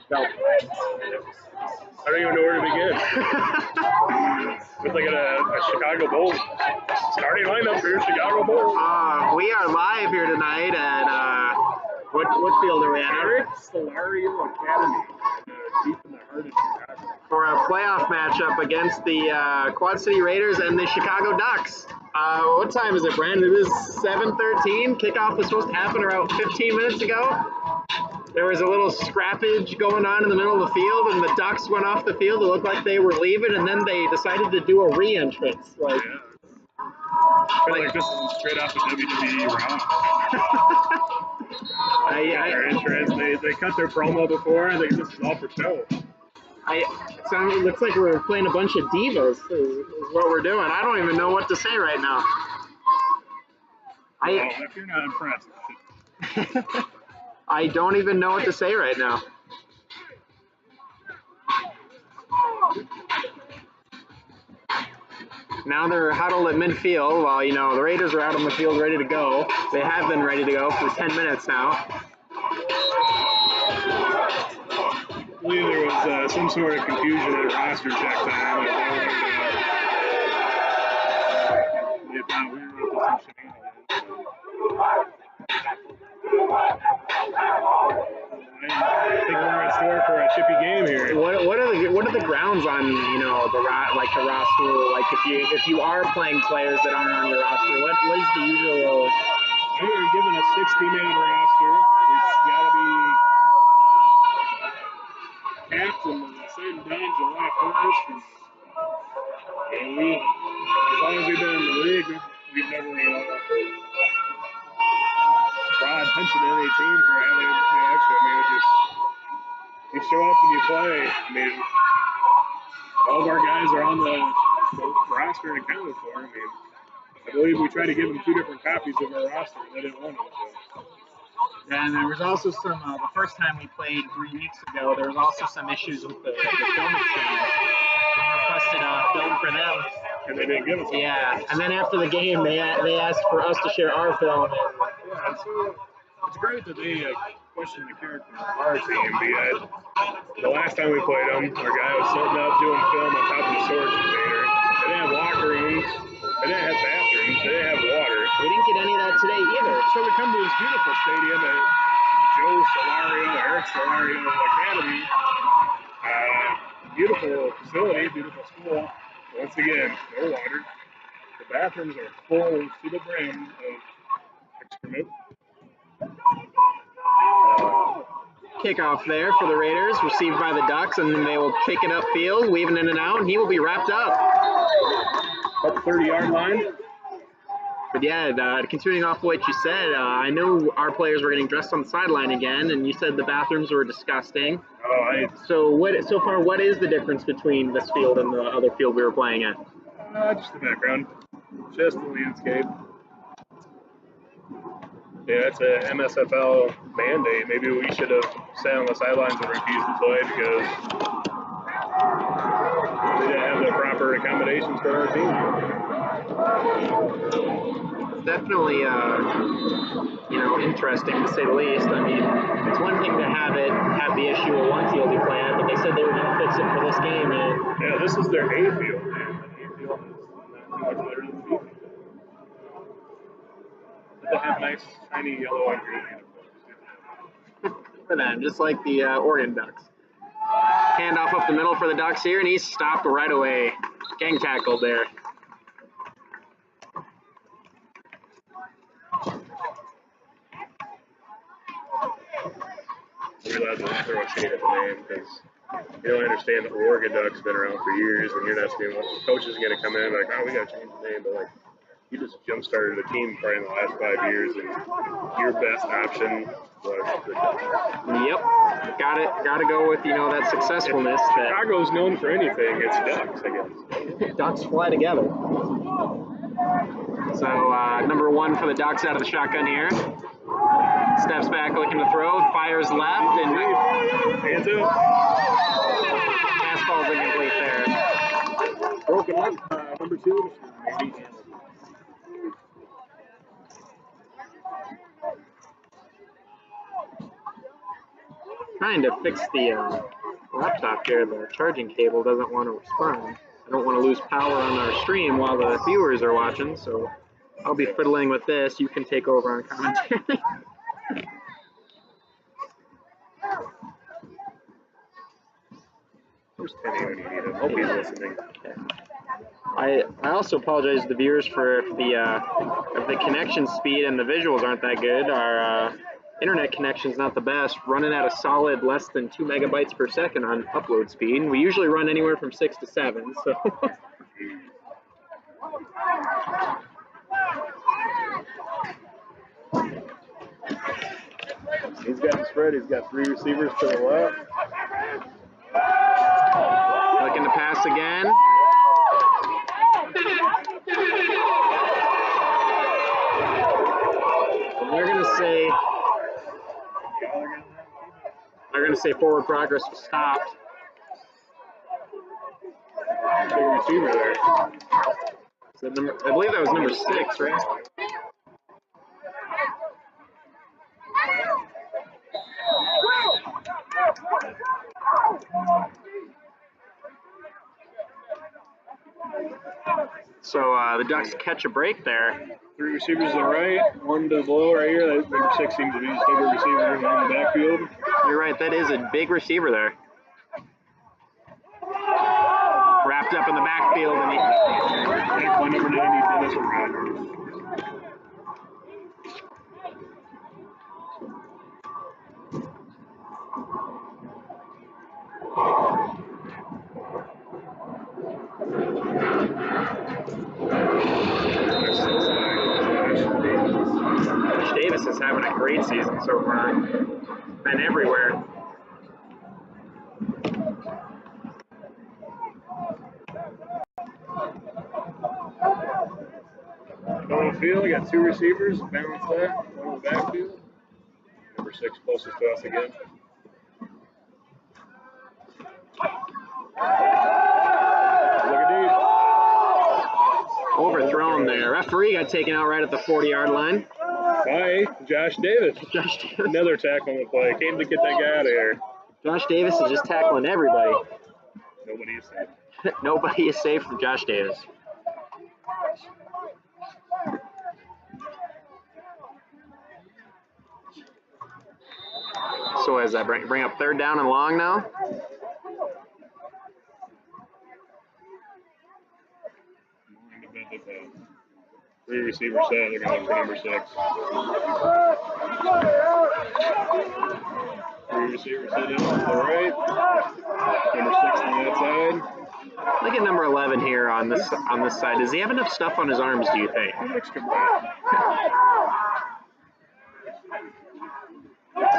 No. I don't even know where to begin. It's like a Chicago Bulls starting lineup for your Chicago Bulls. We are live here tonight at what field are we at? Eric Solario Academy, deep in the heart of Chicago. For a playoff matchup against the Quad City Raiders and the Chicago Ducks. What time is it, Brandon? It is 7:13. Kickoff was supposed to happen around 15 minutes ago. There was a little scrappage going on in the middle of the field, and the Ducks went off the field. It looked like they were leaving, and then they decided to do a re-entrance. Like, yeah. I feel like this is straight off the WWE Raw. Their entrance, they cut their promo before. I think this is all for show. It looks like we're playing a bunch of divas is what we're doing. I don't even know what to say right now. Well, if you're not impressed, I don't even know what to say right now. Now they're huddled at midfield while, the Raiders are out on the field ready to go. They have been ready to go for 10 minutes now. I believe there was some sort of confusion at roster check time. They thought we were up to some shenanigans. I think we're in store for a chippy game here. What are the grounds on the roster? Like if you are playing players that aren't on your roster, what is the usual? I think you're given a 60-man roster. It's got to be capped and signed and done July 1st. And we, as long as we've been in the league, we've never drawn attention to any team for having extra. I mean, you show up and you play. I mean, all of our guys are on the roster and accounted for. I mean, I believe we tried to give them 2 different copies of our roster and they didn't want it. So. And there was also some, the first time we played 3 weeks ago, there was also some issues with the film exchange. They requested a film for them. And they didn't give us one. Yeah, and then after the game, they asked for us to share our film. And so it's great that they question the character of our team. The last time we played them, our guy was sitting up doing film on top of the storage container. They didn't have locker rooms. They didn't have bathrooms. They didn't have water. We didn't get any of that today either. So we come to this beautiful stadium at Eric Solario Academy. Beautiful facility, beautiful school. Once again, no water. The bathrooms are full to the brim of excrement. Kickoff there for the Raiders, received by the Ducks, and then they will kick it upfield, weaving in and out, and he will be wrapped up. Up the 30-yard line. But yeah, continuing off what you said, I know our players were getting dressed on the sideline again, and you said the bathrooms were disgusting. So what is the difference between this field and the other field we were playing at? Just the background, just the landscape. Yeah, it's a MSFL mandate. Maybe we should have sat on the sidelines and refused to play because they didn't have the proper accommodations for our team. It's definitely, interesting to say the least. I mean, it's one thing to have the issue of one field you play at, but they said they were going to fix it for this game. Yeah, this is their A field, man. The A field is not too much better than the B field. They have nice, shiny yellow and green uniforms. For them, just like the Oregon Ducks. Handoff up the middle for the Ducks here, and he's stopped right away. Gang tackled there. I'm allowed to throw a shade at the name because you don't understand the Oregon Ducks been around for years, and you're not seeing what the coach is going to come in like, oh, we got to change the name, but like. You just jump-started a team probably in the last 5 years, and your best option was the Ducks. Yep, got to go with that successfulness. Chicago's known for anything. It's Ducks, I guess. Ducks fly together. So number 1 for the Ducks out of the shotgun here. Steps back, looking to throw, fires left, and hands up. Pass ball's incomplete there. Broken up, number 2. trying to fix the laptop here. The charging cable doesn't want to respond. I don't want to lose power on our stream while the viewers are watching, so I'll be fiddling with this. You can take over on commentary. Where's Penny when you need him? Hope he's listening. Okay. I also apologize to the viewers for if the connection speed and the visuals aren't that good. Our internet connection's not the best, running at a solid less than 2 megabytes per second on upload speed. We usually run anywhere from 6 to 7, so. He's got him spread. He's got 3 receivers to the left. Looking to pass again. And they're gonna say forward progress was stopped. Big receiver there. So I believe that was number 6, right? So the Ducks catch a break there. 3 receivers to the right, 1 to the below right here. That number 6 seems to be his favorite receiver in the backfield. You're right, that is a big receiver there. Wrapped up in the backfield, and Tackle by number 90, Dennis Rogers. Josh Davis is having a great season so far. Been everywhere. On the field, we got 2 receivers, balance that, 1 in the backfield. Number 6 closest to us again. Overthrown there. Referee got taken out right at the 40-yard line. By Josh Davis. Josh Davis. Another tackle on the play. Came to get that guy out of here. Josh Davis is just tackling everybody. Nobody is safe. Nobody is safe from Josh Davis. So as I bring up 3rd down and long now. 3 receivers set. They're going to look for number 6. 3 receivers set in to the right. Number 6 on that side. Look at number 11 here on this side. Does he have enough stuff on his arms, do you think? He looks good.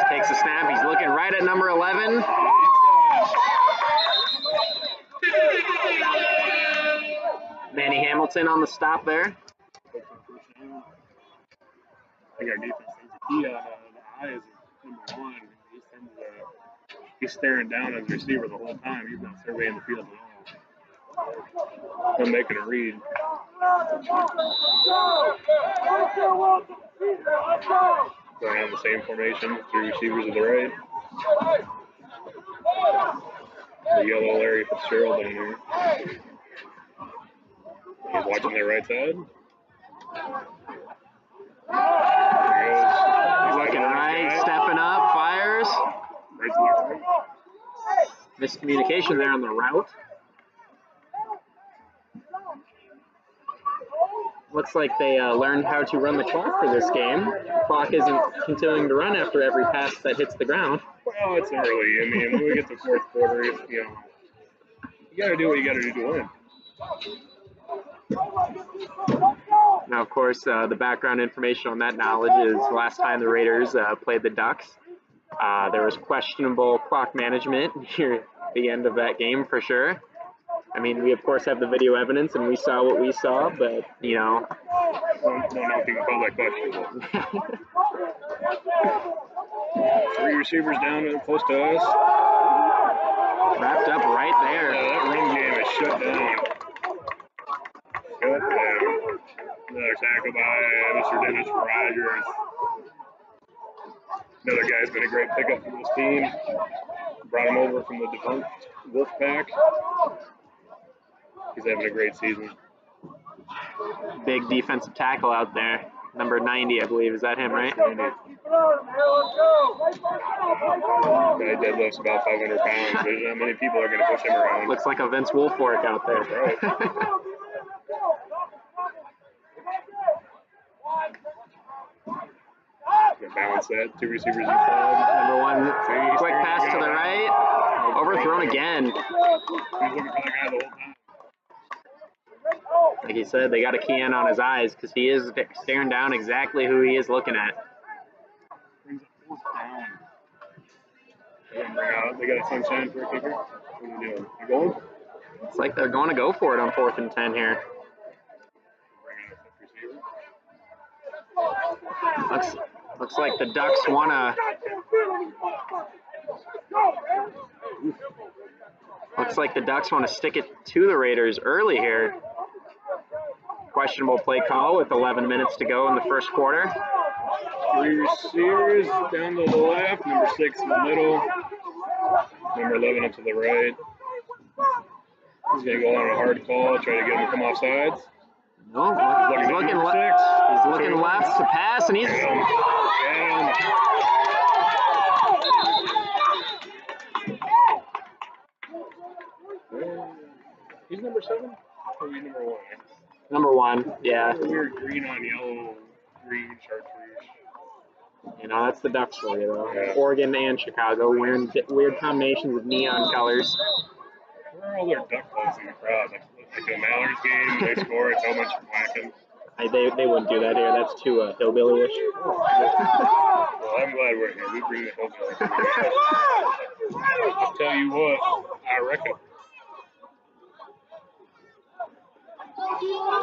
Takes a snap. He's looking right at number 11. Manny Hamilton on the stop there. I think our defense thinks he the eye is number 1. He's staring down at the receiver the whole time. He's not surveying the field at all. I'm making a read. Going on the same formation, 3 receivers to the right. The yellow Larry Fitzgerald down here. He's watching their right side. There he goes. He's looking right, stepping up, fires. Right to left. Miscommunication there on the route. Looks like they learned how to run the clock for this game. The clock isn't continuing to run after every pass that hits the ground. Well, it's early. I mean, when we get to 4th quarter, you got to do what you got to do to win. Now, of course, the background information on that knowledge is last time the Raiders played the Ducks, there was questionable clock management near the end of that game for sure. I mean, we of course have the video evidence and we saw what we saw, but you know. Don't know if you can call that questionable. 3 receivers down and close to us. Wrapped up right there. That run game is shut down. Shut down. Another tackle by Mr. Dennis Rogers. Another guy's been a great pickup for this team. brought him over from the defunct Wolfpack. He's having a great season. Big defensive tackle out there. Number 90, I believe. Is that him, right? Guy deadlifts about 500 pounds. There's not many people are going to push him around. Looks like a Vince Wilfork out there. Right. Balance that. 2 receivers inside. Number 1, quick pass to the right. Overthrown again. He's looking for the guy the whole time. Like he said, they got to key in on his eyes because he is staring down exactly who he is looking at. Brings up 4th down. They got a sunshine for a kicker. What are they doing? You going? It's like they're going to go for it on 4th and 10 here. Looks like the Ducks want to. Looks like the Ducks want to stick it to the Raiders early here. Questionable play call with 11 minutes to go in the first quarter. 3 receivers down to the left, number 6 in the middle, number 11 up to the right. He's going to go on a hard call, try to get him to come off sides. No, he's looking left to pass, and he's. Get him. He's number 7? Or he's number 1? Number 1, yeah. Weird green on yellow, green chartreuse. You know, that's the Ducks for you, though. Yeah. Oregon and Chicago wearing weird combinations of neon colors. Where are all their Duck clothes in the crowd? Like the Mallards game, they score, it's so much whacking. They wouldn't do that here. That's too hillbilly-ish. Well, I'm glad we're here. We bring the hillbilly. I'll tell you what, I reckon.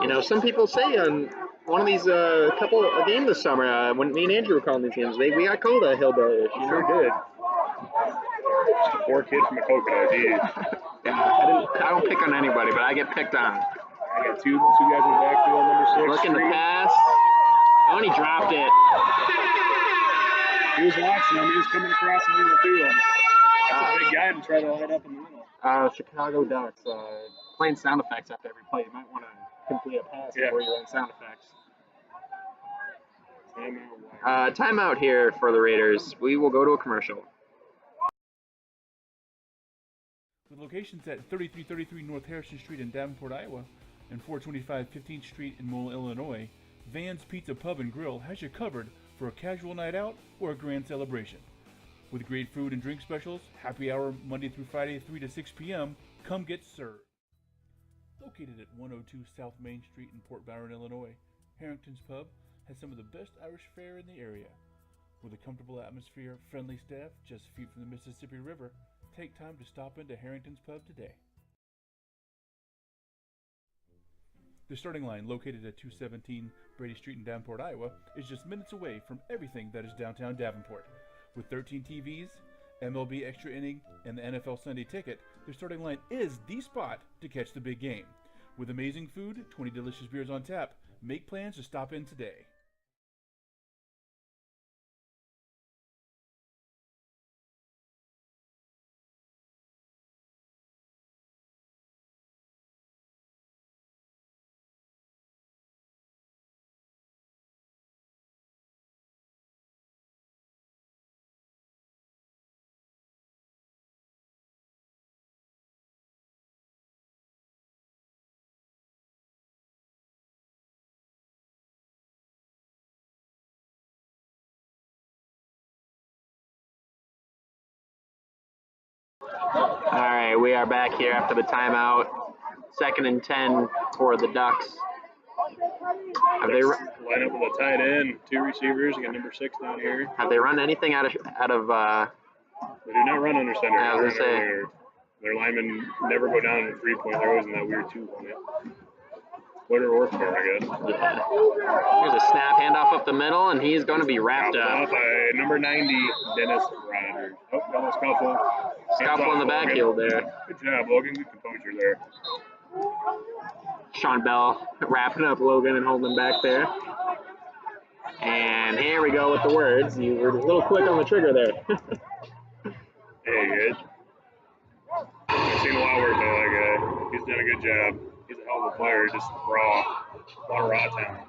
You know, some people say on one of these a game this summer when me and Andrew were calling these games, we got called a hillbilly-ish. You sure did. Just a poor kid from a coconut, geez. I don't pick on anybody, but I get picked on. I got two guys in the backfield, number 6. Looking to pass. Oh, and he dropped it. He was watching him. He was coming across the middle of the field. That's a big guy to try to line up in the middle. Chicago Ducks playing sound effects after every play. You might want to complete a pass before you run sound effects. Timeout here for the Raiders. We will go to a commercial. With locations at 3333 North Harrison Street in Davenport, Iowa, and 425 15th Street in Mole, Illinois, Van's Pizza Pub and Grill has you covered for a casual night out or a grand celebration. With great food and drink specials, happy hour Monday through Friday 3 to 6 p.m., come get served. Located at 102 South Main Street in Port Byron, Illinois, Harrington's Pub has some of the best Irish fare in the area. With a comfortable atmosphere, friendly staff, just feet from the Mississippi River, take time to stop into Harrington's Pub today. The starting line, located at 217 Brady Street in Davenport, Iowa, is just minutes away from everything that is downtown Davenport. With 13 TVs, MLB Extra Inning, and the NFL Sunday Ticket, the starting line is the spot to catch the big game. With amazing food, 20 delicious beers on tap, make plans to stop in today. All right, we are back here after the timeout. 2nd and 10 for the Ducks. Have they line up with a tight end, 2 receivers. You got number 6 down here. Have they run anything out of? They do not run under center. I was gonna say. Their linemen never go down in the 3-point. They're always in that weird 2 on it. What it works for, I guess. Yeah. Here's a snap handoff up the middle, and he's going to be wrapped up. By number 90, Dennis Rogers. Oh, got a scuffle. Scuffle in the backfield there. Good job, Logan. Good composure there. Sean Bell wrapping up Logan and holding him back there. And here we go with the words. You were a little quick on the trigger there. Hey, good. seen a lot worse than that guy. He's done a good job. He's a hell of a player, just raw. A lot of raw talent.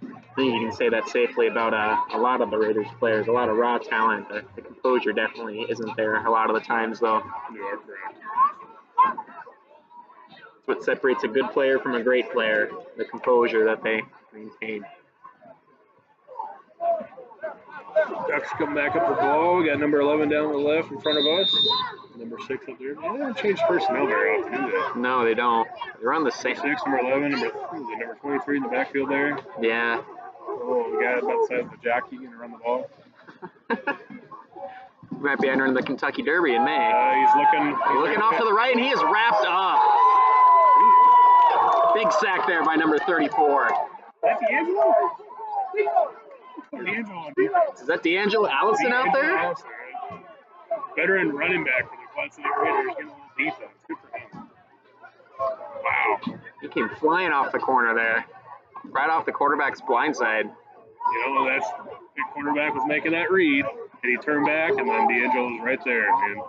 I think you can say that safely about a lot of the Raiders players. A lot of raw talent. The composure definitely isn't there a lot of the times, though. You are correct. That's what separates a good player from a great player, the composure that they maintain. Ducks come back up the ball. We got number 11 down the left in front of us. Number 6 up there. They don't change personnel very often, do they? No, they don't. They're on the same. Number 6, number 11, number 23 in the backfield there. Yeah. Oh, guy about the size of a jockey going to run the ball. He might be entering the Kentucky Derby in May. He's looking off to the right, and he is wrapped up. Big sack there by number 34. That's D'Angelo? D'Angelo on defense. Is that D'Angelo Allison out there? Allison, right? Veteran running back for the Quad City Raiders, getting a little defense. Good for him. Wow. He came flying off the corner there. Right off the quarterback's blind side. You know, that's the quarterback was making that read, and he turned back, and then D'Angelo was right there, man.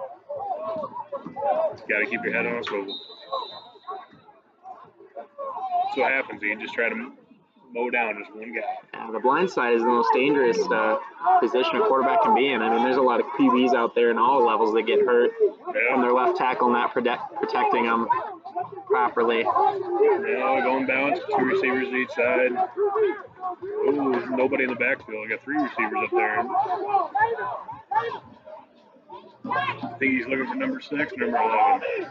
Got to keep your head on a swivel. That's what happens. You just try to mow down just one guy. Yeah, the blind side is the most dangerous position a quarterback can be in. I mean, there's a lot of QBs out there in all levels that get hurt from their left tackle not protecting them properly. Now going balance, 2 receivers each side. Ooh, nobody in the backfield. I got 3 receivers up there. I think he's looking for number 6, number 11.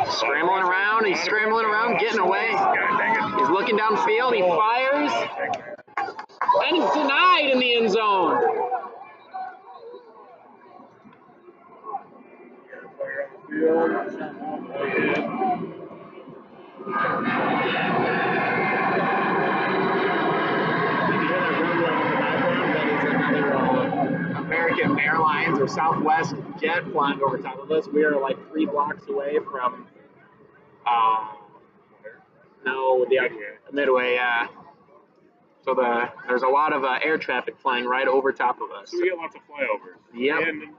Scrambling around, he's scrambling around, getting away. He's looking downfield, he fires, and he's denied in the end zone. American Airlines or Southwest jet flying over top of us. We are like 3 blocks away from Midway. So there's a lot of air traffic flying right over top of us. So we get lots of flyovers. Yep. And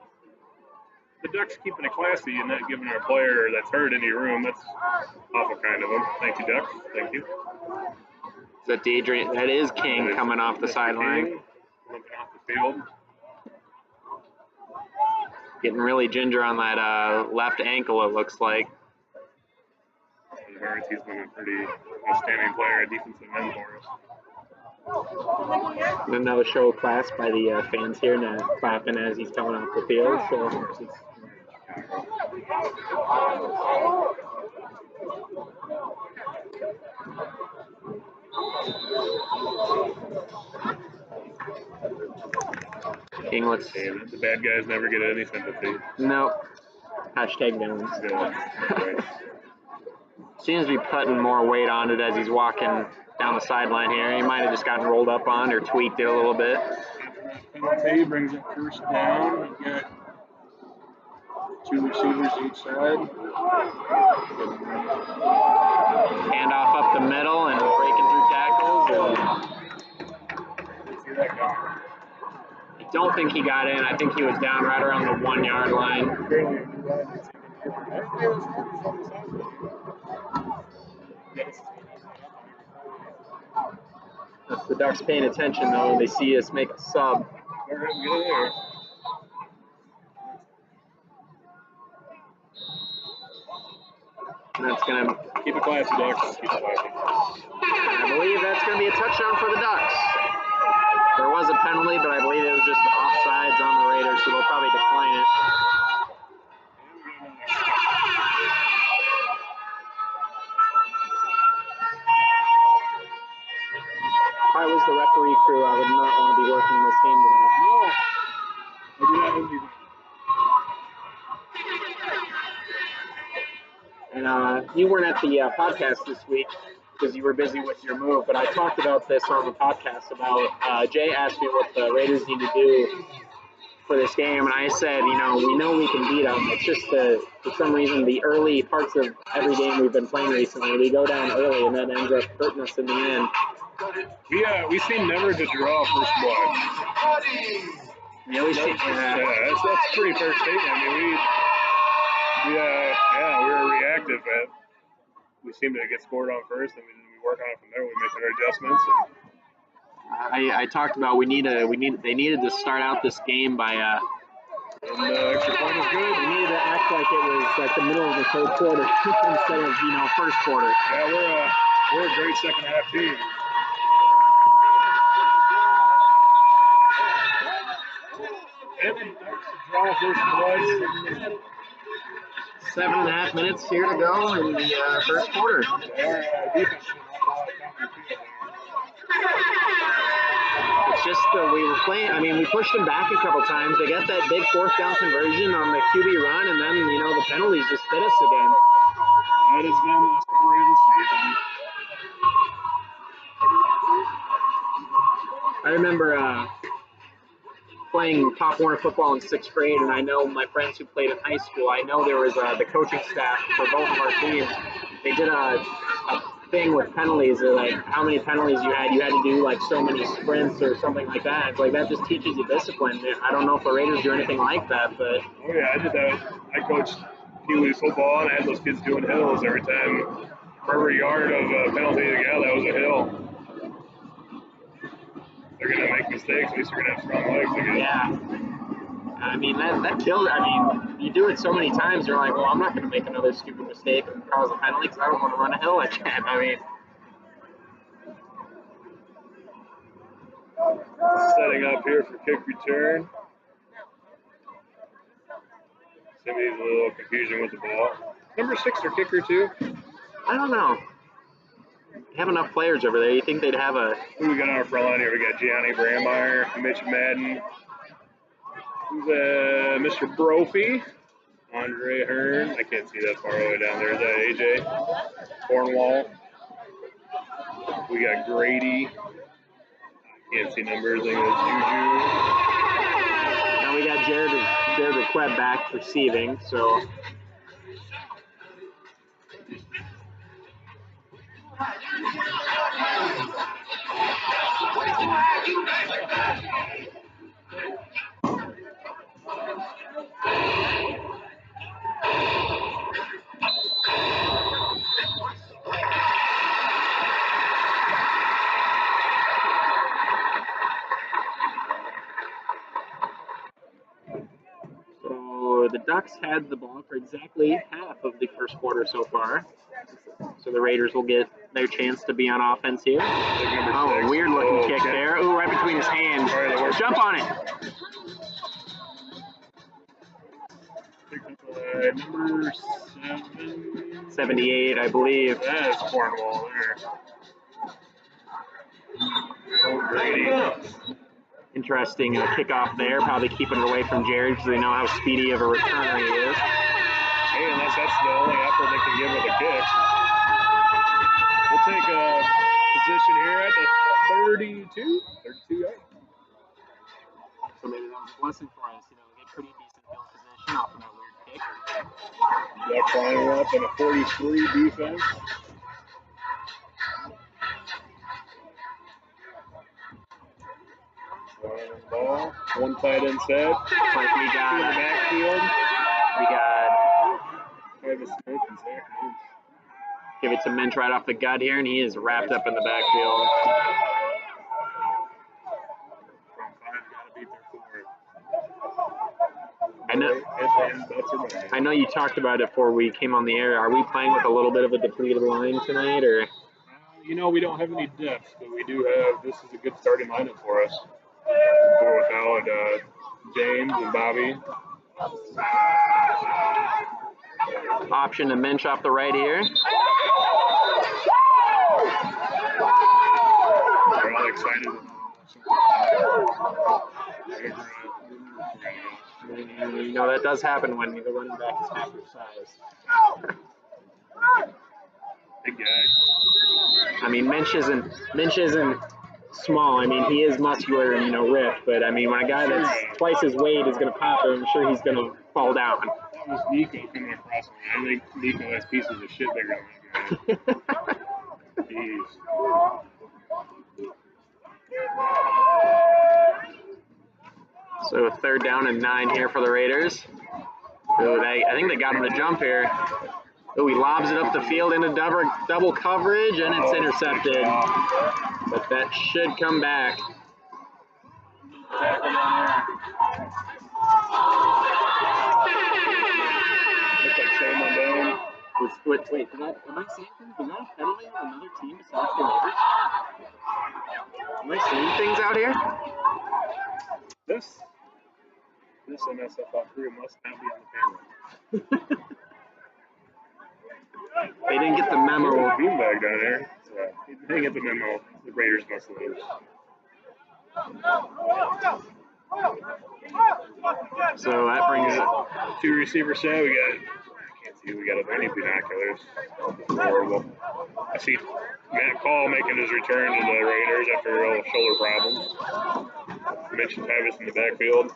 the Ducks keeping it classy and not giving our player that's hurt any room. That's awful kind of them. Thank you, Ducks. Thank you. That is King coming off the sideline. Coming off the field. Getting really ginger on that left ankle, it looks like. He hurts. He's been a pretty outstanding player, a defensive end for us. Another show of class by the fans here, now clapping as he's coming off the field. So. King looks. The bad guys never get any sympathy. Nope. Hashtag villains. Yeah. Seems to be putting more weight on it as he's walking down the sideline here. He might have just gotten rolled up on or tweaked it a little bit. Penalty brings it first down. We got 2 receivers each side. Handoff up the middle and breaking through tackles. I don't think he got in. I think he was down right around the 1 yard line. That's the Ducks paying attention though when they see us make a sub. And that's going to keep it classy, Ducks. Keep it classy. I believe that's going to be a touchdown for the Ducks. There was a penalty, but I believe it was just offsides on the Raiders, so they'll probably decline it. If I was the referee crew, I would not want to be working this game tonight. No. I do not envy that. And you weren't at the podcast this week because you were busy with your move, but I talked about this on the podcast about Jay asked me what the Raiders need to do for this game, and I said, we know we can beat them. It's just for some reason the early parts of every game we've been playing recently, we go down early and that ends up hurting us in the end. We seem never to draw first blood. We always see, That's a pretty fair statement. I mean, we were reactive, but we seem to get scored on first, and we work on it from there. We make our adjustments. I talked about they needed to start out this game by And the extra point is good. they needed to act like it was like the middle of the third quarter instead of first quarter. Yeah, we're a great second half team. And the Ducks draw first blood. 7.5 minutes here to go in the first quarter. Our defense did an awful lot of time in the field there. It's just we were playing. I mean, we pushed them back a couple times. They got that big fourth down conversion on the QB run, and then the penalties just bit us again. That has been the story of the season. I remember playing Pop Warner football in 6th grade, and I know my friends who played in high school. I know there was the coaching staff for both of our teams. They did a thing with penalties, like how many penalties you had. You had to do like so many sprints or something like that. It's like that just teaches you discipline. I don't know if the Raiders do anything like that, but oh yeah, I did that. I coached Pee Wee football, and I had those kids doing hills every time. For every yard of penalty they got, that was a hill. They're gonna make mistakes. At least they're gonna have strong legs. I guess. yeah. I mean, that kills. I mean, you do it so many times, you're like, well, I'm not going to make another stupid mistake and cause a penalty because I don't want to run a hill again. I mean, setting up here for kick return. Maybe a little confusion with the ball. Number 6 or kicker too? I don't know. They have enough players over there. You think they'd have a... Who we got on our front line here? We got Gianni Brandmeyer, Mitch Madden, Mr. Brophy, Andre Hearn. I can't see that far all the way down there. Is that AJ? Cornwall. We got Grady. Can't see numbers. I think that's Juju. Now we got Jared Requette back receiving, so... The Ducks had the ball for exactly half of the first quarter so far. So the Raiders will get their chance to be on offense here. Oh, weird looking kick there. Ooh, right between his hands. Jump on it. Number 78, I believe. That is Cornwall there. Oh, Grady. Interesting kickoff there. Probably keeping it away from Jared because they know how speedy of a returner he is. Hey, unless that's the only effort they can give with a kick. We'll take a position here at the 32 yard. So maybe that was a blessing for us. Get pretty decent field position off of that weird kick. Ducks lining up in a 43 defense. Ball. One tight end set. Like we got in the backfield. Travis Smith and Zach Minch. Give it to Minch right off the gut here, and he is wrapped up in the backfield. I know you talked about it before we came on the air. Are we playing with a little bit of a depleted line tonight, or? We don't have any depth, but we do have. This is a good starting lineup for us. Or without James and Bobby. Option to Minch off the right here. They're all excited. That does happen when the running back is half your size. Big guy. I mean, Minch isn't small. I mean, he is muscular and ripped, but I mean, when a guy that's twice his weight is going to pop him, I'm sure he's going to fall down. That was Nico coming across me. I think Nico has pieces of shit bigger than that guy. Jeez. So 3rd down and 9 here for the Raiders. Ooh, I think they got him to jump here. Ooh, he lobs it up the field into double coverage, and it's intercepted. But that should come back. Looks like Shane Mundane. Wait, am I seeing things? Was that a penalty on another team besides the Raiders? Am I seeing things out here? This MSFL crew must not be on the payroll. They didn't get the memo. There's a beanbag down there. So they didn't get the memo. The Raiders must lose. So that brings it. 2 receivers set. We can't see. We got any binoculars. Horrible. I see Matt Call making his return to the Raiders after a shoulder problem. Mitch Tavis in the backfield.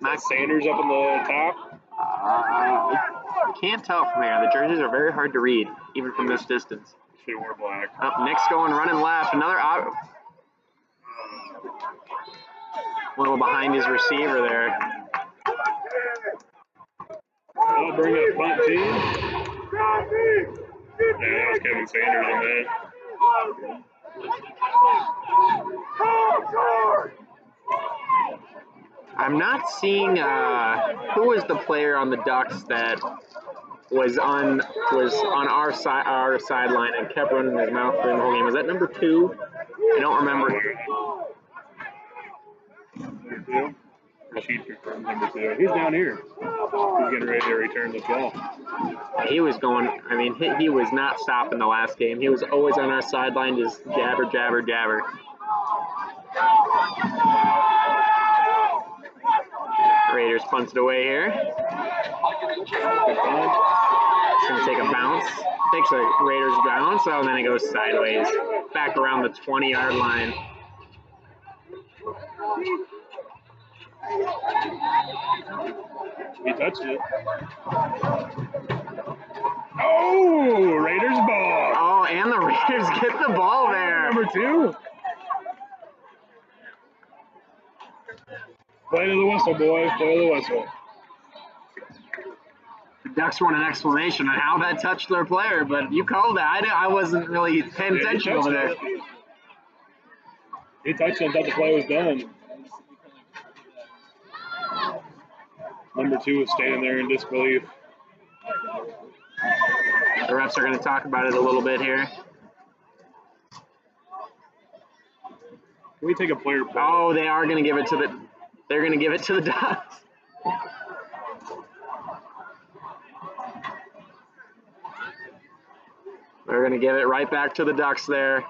Max Sanders up in the top. I can't tell from here. The jerseys are very hard to read, even from this distance. Should have wore black. Nick's going running left. Another out. A little behind his receiver there. I'll bring up punt team. Yeah, that was Kevin Sanders in that. I'm not seeing who was the player on the Ducks that was on our sideline and kept running his mouth during the whole game. Was that number 2? I don't remember. Number 2. Rashid confirmed number 2. He's down here. He's getting ready to return the ball. He was going. I mean, he was not stopping the last game. He was always on our sideline, just jabber, jabber, jabber. Raiders punts it away here. It's going to take a bounce. Takes a Raiders bounce, so then it goes sideways. Back around the 20-yard line. He touched it. Oh, Raiders ball. Oh, and the Raiders get the ball there. Number 2. Play to the whistle, boys. Play to the whistle. The Ducks want an explanation on how that touched their player, but you called that. I wasn't really paying attention over there. He touched it and thought the play was done. Number 2 is standing there in disbelief. The refs are going to talk about it a little bit here. Can we take a player play? Oh, they are going to give it to the. They're going to give it to the Ducks. They're going to give it right back to the Ducks there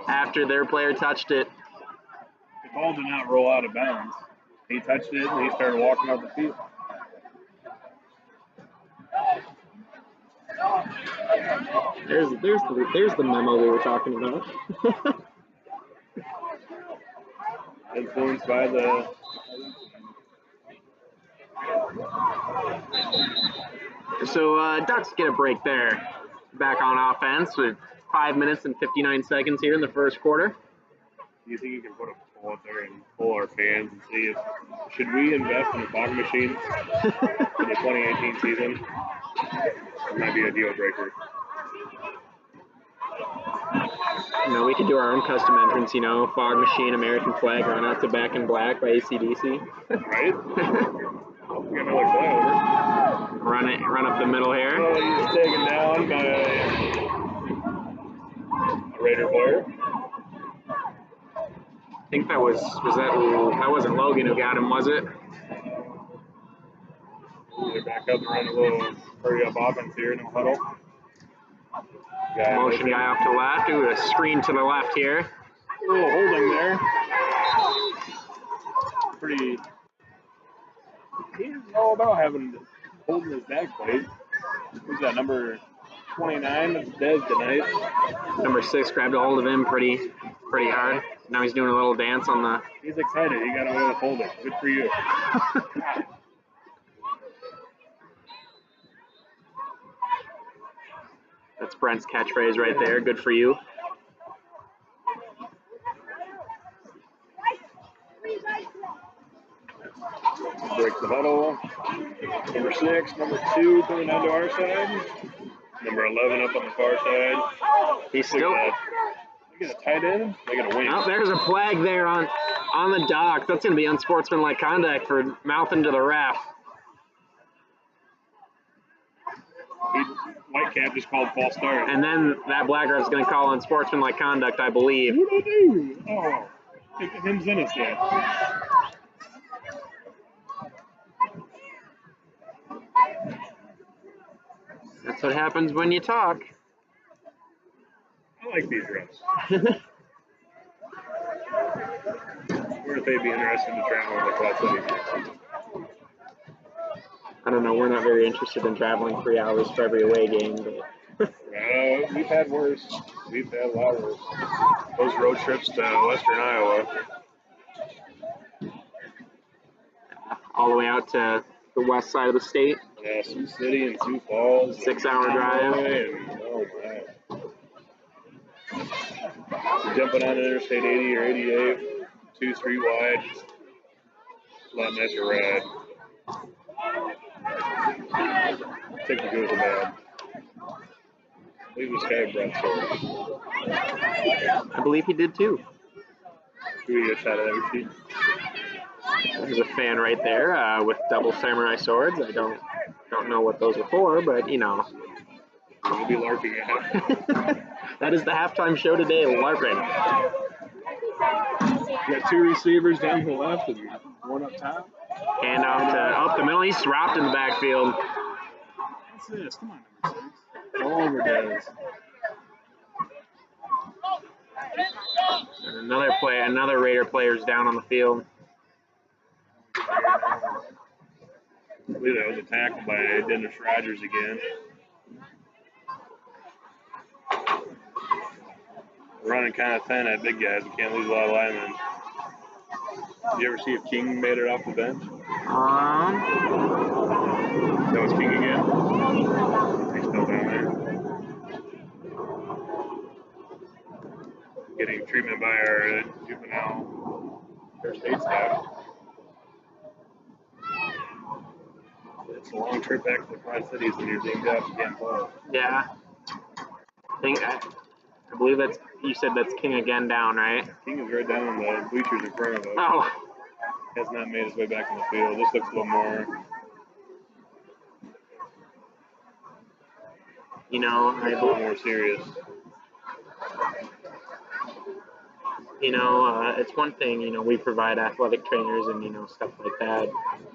after their player touched it. The ball did not roll out of bounds. He touched it and he started walking out the field. There's the memo we were talking about. Influenced by the. So Ducks get a break there. Back on offense with 5 minutes and 59 seconds here in the first quarter. Do you think you can put a poll out there and poll our fans and see if should we invest in a fog machine for the 2018 season? It might be a deal breaker. You know, we could do our own custom entrance, you know, fog machine, American flag, run out to Back in Black by AC/DC. Right? We got another flyover. Run up the middle here. Oh, he's taken down by a Raider player. I think that wasn't Logan who got him, was it? They're back up and run a little hurry up offense here, no huddle. Motion guy off to the left. Ooh, a screen to the left here. A little holding there. Pretty. He's all about holding his back plate. Who's that, number 29 that's dead tonight? Number 6 grabbed a hold of him pretty hard. Now he's doing a little dance on the. He's excited. He got away with holding. Good for you. That's Brent's catchphrase right there. Good for you. Breaks the huddle. Number 6, number 2 coming down to our side. Number 11 up on the far side. He's still. They get a tight end. They get a wing. Oh, there's a flag there on the dock. That's going to be unsportsmanlike conduct for mouthing to the ref. Whitecap just called false start. And then that black ref's going to call unsportsmanlike conduct, I believe. What do I do? Oh, him's in us yet. That's what happens when you talk. I like these refs. Where would they be interested to travel with the Quad Cities? I don't know. We're not very interested in traveling 3 hours for every away game, but we've had worse. We've had a lot worse. Those road trips to Western Iowa. all the way out to the west side of the state. Yeah, Sioux City and Sioux Falls. 6-hour drive. And, oh, my. Jumping on Interstate 80 or 88, 2-3 wide. Letting that to ride. I think the goes are bad. I believe this guy brought swords. I believe he did too. Do we get a shot at every sheet? There's a fan right there with double samurai swords. I don't know what those are for, but you know. We'll be LARPing at. That is the halftime show today, LARPing. You got 2 receivers down to the left and 1 up top. Hand off to up the middle. He's dropped in the backfield. What's this? Come on, number 6. All over Dez. And another Raider player's down on the field. I believe that was attacked by Dennis Rogers again. Running kind of thin at big guys. We can't lose a lot of linemen. Did you ever see if King made it off the bench? That was King again? He's still down there. Getting treatment by our juvenile first aid staff. It's a long trip back to the Quad Cities when you're dinged up and can't play. Yeah. I believe you said that's King again down, right? King is right down in the bleachers in front of us. Oh. Has not made his way back in the field. This looks a little more. You know, a little more serious. You know, it's one thing, you know, we provide athletic trainers and, you know, stuff like that.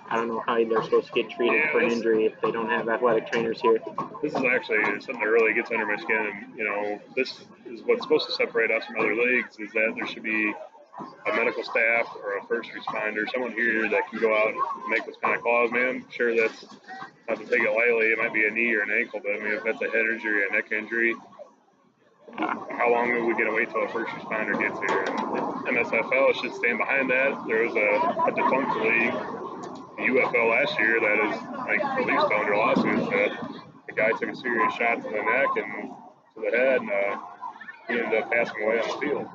I don't know how they're supposed to get treated for an injury if they don't have athletic trainers here. This is actually something that really gets under my skin. And, you know, this is what's supposed to separate us from other leagues is that there should be a medical staff or a first responder, someone here that can go out and make those kind of calls, man. Sure, that's not to take it lightly. It might be a knee or an ankle, but I mean, if that's a head injury, a neck injury, how long are we going to wait till a first responder gets here? And MSFL should stand behind that. There was a defunct league, the UFL last year, that is like released under lawsuits that the guy took a serious shot to the neck and to the head, and he ended up passing away on the field.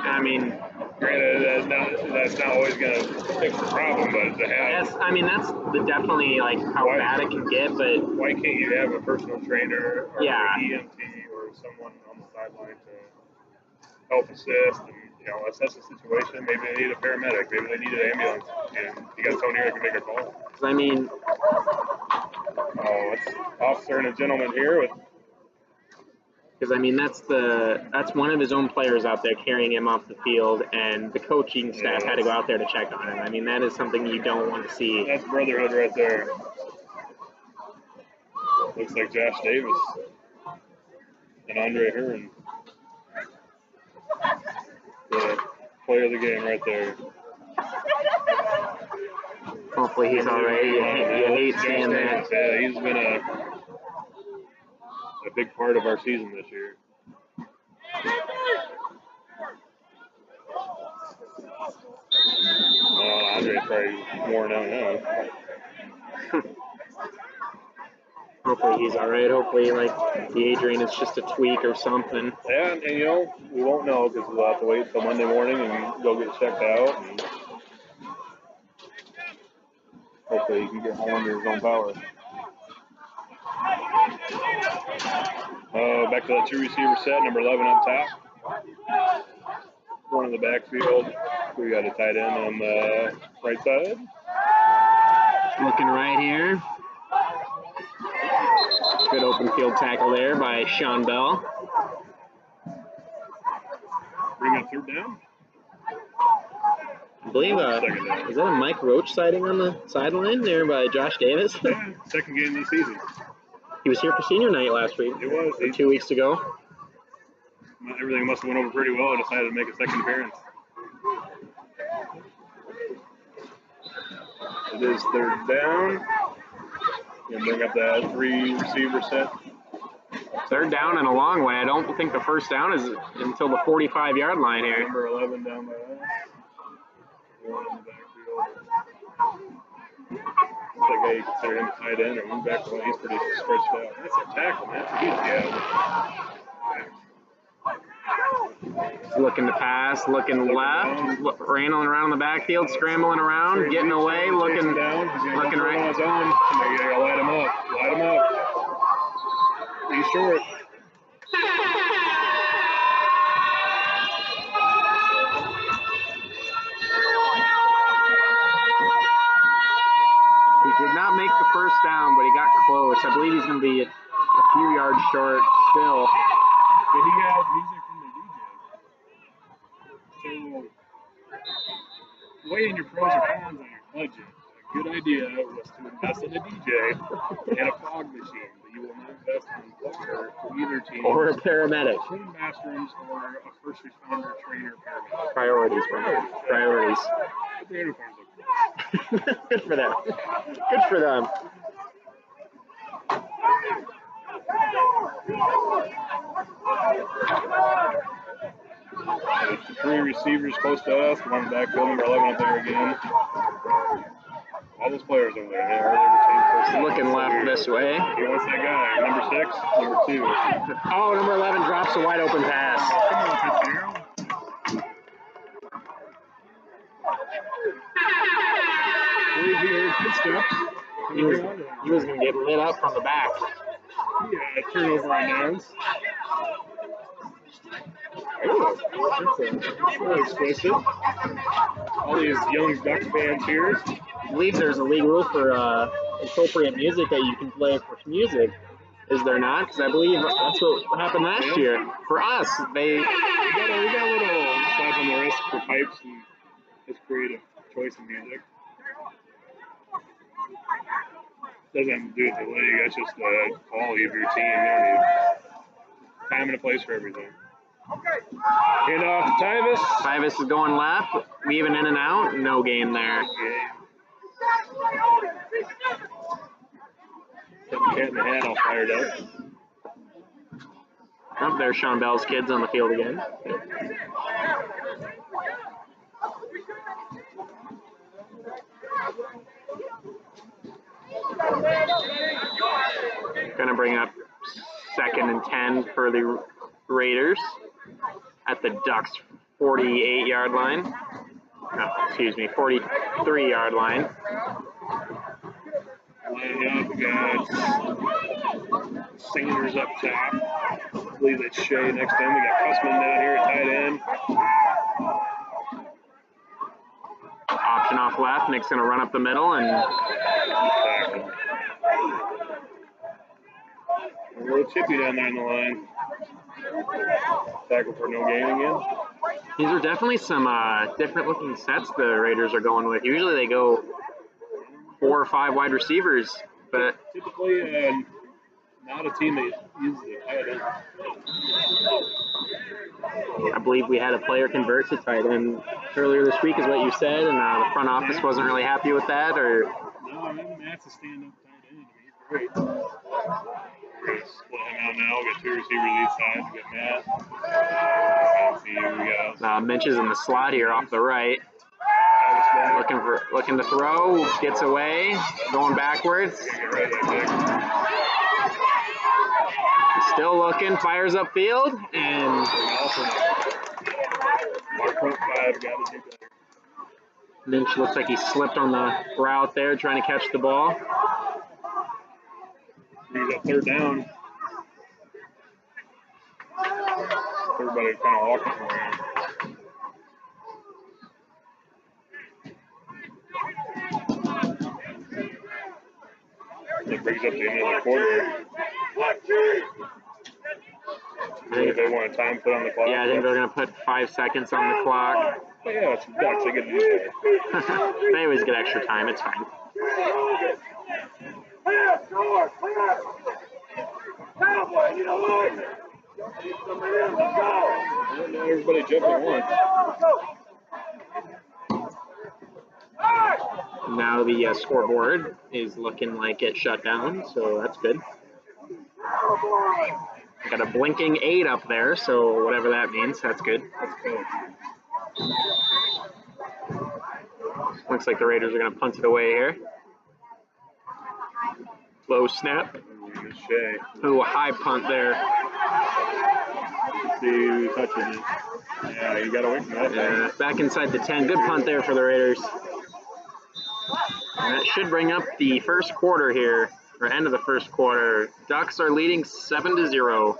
I mean, granted, that's not always going to fix the problem, but to have. Yes, I mean, that's definitely like how bad it can get, but. Why can't you have a personal trainer or yeah. an EMT or someone on the sideline to help assist and, you know, assess the situation? Maybe they need a paramedic, maybe they need an ambulance, and you got someone here that can make a call. I mean. Oh, it's officer and a gentleman here with. Because I mean that's one of his own players out there carrying him off the field, and the coaching staff had to go out there to check on him. I mean that is something you don't want to see. That's brotherhood right there. Looks like Josh Davis and Andre Hearn. The player of the game right there. Hopefully he's all right. You hate seeing that. Yeah, he's been a big part of our season this year. Andre's probably worn out now. Hopefully he's all right. Hopefully, like, the Adrian is just a tweak or something. Yeah, and you know, we won't know because we'll have to wait until Monday morning and go get checked out. And hopefully he can get home under his own power. Back to that two receiver set, number 11 up top. One in the backfield. We got a tight end on the right side. Looking right here. Good open field tackle there by Sean Bell. Bring up third down. I believe, is that a Mike Roach sighting on the sideline there by Josh Davis? Yeah, second game of the season. He was here for senior night last week. It was. Or 2 weeks ago. Everything must have went over pretty well. I decided to make a second appearance. It is third down. Gonna bring up that three receiver set. Third down and a long way. I don't think the first down is until the 45-yard line here. Number 11 down by that. One in the backfield. Looks like you consider him tight end or wing back. Well, he's pretty stretched out. That's a tackle, man. Looking to pass, looking left, rambling around the backfield, scrambling around, getting away, looking down. looking right. On his own. You gotta light him up. Light him up. He's short. He did not make the first down, but he got close. I believe he's going to be a few yards short still. But he got music from the DJ. So, weighing your pros and cons on your budget, a good idea was to invest in a DJ and a fog machine, but you will not invest in water for either team. Or a paramedic. Clean bathrooms or a first responder trainer paramedic. Priorities, man. Priorities. But the uniforms look Good for them. Good for them. Three receivers close to us, one backfield, number 11 up there again. All those players over there, they're He's looking left this way. He wants that guy, number 6, number 2. Oh, number 11 drops a wide open pass. Come on, Fitzgerald. I believe he heard footsteps. He was going to get lit up from the back. Yeah, turnover on downs. That's really explicit. All these young Ducks fans here. I believe there's a league rule for appropriate music that you can play for music. Is there not? Because I believe that's what happened last year. For us, we got a little slap on the wrist for pipes and his creative choice in music. Doesn't have to do with the league. That's just the quality of your team. You don't need time and a place for everything. Hand off to Tyvis. Tyvis is going left, weaving in and out. No gain there. Got the cat in the hat all fired up. Oh, there's Sean Bell's kids on the field again. Going to bring up 2nd and 10 for the Raiders at the Ducks 48-yard line. No, excuse me, 43-yard line. Lining up, we got Sanders up top. I believe that's Shea next to him. We got Cussman down here at tight end. Option off left. Nick's going to run up the middle and A little chippy down there in the line. Tackle for no gain again. these are definitely some different looking sets the Raiders are going with. Usually they go 4 or 5 wide receivers, but Typically not a team that uses a tight end. I believe we had a player convert to tight end earlier this week is what you said, and the front office wasn't really happy with that, or? No, I mean, Matt's a stand-up tight end. I mean, he's great. We're going to split him out now. We got 2 receivers each side. We got Matt. Let's see who we got. Mitch is in the slot here off the right. Looking to throw, gets away, going backwards. Still looking, fires upfield, and Lynch looks like he slipped on the route there, trying to catch the ball. He's at third down. Everybody kind of walking for him. It brings up the end of the quarter. If they want a time put on the clock. Yeah, I think they're going to put 5 seconds on the clock. Oh, yeah, it's the Ducks. They get to do that. They always get extra time. It's fine. Everybody jumping once. Now the scoreboard is looking like it shut down, so that's good. Got a blinking 8 up there, so whatever that means, that's good. Looks like the Raiders are going to punt it away here. Low snap. Ooh, a high punt there. Let's see who touches it. Yeah, you got away from that. Yeah, back inside the 10. Good punt there for the Raiders. And that should bring up the first quarter here, or end of the first quarter. Ducks are leading 7-0.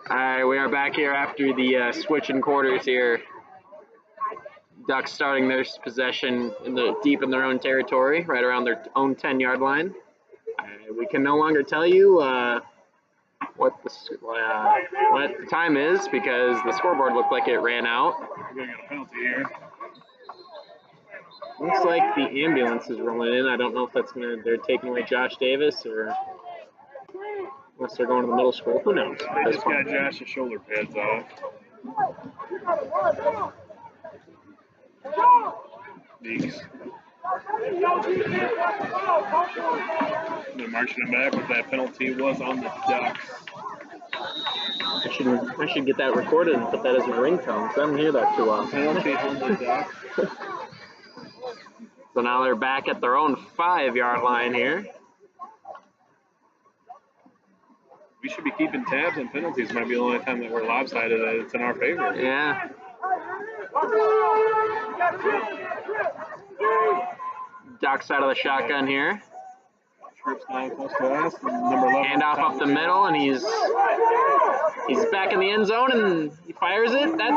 Alright, we are back here after the switch in quarters here. Ducks starting their possession deep in their own territory, right around their own 10-yard line. We can no longer tell you what the time is because the scoreboard looked like it ran out. We're going to get a penalty here. Looks like the ambulance is rolling in. I don't know if they're taking away Josh Davis or unless they're going to the middle school. Who knows? They just got Josh's shoulder pads off. Deeks. They're marching him back, but that penalty was on the Ducks. I should get that recorded and put that as my ringtone because I don't hear that too often. Penalty on the Ducks. So now they're back at their own 5-yard line here. We should be keeping tabs on penalties. Might be the only time that we're lopsided that it's in our favor. Yeah. Ducks out of the shotgun here. Trips down close to us. Number 11. Handoff up the middle, and he's back in the end zone, and he fires it. That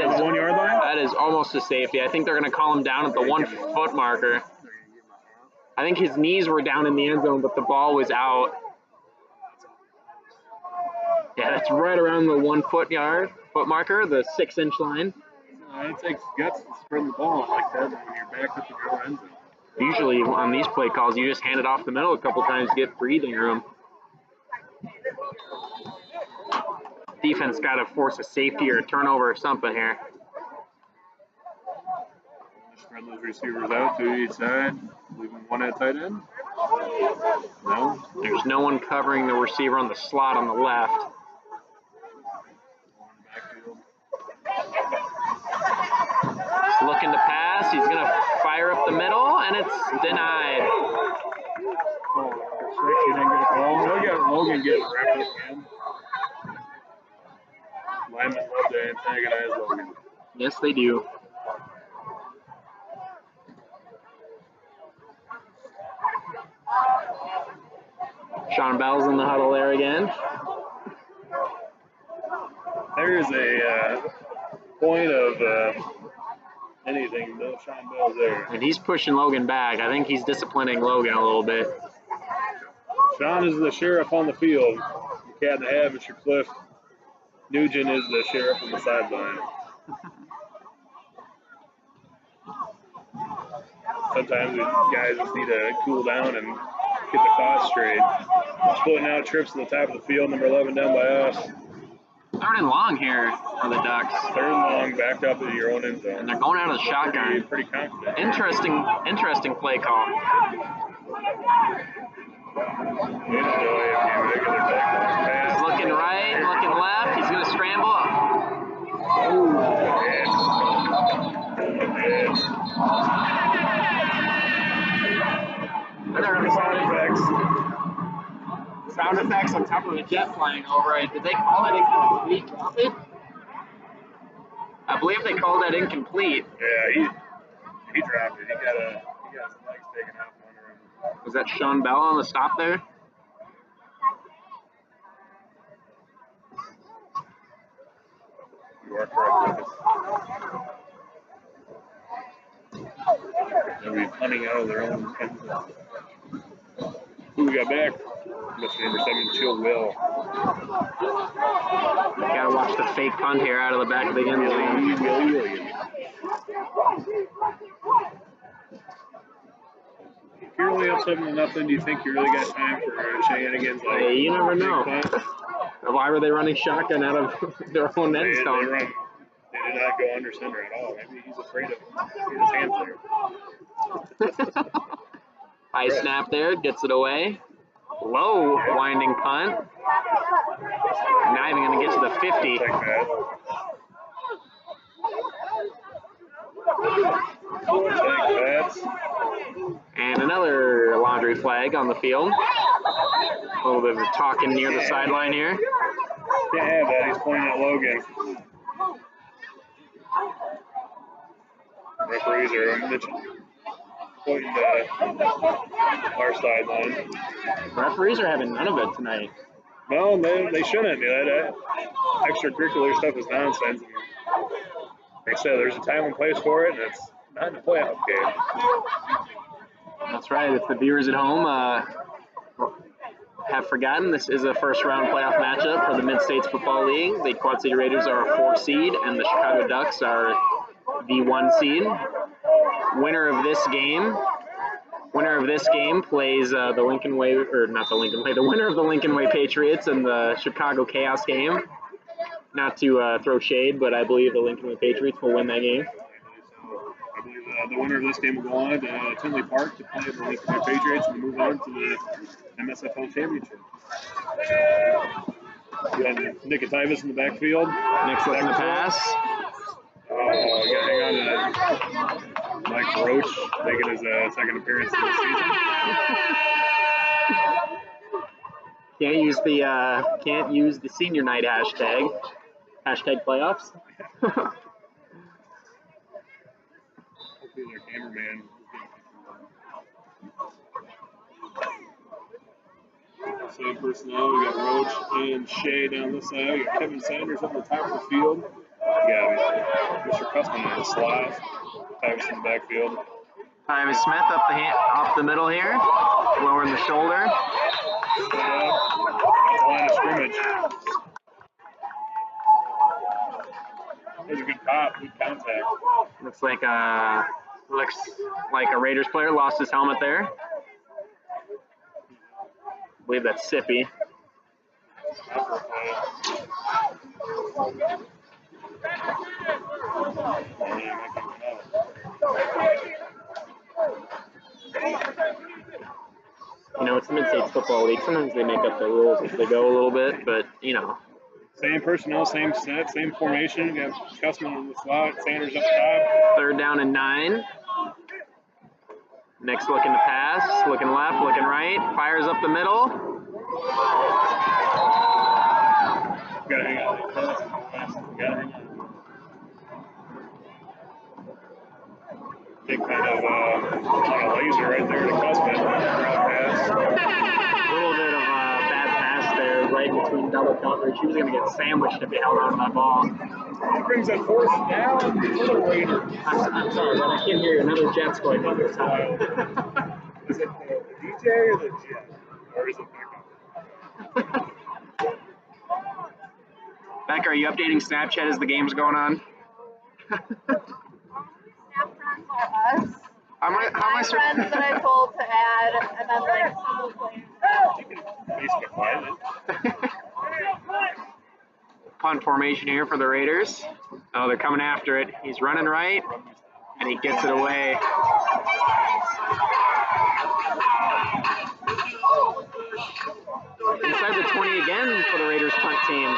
is 1 yard line. That is almost a safety. I think they're going to call him down at the 1 foot marker. I think his knees were down in the end zone, but the ball was out. Yeah, that's right around the 1 foot marker, the 6-inch line. It takes guts to spread the ball like that when you're back up in your own end zone. Usually on these play calls, you just hand it off the middle a couple times to get breathing room. Defense got to force a safety or a turnover or something here. Spread those receivers out to each side. Leaving one at tight end. No. There's no one covering the receiver on the slot on the left. He's looking to pass. He's going to fire up the middle, and it's denied. Oh, number 6, he didn't get a call. Look at Logan getting wrapped up again. Linemen love to antagonize Logan. Yes, they do. Sean Bell's in the huddle there again. There's a point of anything. No Sean Bell's there. And he's pushing Logan back. I think he's disciplining Logan a little bit. Sean is the sheriff on the field. The cat in the hat, Mr. Cliff Nugent is the sheriff on the sideline. Sometimes guys just need to cool down and get the thoughts straight. Splitting out trips to the top of the field, number 11 down by us. 3rd and long here for the Ducks. 3rd and long, backed up in your own end zone. And they're going out of the shotgun. Pretty confident. Interesting play call. He's looking right, looking left. He's going to scramble. Sound effects on top of the jet flying over it. Did they call it incomplete? Drop it? I believe they called that incomplete. Yeah, he dropped it. He got his legs taken out from under him. Was that Sean Bell on the stop there? You are correct, Lucas. They'll be punting out of their own end zone. Who we got back? Mr. Number 7, Chill Will. Gotta watch the fake punt here out of the back of the end zone. If you're only up 7-0, do you think you really got time for shenanigans? Like Hey, you never know. Why were they running shotgun out of their own end zone? They did not go under center at all. Maybe he's afraid of his hands there. High snap there, gets it away. Low winding punt. Not even going to get to the 50. Take that. And another laundry flag on the field. A little bit of talking near the sideline here. Can't have that. He's pointing at Logan. Referees are pointing to our sideline. Referees are having none of it tonight. No, they shouldn't. That extracurricular stuff is nonsense. Like I said, there's a time and place for it, and it's not in a playoff game. That's right. If the viewers at home have forgotten, this is a first-round playoff matchup for the Mid-States Football League. The Quad City Raiders are a 4 seed, and the Chicago Ducks are the 1 seed. Winner of this game plays the Lincoln Way, or not the Lincoln Way, the winner of the Lincoln Way Patriots and the Chicago Chaos game. Not to throw shade, but I believe the Lincoln Way Patriots will win that game. I believe the winner of this game will go on to Tinley Park to play the Lincoln Way Patriots and move on to the MSFL Championship. Got Nicotimus in the backfield. Next looking to pass. Oh, you gotta hang on to that. Mike Roach making his second appearance in the season. Can't use the senior night hashtag. Hashtag playoffs. Hopefully their cameraman. Same personnel. We got Roach and Shea down this side. We got Kevin Sanders on the top of the field. Yeah, Mr. Cussman in the slot. Tyvus in the backfield. Tyvus Smith up the middle here, lowering the shoulder. That's the line of scrimmage. That was a good pop, good contact. Looks like a Raiders player lost his helmet there. I believe that's Sippy. You know, it's the Mid-States Football League. Sometimes they make up the rules as they go a little bit, but, you know. Same personnel, same set, same formation. We got Cussman in the slot, Sanders up top. 3rd down and 9. Next looking to pass, looking left, looking right, fires up the middle. Gotta hang on. Gotta hang on. Big kind of on a laser right there to Cussman. Pass. A little bit of a bad pass there, right between double coverage. He was going to get sandwiched if he held on to that ball. He brings that 4th down for the Raiders. I'm sorry, but I can't hear you. Another jet's going on this side. Is it the DJ or the jet? Or is it pickup? Becca, are you updating Snapchat as the game's going on? How am I friends that I told to add, and then like someone playing. You can Facebook Live it. Punt formation here for the Raiders. Oh, they're coming after it. He's running right, and he gets it away. Inside the 20 again for the Raiders punt team.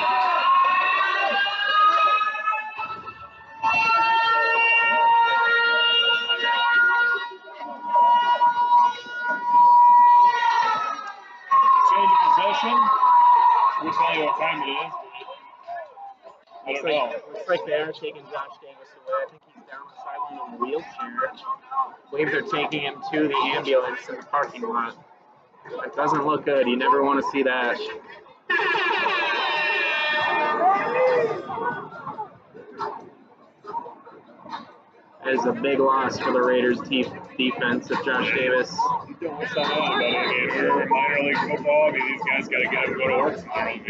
Change of possession. We'll tell you what time it is. I don't know. Looks like they are taking Josh Davis away. I think he's down the sideline in a wheelchair. I believe they're taking him to the ambulance in the parking lot. It doesn't look good. You never want to see that. That is a big loss for the Raiders defense of Josh Davis. You don't wish that on, but I mean, we're minor league football. I mean, these guys got to get up and go to work tomorrow. I mean,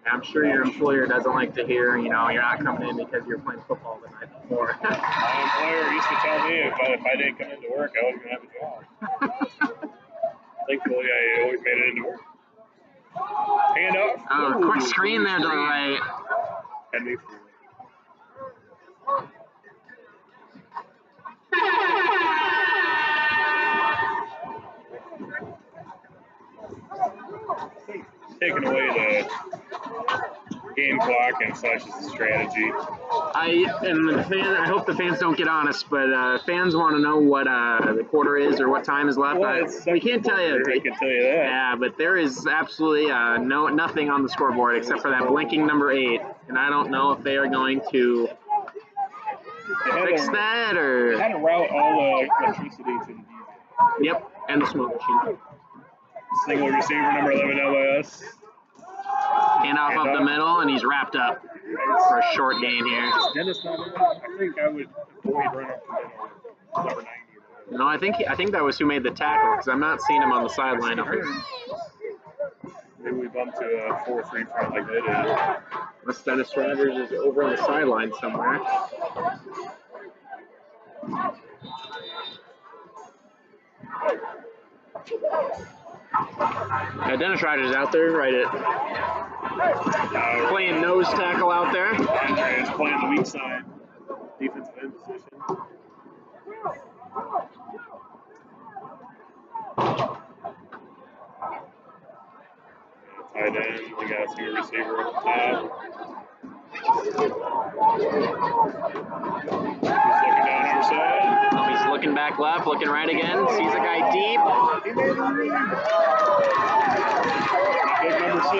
I'm sure your employer doesn't like to hear, you know, you're not coming in because you're playing football the night before. my employer used to tell me if I didn't come into work, I wasn't going to have a job. Thankfully, I always made it into work. Hand off. Oh, quick screen there to the right. And me taking away the game clock and such as a strategy. I hope the fans don't get on us, but fans want to know what the quarter is or what time is left. Well, we can't tell you. I can tell you that. Yeah, but there is absolutely nothing on the scoreboard except for that blinking number 8, and I don't know if they are going to fix that or. They had to route all the electricity to the DJ. Yep, and the smoke machine. Single receiver number 11 LS. Hand off up the middle, and he's wrapped up for a short gain here. Dennis not in? I think I would avoid run up the middle. Number 90. No, I think that was who made the tackle because I'm not seeing him on the sideline up here. Maybe we bumped to a 4-3 front like they did. Unless Dennis Rogers is over on the sideline somewhere. Yeah, Dennis Rogers out there, right at playing nose tackle out there. Andre is playing the weak side, defensive end position. Tight end. We got two receiver up top. He's looking down our side. He's looking back left, looking right again. Sees a guy deep. He made the read. Big number 6.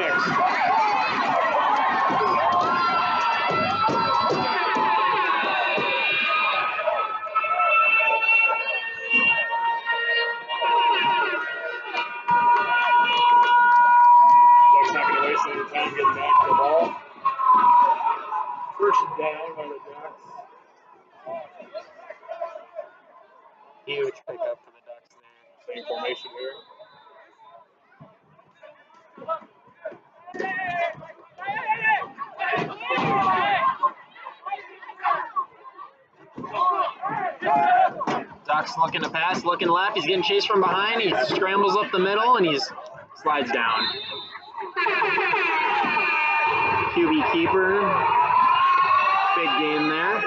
Ducks not going to waste any time getting back to the ball. First down by the Ducks. Huge pickup for the Ducks there. Same formation here. Ducks looking to pass, looking left. He's getting chased from behind. He scrambles up the middle and he slides down. QB keeper. Big game there.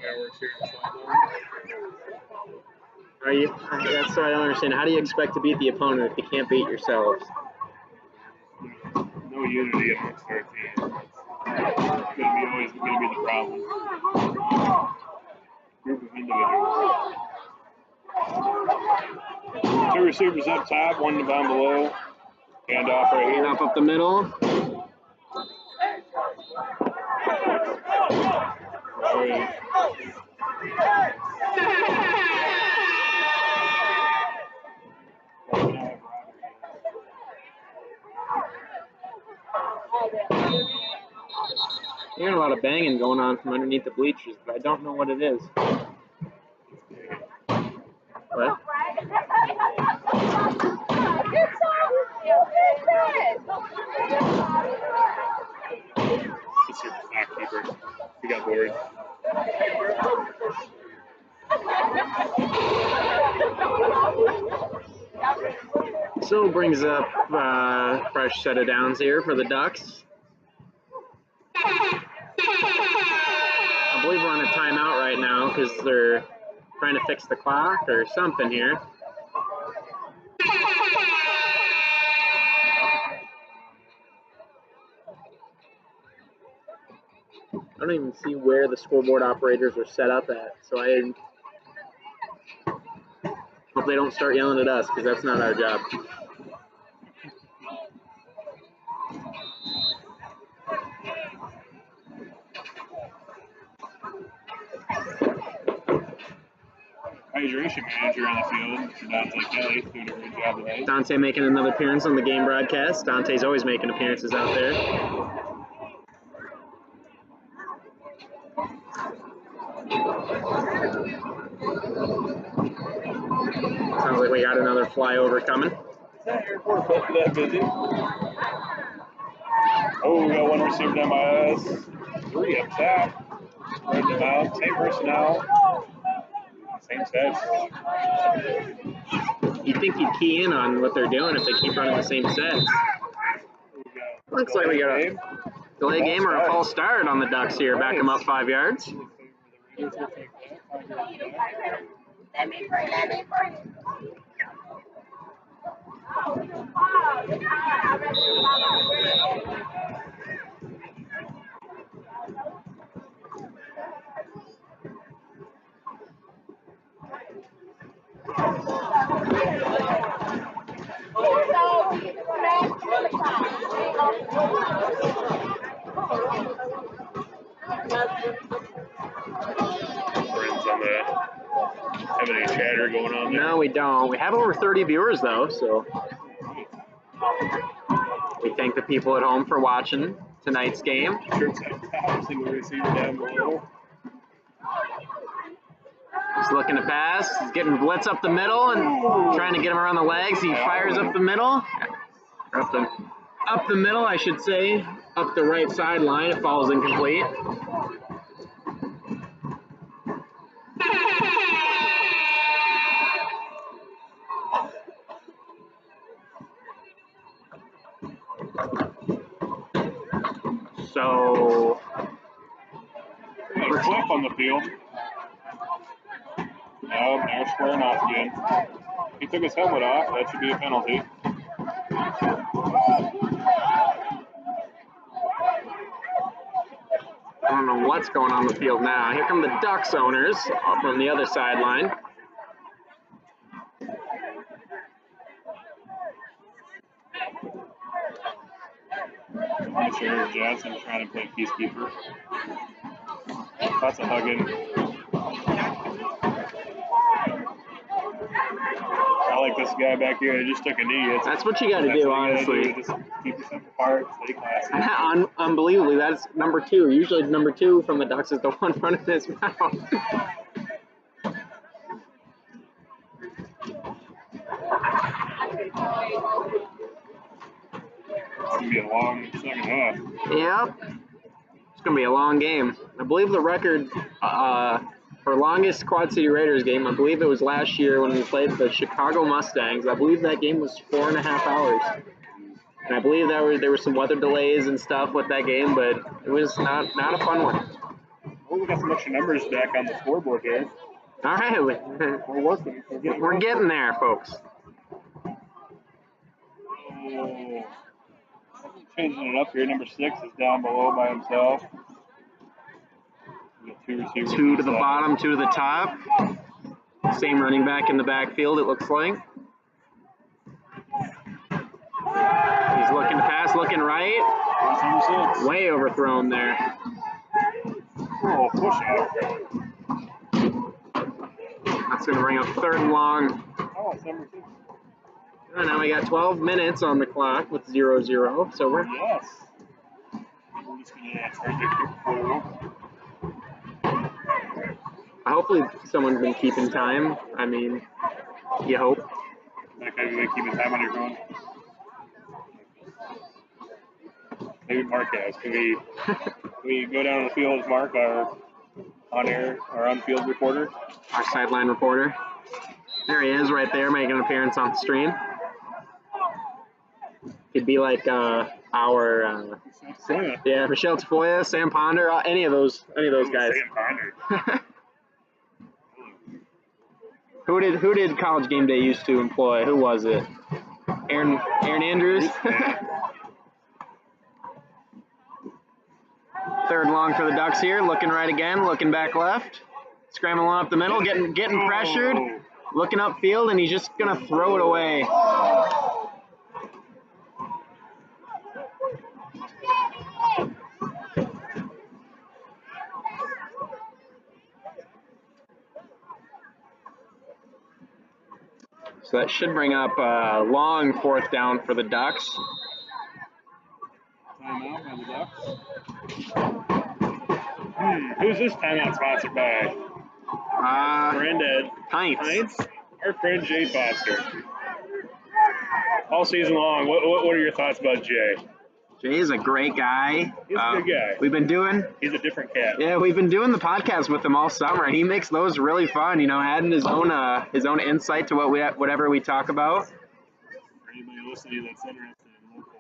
Fireworks here in the sideline. That's what I don't understand. How do you expect to beat the opponent if you can't beat yourselves? No unity amongst our team. That's always going to be the problem. Group of individuals. Two receivers up top, one down below. Hand off right here. Up the middle. Right. Hearing a lot of banging going on from underneath the bleachers, but I don't know what it is. What? It's your back keeper. He got bored. So brings up a fresh set of downs here for the Ducks. I believe we're on a timeout right now because they're trying to fix the clock or something here. I don't even see where the scoreboard operators are set up at, so I hope they don't start yelling at us because that's not our job. Hydration manager on the field, Mr. Dante Kelly, doing a great job today. Dante making another appearance on the game broadcast. Dante's always making appearances out there. Sounds like we got another flyover coming. Is that airport that busy? Oh, we got one receiver down by us. 3 up top. Spread them out. Same personnel. Same sets. You'd think you'd key in on what they're doing if they keep running the same sets. Looks like we got a delay game or a false start on the Ducks here. Back them up 5 yards. Friends on the have any chatter going on there? No, we don't. We have over 30 viewers though, so we thank the people at home for watching tonight's game. Shirts up top, single receiver down below. He's looking to pass. He's getting blitz up the middle and trying to get him around the legs. He fires up the middle. Or up the middle, I should say. Up the right sideline. It falls incomplete. So on the field. No, they're squaring off again. He took his helmet off. That should be a penalty. I don't know what's going on the field now. Here come the Ducks owners from the other sideline. I'm sure Jackson's trying to play peacekeeper. That's a hugging. I like this guy back here. He just took a knee. That's what you got to do, honestly. Just keep yourself apart, stay classy. Unbelievably, that's number 2. Usually number 2 from the Ducks is the one running his mouth. It's going to be a long second half. Yep. It's going to be a long game. I believe the record for longest Quad City Raiders game, I believe it was last year when we played the Chicago Mustangs. I believe that game was 4.5 hours. And I believe there were some weather delays and stuff with that game, but it was not a fun one. Well, we got some extra numbers back on the scoreboard here. All right. We're working. We're getting there, folks. Oh. Changing it up here. Number 6 is down below by himself. We got 2 receivers. 2 to the bottom, 2 to the top. Same running back in the backfield, it looks like. He's looking to pass, looking right. That's number 6. Way overthrown there. Oh, push out. That's going to bring up 3rd and long. Oh, it's number 6. And now we got 12 minutes on the clock with 0-0. So we're Yes. We're just going to try to kick forward. hopefully someone's been keeping time. I mean, you hope. That guy be keeping time on your phone. Maybe Mark has. Can we go down on the field with Mark, our on-air, our on-field reporter? Our sideline reporter. There he is right there making an appearance on the stream. He'd be like our Michelle Tafoya, Sam Ponder, any of those guys. Sam Ponder. Who did College Game Day used to employ? Who was it? Aaron Andrews. 3rd long for the Ducks here. Looking right again. Looking back left. Scrambling up the middle. Getting pressured. Looking upfield, and he's just gonna throw it away. So that should bring up a long 4th down for the Ducks. Timeout by the Ducks. Who's this timeout sponsored by? Friend Ed. Heinz. Our friend Jay Foster. All season long, what are your thoughts about Jay? Jay's a great guy. He's a good guy. He's a different cat. Yeah, we've been doing the podcast with him all summer, and he makes those really fun. You know, adding his own insight to whatever we talk about. For anybody listening that's interested in local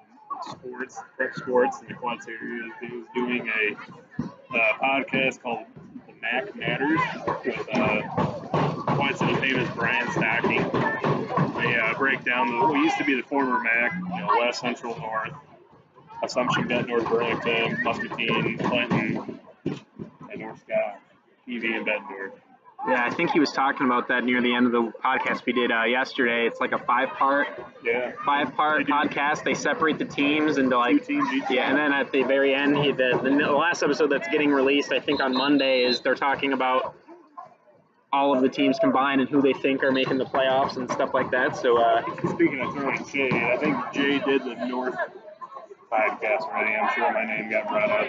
sports, prep sports in the Quad City area, he's doing a podcast called The MAC Matters with Quad City famous Brian Stocking. They break down what used to be the former MAC, West, Central, North, Assumption, Bettendorf, Burlington, Muscatine, Clinton, and North Scott, EV, and Bettendorf. Yeah, I think he was talking about that near the end of the podcast we did yesterday. It's like a 5-part podcast. They separate the teams into like 2 teams each. Yeah, and then at the very end, the last episode that's getting released, I think on Monday, is they're talking about all of the teams combined and who they think are making the playoffs and stuff like that. So speaking of throwing shade, I think Jay did the North podcast already. I'm sure my name got brought up.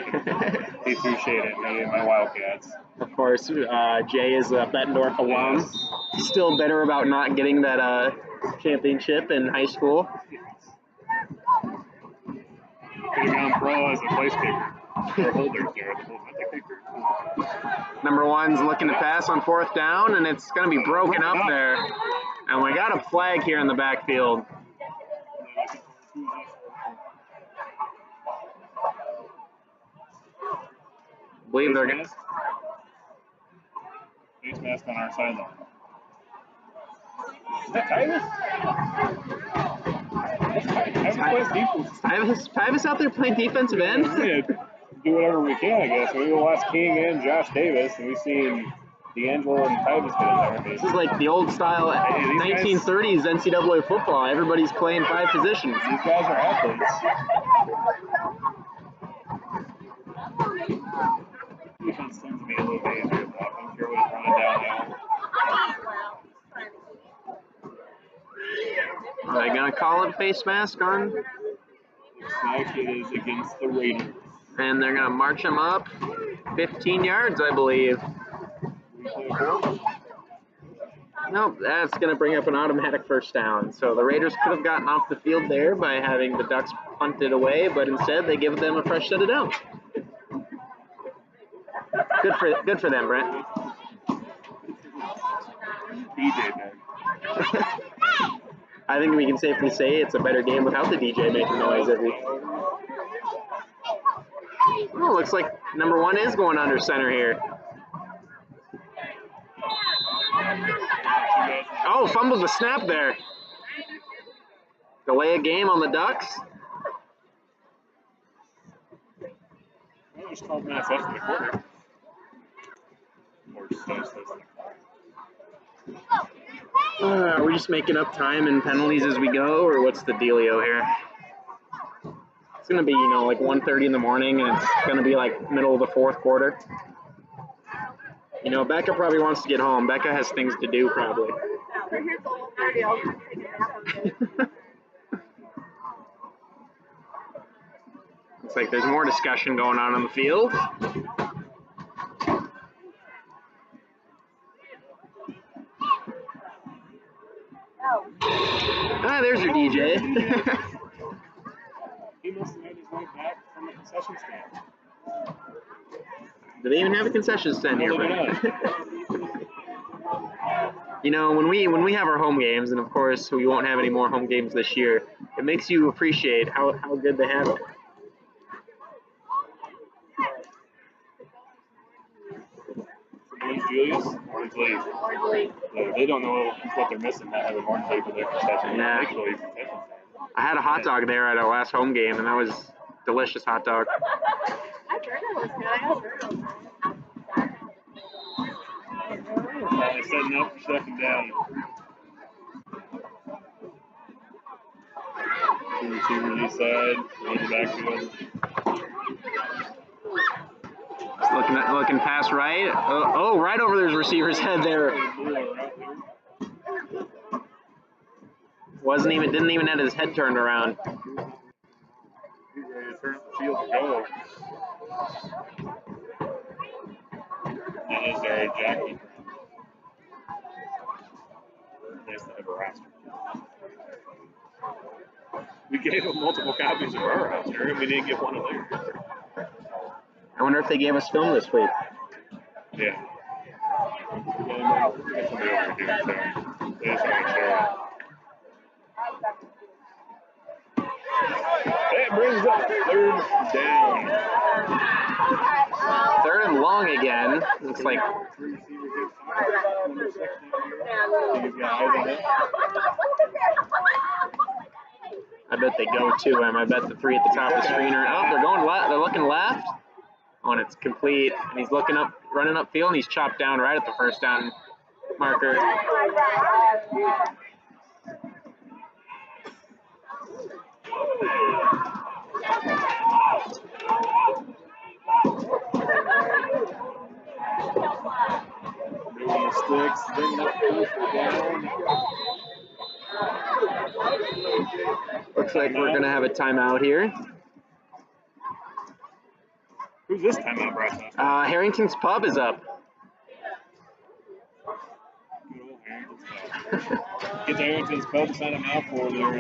He threw shade at me and my Wildcats. Of course, Jay is a Bettendorf alum. Yes. Still bitter about not getting that championship in high school. Could have gone pro as a place kicker. Or holder there. The kicker. Number 1's looking to pass on 4th down, and it's going to be broken up there. And we got a flag here in the backfield. I believe they're going to... face mask on our sideline. Is that Tyvus? Tyvus out there playing defensive end? Yeah, do whatever we can, I guess. We lost King and Josh Davis, and we've seen D'Angelo and Tyvus get in there. I mean, This is like the old style 1930s NCAA football. Everybody's playing 5 positions. These guys are athletes. Defense tends to be a little bit easier than offense. You're always running downhill. Are they going to call it face mask on? Looks like it is against the Raiders. And they're going to march him up 15 yards, I believe. Nope, that's going to bring up an automatic first down. So the Raiders could have gotten off the field there by having the Ducks punt it away, but instead they give them a fresh set of downs. Good for them, Brent. DJ, man. I think we can safely say it's a better game without the DJ making noise every. Oh, looks like number 1 is going under center here. Oh, fumbled the snap there. Delay a game on the Ducks. Well, there's 12 minutes left in the quarter. Or so. Are we just making up time and penalties as we go, or what's the dealio here? It's going to be, like 1:30 in the morning, and it's going to be like middle of the 4th quarter. Becca probably wants to get home. Becca has things to do, probably. Looks like there's more discussion going on the field. There's your DJ. He must have made his way back from the concession stand. Do they even have a concession stand here, Brent? When we have our home games, and of course we won't have any more home games this year, it makes you appreciate how good they have it. Orange Julius? Orange Leaf. Yeah, they don't know what they're missing, not having Orange Leaf with their concession. Yeah. Make I had a hot dog there at our last home game, and that was delicious hot dog. I heard it was good. Setting up for 2nd down. 2 receivers each side, one in the backfield. Looking past right. Right over his receiver's head there. Didn't even have his head turned around. He's ready to turn up the field and go. That is our Jackie. Nice to have a roster. We gave him multiple copies of our roster, and we didn't get one of theirs. I wonder if they gave us film this week. Yeah. We got somebody over here, so they just want to share it. That brings up 3rd down. 3rd and long again. Looks like. 3 receivers each side. Number 6 down here. He's got eyes on it. I bet they go to him. I bet the 3 at the top of the screen are. Oh, they're going left. They're looking left. Oh, and it's complete. And he's looking up, running upfield, and he's chopped down right at the first down marker. Moving the sticks, bringing up 1st down. Looks like we're going to have a timeout here. Who's this timeout brought up? Harrington's Pub is up. Good old Harrington's Pub. Get to Harrington's Pub to sign them out for their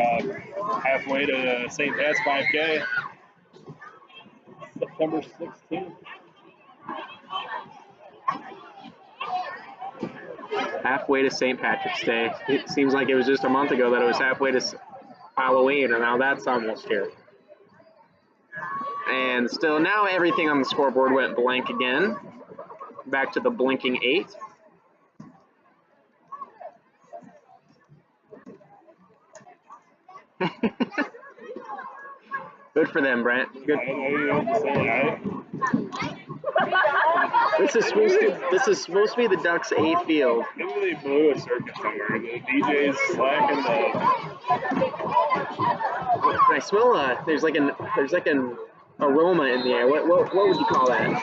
halfway to St. Pat's 5K. September 16th. Halfway to St. Patrick's Day. It seems like it was just a month ago that it was halfway to Halloween, and now that's almost here. And still, now everything on the scoreboard went blank again. Back to the blinking 8. Good for them, Brent. Good. I don't know what to say. This is supposed to be the Ducks A field. Maybe they blew a circuit somewhere. The DJ's slacking the. I smell there's like an aroma in the air. What would you call that?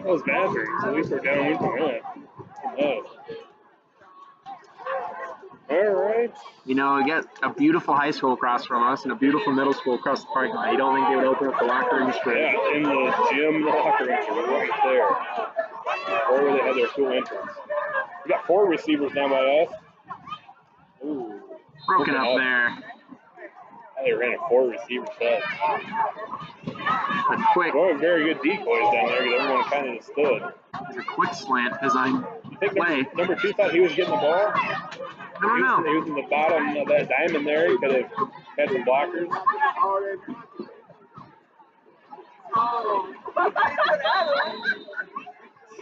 Those bathrooms. At least we're down from that. All right. You know, we got a beautiful high school across from us and a beautiful middle school across the parking lot. You don't think they would open up the locker rooms for? Yeah, in the gym locker rooms are right there. Or where they had their cool entrance. We got 4 receivers down by us. Ooh. Broken up there. They ran a 4 receiver set. A quick, Very good decoys down there because everyone kind of just stood. it's a quick slant design You think play. number 2 thought he was getting the ball? I don't know. He was in the bottom of that diamond there. He could have had some blockers.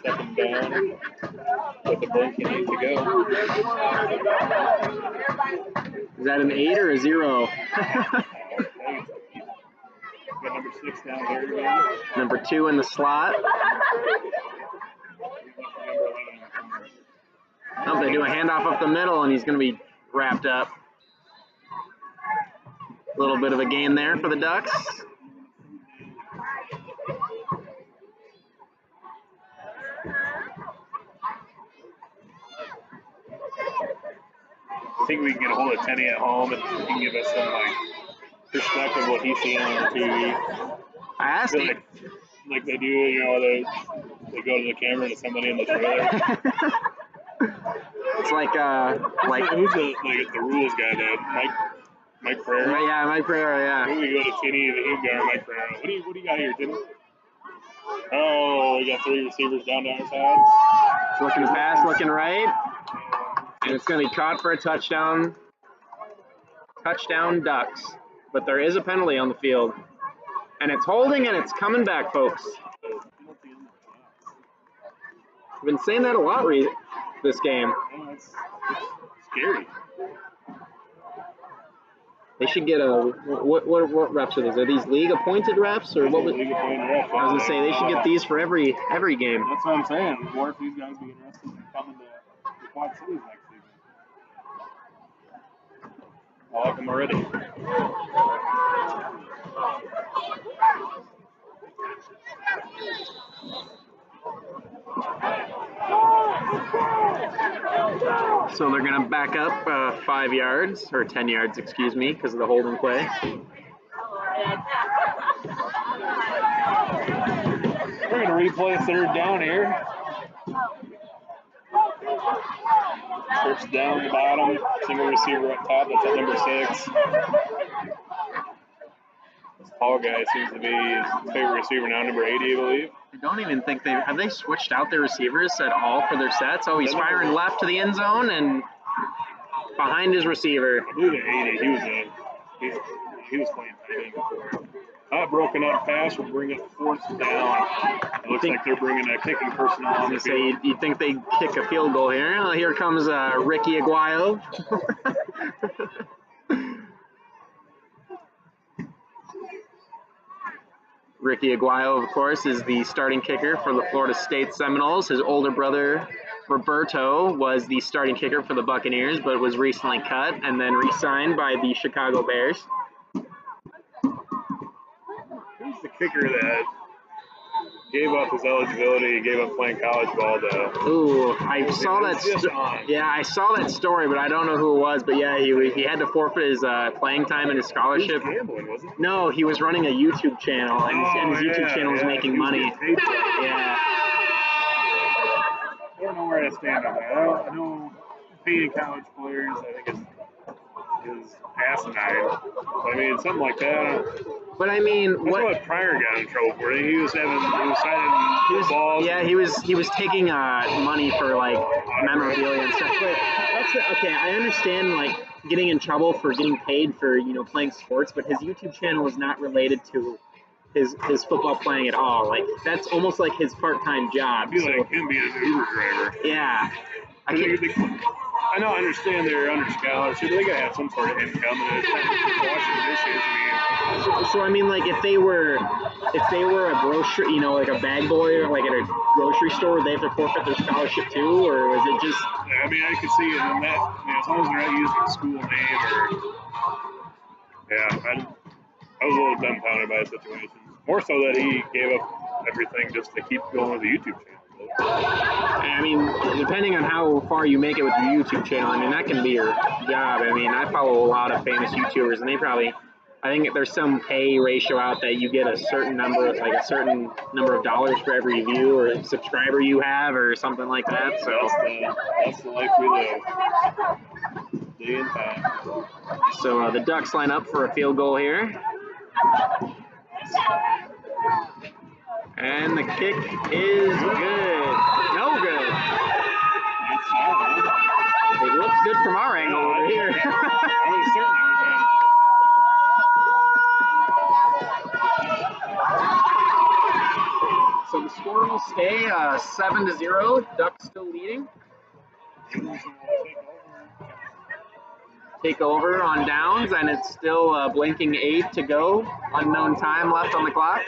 Second down with the blink he needs to go. Is that an 8 or a 0? Got number 6 down there again. Number 2 in the slot. Oh, they do a handoff up the middle, and he's going to be wrapped up. A little bit of a gain there for the Ducks. I think we can get a hold of Tenny at home and he can give us some perspective of what he's seeing on the TV. I asked him. Like they do, you know, they go to the camera to somebody in the trailer. It's like who's the rules guy? Mike Pereira. Yeah, Mike Pereira. Yeah. Maybe we go to Tenny and he'd go Mike Pereira. What do you got here, Tenny? Oh, we got 3 receivers down to our side. It's looking to pass, looking right. And it's going to be caught for a touchdown. Touchdown Ducks. But there is a penalty on the field. And it's holding and it's coming back, folks. I've been saying that a lot this game. Oh, it's scary. They should get what refs are these? Are these league appointed refs or what? League appointed refs. I was gonna say they should get these for every game. That's what I'm saying. What if these guys be interested in coming to the Quad Cities next season? I like them already. So they're going to back up 5 yards, or 10 yards, excuse me, because of the holding play. We're going to replay 3rd down here. First down the bottom, single receiver up top, that's at number 6. This tall guy seems to be his favorite receiver now, number 80, I believe. I don't even think have they switched out their receivers at all for their sets? Oh, he's firing left to the end zone and behind his receiver. I believe at 80, he was playing tight end before. Broken up pass will bring it 4th down. It looks like they're bringing a kicking personnel on the field. You'd think they'd kick a field goal here. Here comes Ricky Aguayo. Ricky Aguayo, of course, is the starting kicker for the Florida State Seminoles. His older brother, Roberto, was the starting kicker for the Buccaneers, but was recently cut and then re-signed by the Chicago Bears. Who's the kicker that gave up his eligibility, gave up playing college ball to... Ooh, I saw that. I saw that story, but I don't know who it was. But yeah, he had to forfeit his playing time and his scholarship. He was gambling, wasn't he? No, he was running a YouTube channel, and his YouTube channel was making money. Yeah. I don't know where I stand on that. I know paying college players, I think is asinine. But I mean, something like that. But I mean, that's what Pryor got in trouble for. He was signing balls. Yeah, he was taking money for like memorabilia and stuff. But okay. I understand like getting in trouble for getting paid for playing sports, but his YouTube channel is not related to his football playing at all. Like that's almost like his part-time job. It'd be So, like him being an Uber driver. yeah, I can't, I know, I understand they're under scholarship, but they gotta have some sort of income, and it's not washing the dishes. so I mean, like if they were a grocery, you know, like a bag boy or like at a grocery store, would they have to forfeit their scholarship too, or is it just? I mean, I could see it in that. As long as they're not using the school name or. Yeah, I was a little dumbfounded by the situation. More so that he gave up everything just to keep going with the YouTube channel. I mean, depending on how far you make it with your YouTube channel, I mean, that can be your job. I mean, I follow a lot of famous YouTubers, and they probably, I think there's some pay ratio out that you get a certain number, like a certain number of dollars for every view or subscriber you have, or something like that. So that's the life we live. Day and time. So the Ducks line up for a field goal here. And the kick is good. No good. It looks good from our angle over here. I was certain it was So the score will stay 7-0. Ducks still leading. Take over on downs, and it's still blinking 8 to go. Unknown time left on the clock.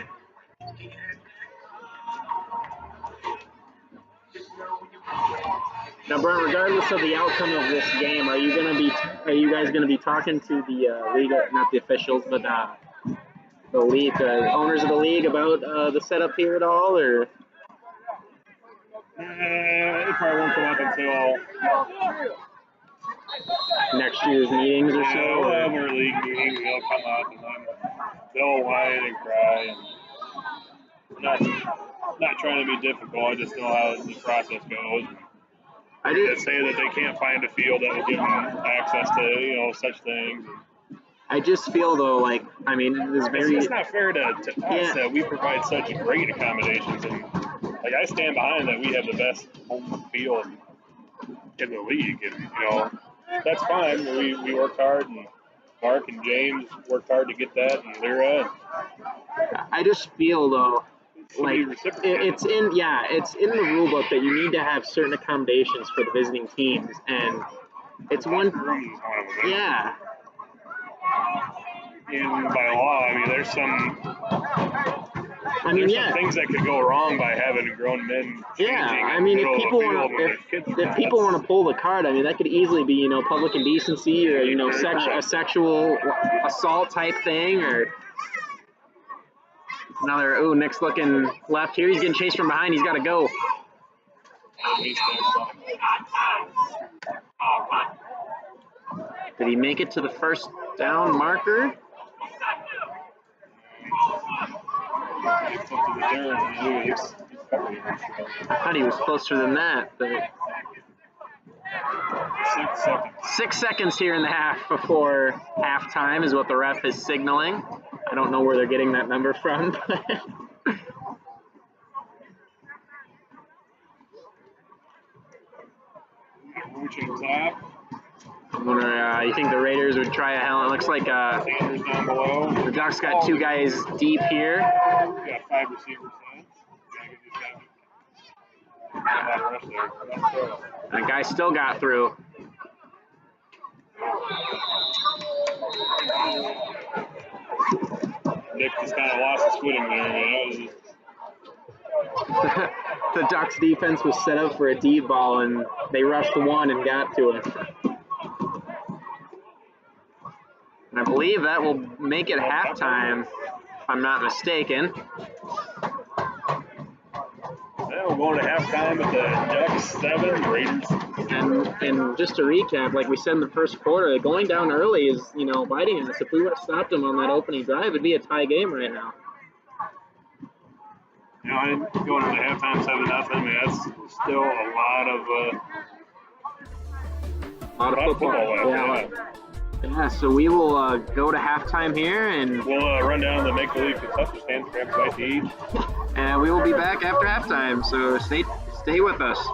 Now, Brent, regardless of the outcome of this game, are you guys gonna be talking to the league, not the officials, but the league, owners of the league about the setup here at all, or? it probably won't come up until next year's meetings or so? We'll have our league meetings, they'll come up and then they'll whine and cry. And not trying to be difficult, I just know how the process goes. I did say that they can't find a field that will give them access to, such things. I just feel though, like, I mean, it's not fair to us that we provide such great accommodations, and like I stand behind that we have the best home field in the league, and that's fine. We worked hard, and Mark and James worked hard to get that, and they're I just feel though, like it's in the rule book that you need to have certain accommodations for the visiting teams, and it's one. Yeah. And by law, I mean, there's some things that could go wrong by having grown men. Yeah, I mean, if people want to pull the card, I mean, that could easily be, public indecency or, a sexual assault type thing, or another. Nick's looking left here. He's getting chased from behind. He's got to go. Did he make it to the first down marker? I thought he was closer than that, but 6 seconds. 6 seconds here in the half before halftime is what the ref is signaling. I don't know where they're getting that number from. You think the Raiders would try a hell? It looks like Sanders down below. The Ducks got 2 guys deep here. We got 5 receivers. That guy still got through. Nick just kind of lost his footing there. The Ducks defense was set up for a deep ball, and they rushed one and got to it. And I believe that will make it halftime, if I'm not mistaken. Yeah, we're going to halftime with the Ducks 7, Raiders. And just to recap, like we said in the first quarter, going down early is, biting us. If we would have stopped them on that opening drive, it'd be a tie game right now. I'm going into halftime 7-0. I mean, that's still a lot of football. Yeah, so we will go to halftime here, and we'll run down the Make Believe Kentucky stand, grab a bite to eat. And we will be back after halftime, so stay with us.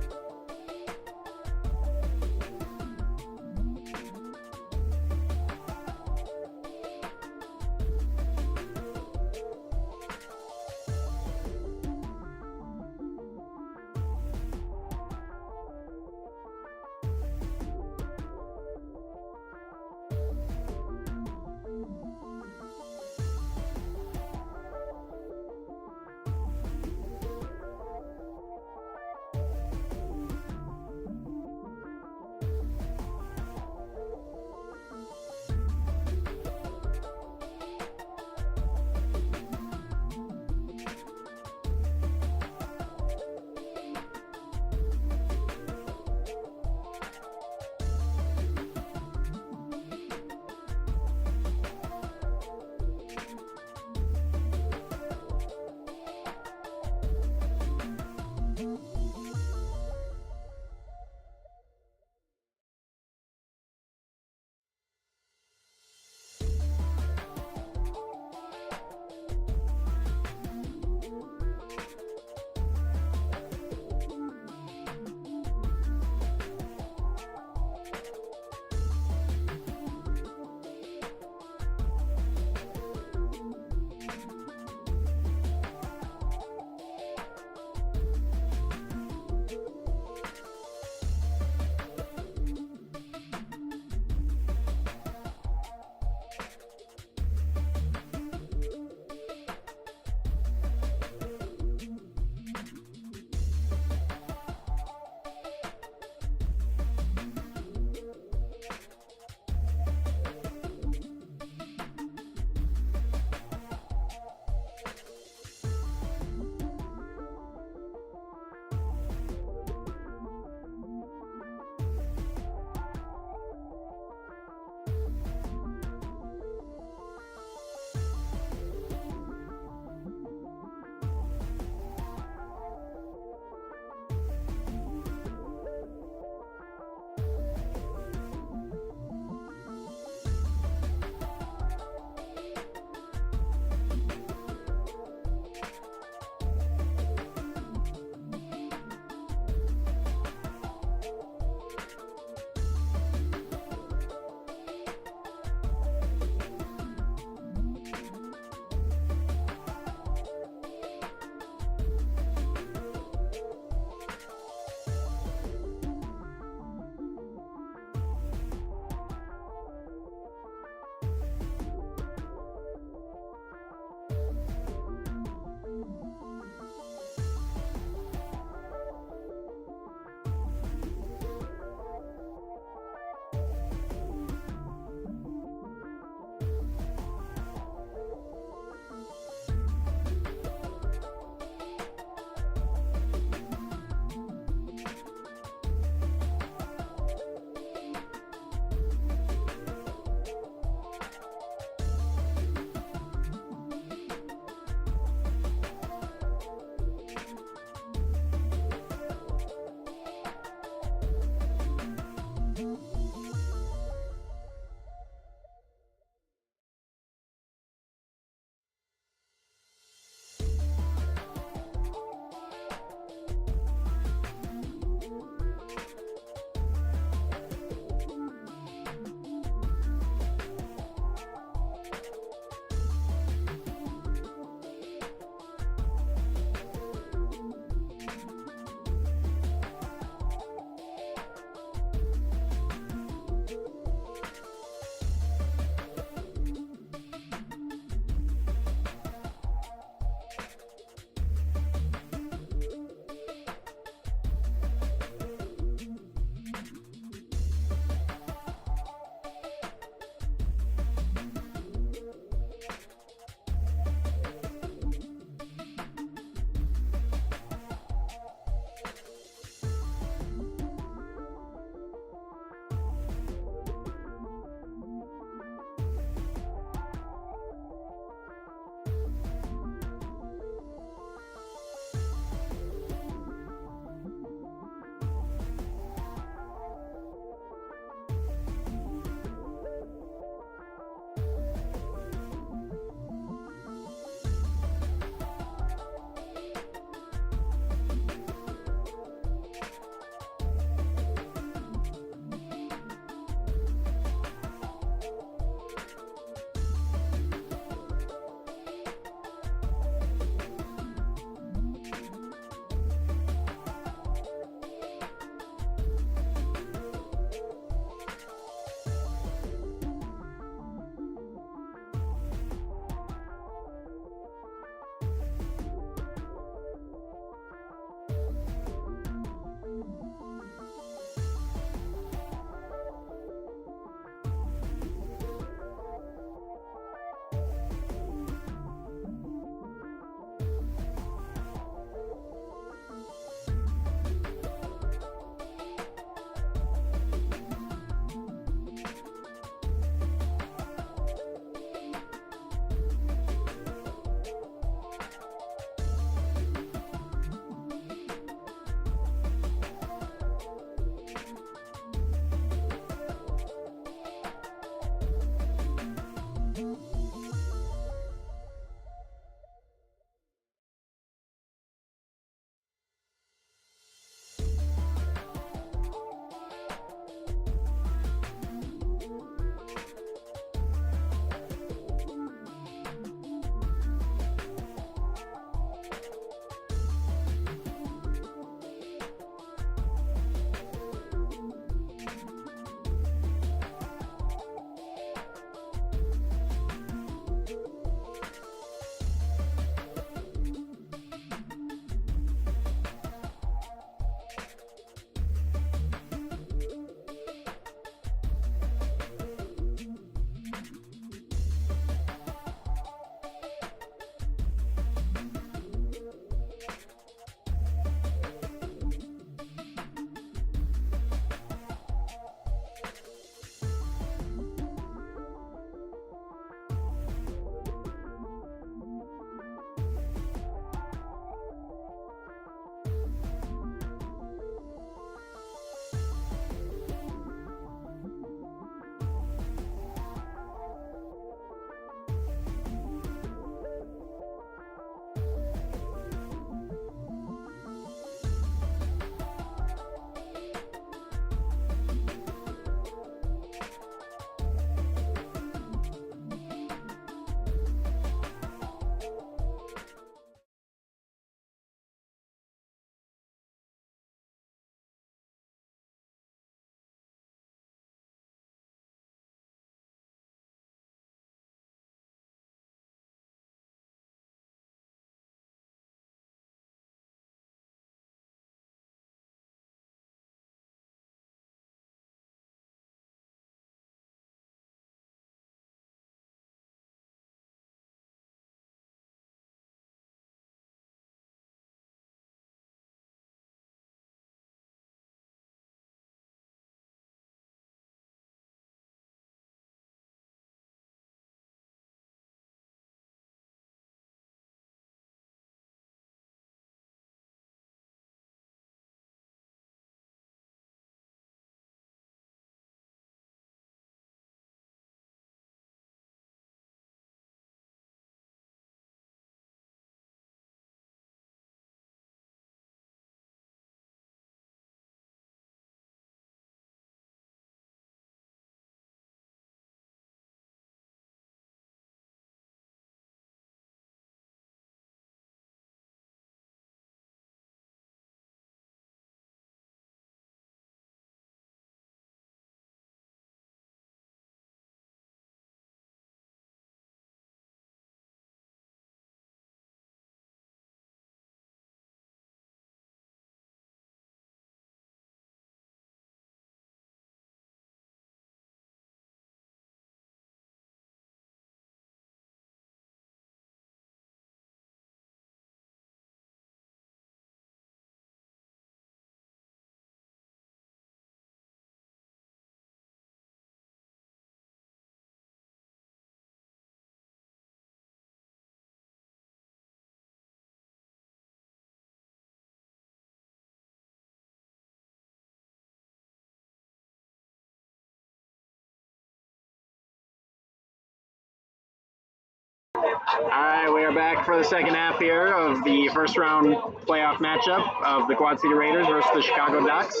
All right, we are back for the second half here of the first round playoff matchup of the Quad City Raiders versus the Chicago Ducks.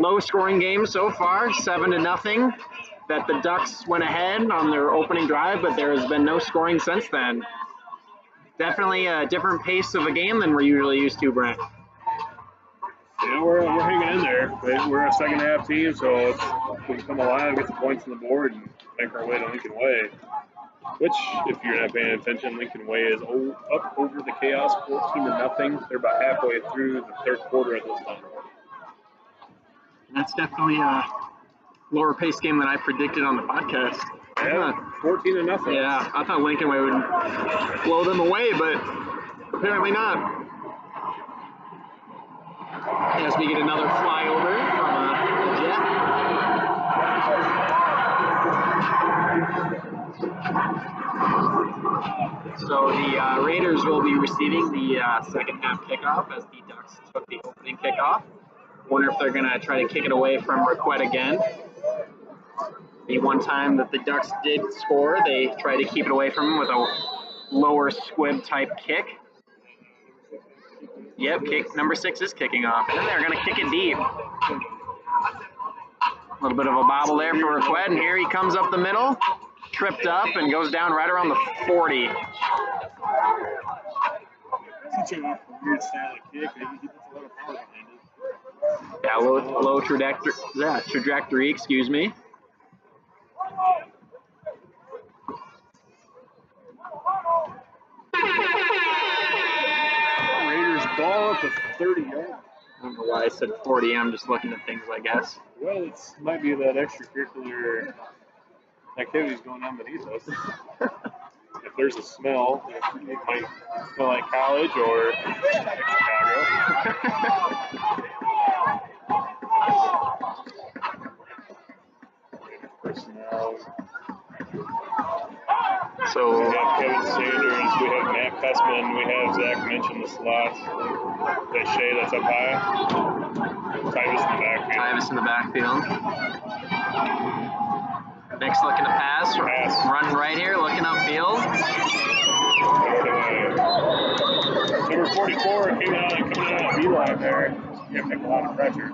Low scoring game so far, 7-0. That the Ducks went ahead on their opening drive, but there has been no scoring since then. Definitely a different pace of a game than we're usually used to, Brent. Yeah, we're hanging in there. We're a second half team, so we can come alive, get some points on the board, and make our way to Lincoln Way. Which, if you're not paying attention, Lincoln Way is up over the Chaos, 14-0. They're about halfway through the third quarter at this time. That's definitely a lower pace game than I predicted on the podcast. Yeah, 14-0. Yeah, I thought Lincoln Way would blow them away, but apparently not. As we get another flyover from a jet. So the Raiders will be receiving the second half kickoff as the Ducks took the opening kickoff. Wonder if they're going to try to kick it away from Marquette again. The one time that the Ducks did score, they tried to keep it away from them with a lower squib type kick. Yep, kick number 6 is kicking off. And they're going to kick it deep. A little bit of a bobble there for Marquette, and here he comes up the middle, tripped up, and goes down right around the 40. Such a weird style of kick. He puts a lot of power behind it. Yeah, low trajectory, excuse me. Raiders ball at the 30-yard. I don't know why I said 40. I'm just looking at things, I guess. Well, it might be that extracurricular activities going on beneath us. If there's a smell, it might smell like college or Chicago. Personnel. So we have Kevin Sanders, we have Matt Pessman, we have Zach Minch in the slot. That Shea that's up high. Tyvis in the backfield. Next looking to pass. Running right here, looking upfield. Number 44 coming out of B-line there. You have to take a lot of pressure.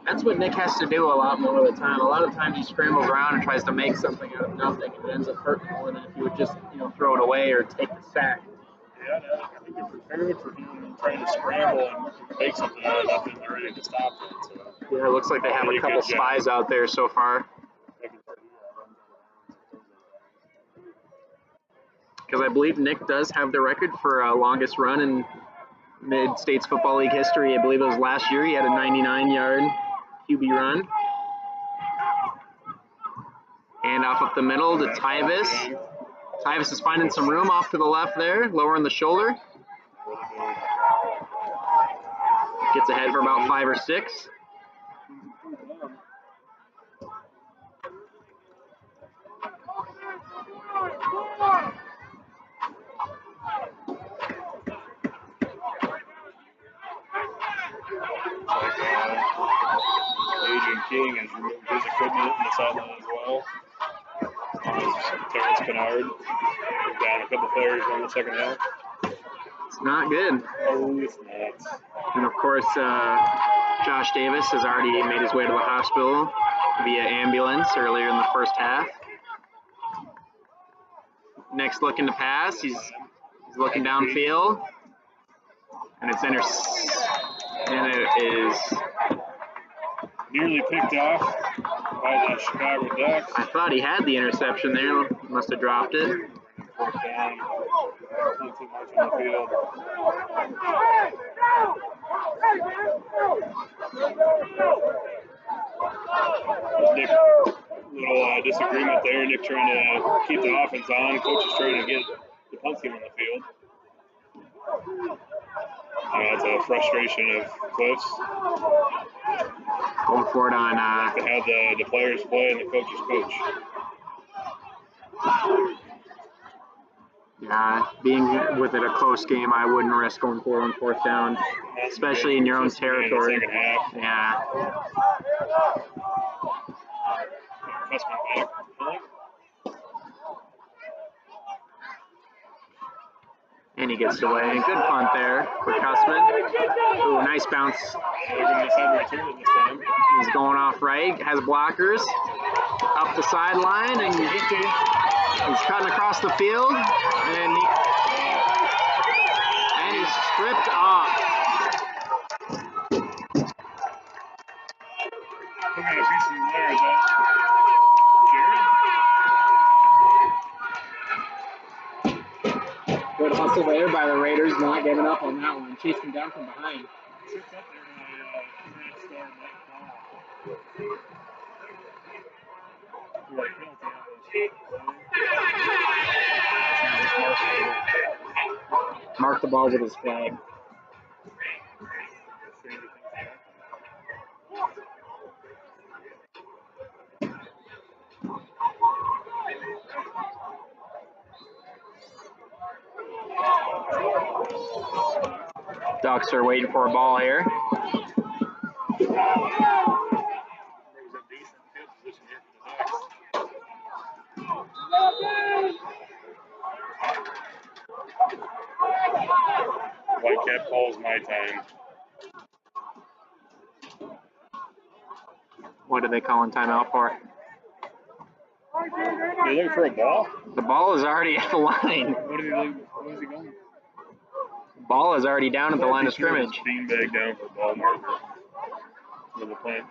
That's what Nick has to do a lot more of the time. A lot of times he scrambles around and tries to make something out of nothing, and it ends up hurting more than if you would just, throw it away or take the sack. Yeah, I think they're prepared for him trying to scramble and make something out of nothing. They're ready to stop it. So. Yeah, it looks like they have a couple spies out there so far. Because I believe Nick does have the record for longest run in Mid-States Football League history. I believe it was last year. He had a 99-yard QB run. Hand off up the middle to Tyvis. Tyvis is finding some room off to the left there, lowering the shoulder. Gets ahead for about 5 or 6. Adrian King has removed his equipment on the sideline as well. Terrence Kennard down a couple players in the second half. It's not good. Oh, it's not. And of course, Josh Davis has already made his way to the hospital via ambulance earlier in the first half. Next looking to pass, he's looking downfield. And it is nearly picked off by the Chicago Ducks. I thought he had the interception there. He must have dropped it. Fourth down. Not too much on the field. Nick, little disagreement there. Nick trying to keep the offense on. Coach is trying to get the punt team on the field. That's a frustration of Cliff's. Going for it on. To have the players play and the coaches coach. Yeah, being with it a close game, I wouldn't risk going for it on 4th down, especially in your own territory. In the second half. Yeah. And he gets away. Good punt there for Cussman. Ooh, nice bounce. He's going off right, has blockers. Up the sideline, and he's cutting across the field. And he's stripped off. Look at a piece of there. Is that Jared? Good hustle there by the Raiders, not giving up on that one. Chasing down from behind. Tripped up there by track star Mike Paul. Like penalty on this. Mark the ball with his flag. Ducks are waiting for a ball here. Whitecap calls my time. What are they calling timeout for? They looking for a ball? The ball is already at the line. What is he going? Ball is already down at the line of scrimmage. Beanbag down for ball marker. With the punt.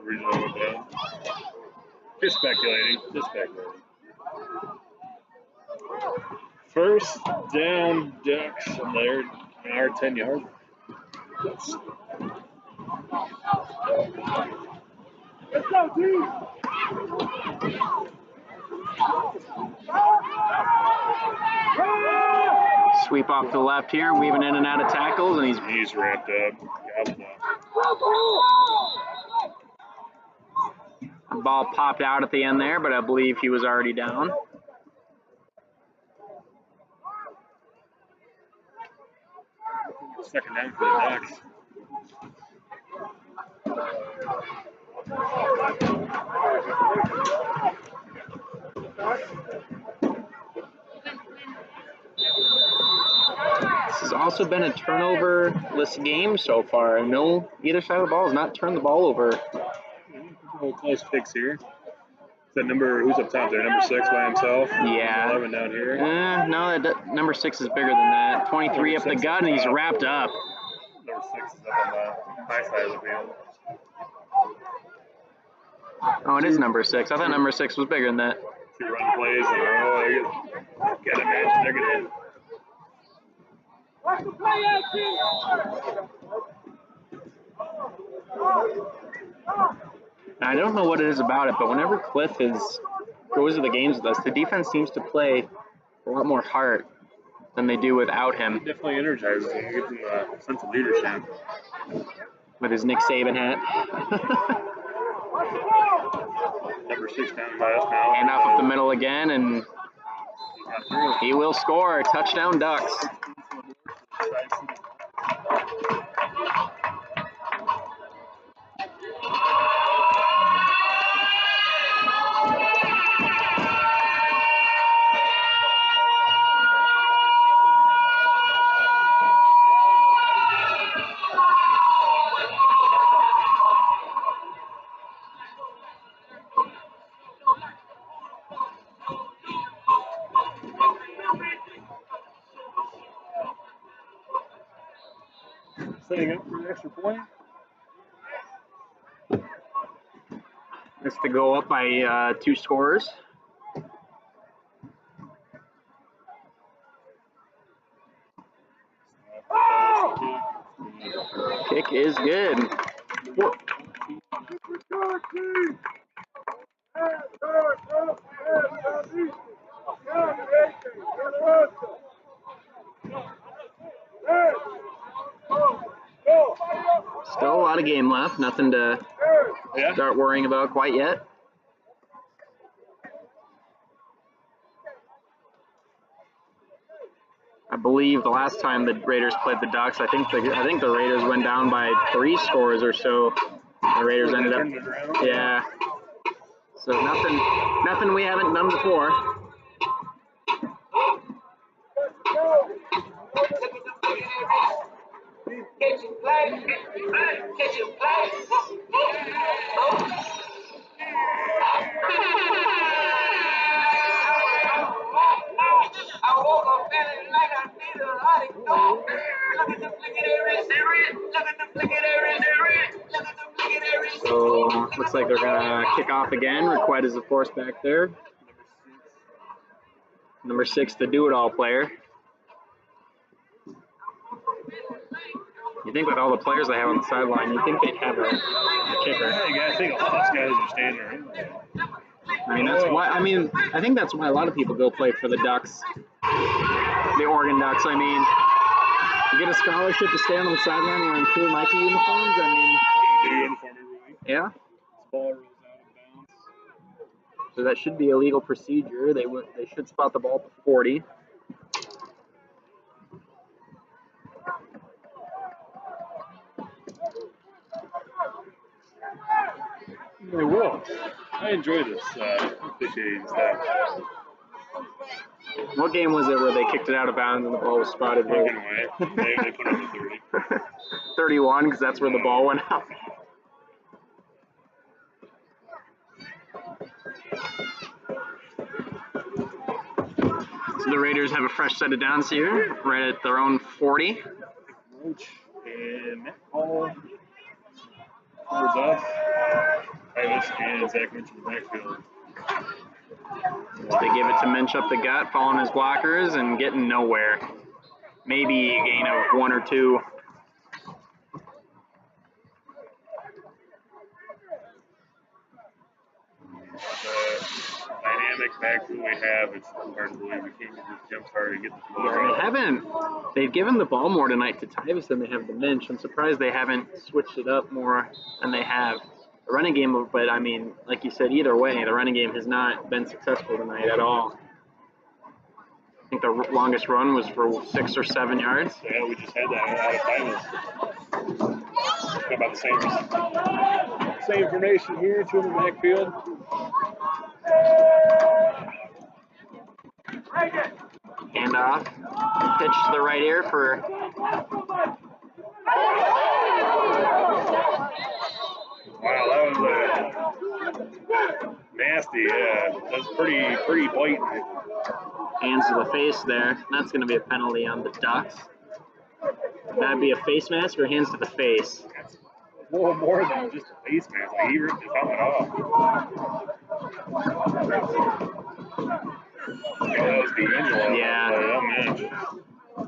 Originally went down. Just speculating. First down, Ducks on their 10-yard. Let's go, team! Sweep off the left here, weaving in and out of tackles, and he's wrapped up. The ball popped out at the end there, but I believe he was already down. Second down for the Ducks. This has also been a turnover-less game so far. No, either side of the ball has not turned the ball over. Close picks here. Is that number, who's up top there? Number 6 by himself? Yeah. 11 down here. No, number 6 is bigger than that. 23 up the gut, and he's wrapped up. Number 6 is up on the high side of the field. Oh, it is number 6. I thought number 6 was bigger than that. 2 run plays in a row. Gotta imagine they're gonna. Watch the play action! I don't know what it is about it, but whenever Cliff goes to the games with us, the defense seems to play a lot more heart than they do without him. He definitely energizes them. He gives them a sense of leadership. With his Nick Saban hat. Number 6 down by us now. And off up the middle again, and he will score. Touchdown, Ducks. Setting up for an extra point. That's to go up by 2 scores. Kick is good. Still a lot of game left. Nothing to start worrying about quite yet. I believe the last time the Raiders played the Ducks, I think the Raiders went down by 3 scores or so. The Raiders ended up, yeah. So nothing we haven't done before. So looks like they're gonna kick off again. Requet is of course back there. Number 6, the do-it-all player. You think with all the players they have on the sideline, you think they'd have a kicker. Yeah, you gotta think all those guys are standing around. I think that's why a lot of people go play for the Ducks, the Oregon Ducks. I mean, you get a scholarship to stay on the sideline wearing cool Nike uniforms. I mean, New uniform every week. yeah. Ball rolls out of bounds. So that should be a legal procedure. They should spot the ball at the 40. They will. I enjoy this officiating stuff. What game was it where they kicked it out of bounds and the ball was spotted? Broken away. They put it on the 30. 31, because that's where the ball went out. So the Raiders have a fresh set of downs here, right at their own 40. Roach and Matt Paul towards us. Travis and Zach Minch in the backfield. They give it to Minch up the gut, following his blockers and getting nowhere. Maybe a gain of 1 or 2. Dynamic backfield we have, it's hard to believe we can't get this jump start and get the ball. They've given the ball more tonight to Tyvis than they have to Minch. I'm surprised they haven't switched it up more than they have. The running game, but I mean, like you said, either way, the running game has not been successful tonight at all. I think the longest run was for 6 or 7 yards. Yeah, we just had that out of Tyvis. About the same formation here, 2 in the backfield. Handoff. Pitch to the right ear for. Wow, that was nasty. Yeah, that's pretty blatant. Hands to the face there. That's going to be a penalty on the Ducks. That'd be a face mask or hands to the face? That's a little more than just a face mask. Like, he ripped his helmet off. That was D'Angelo. Yeah. Oh,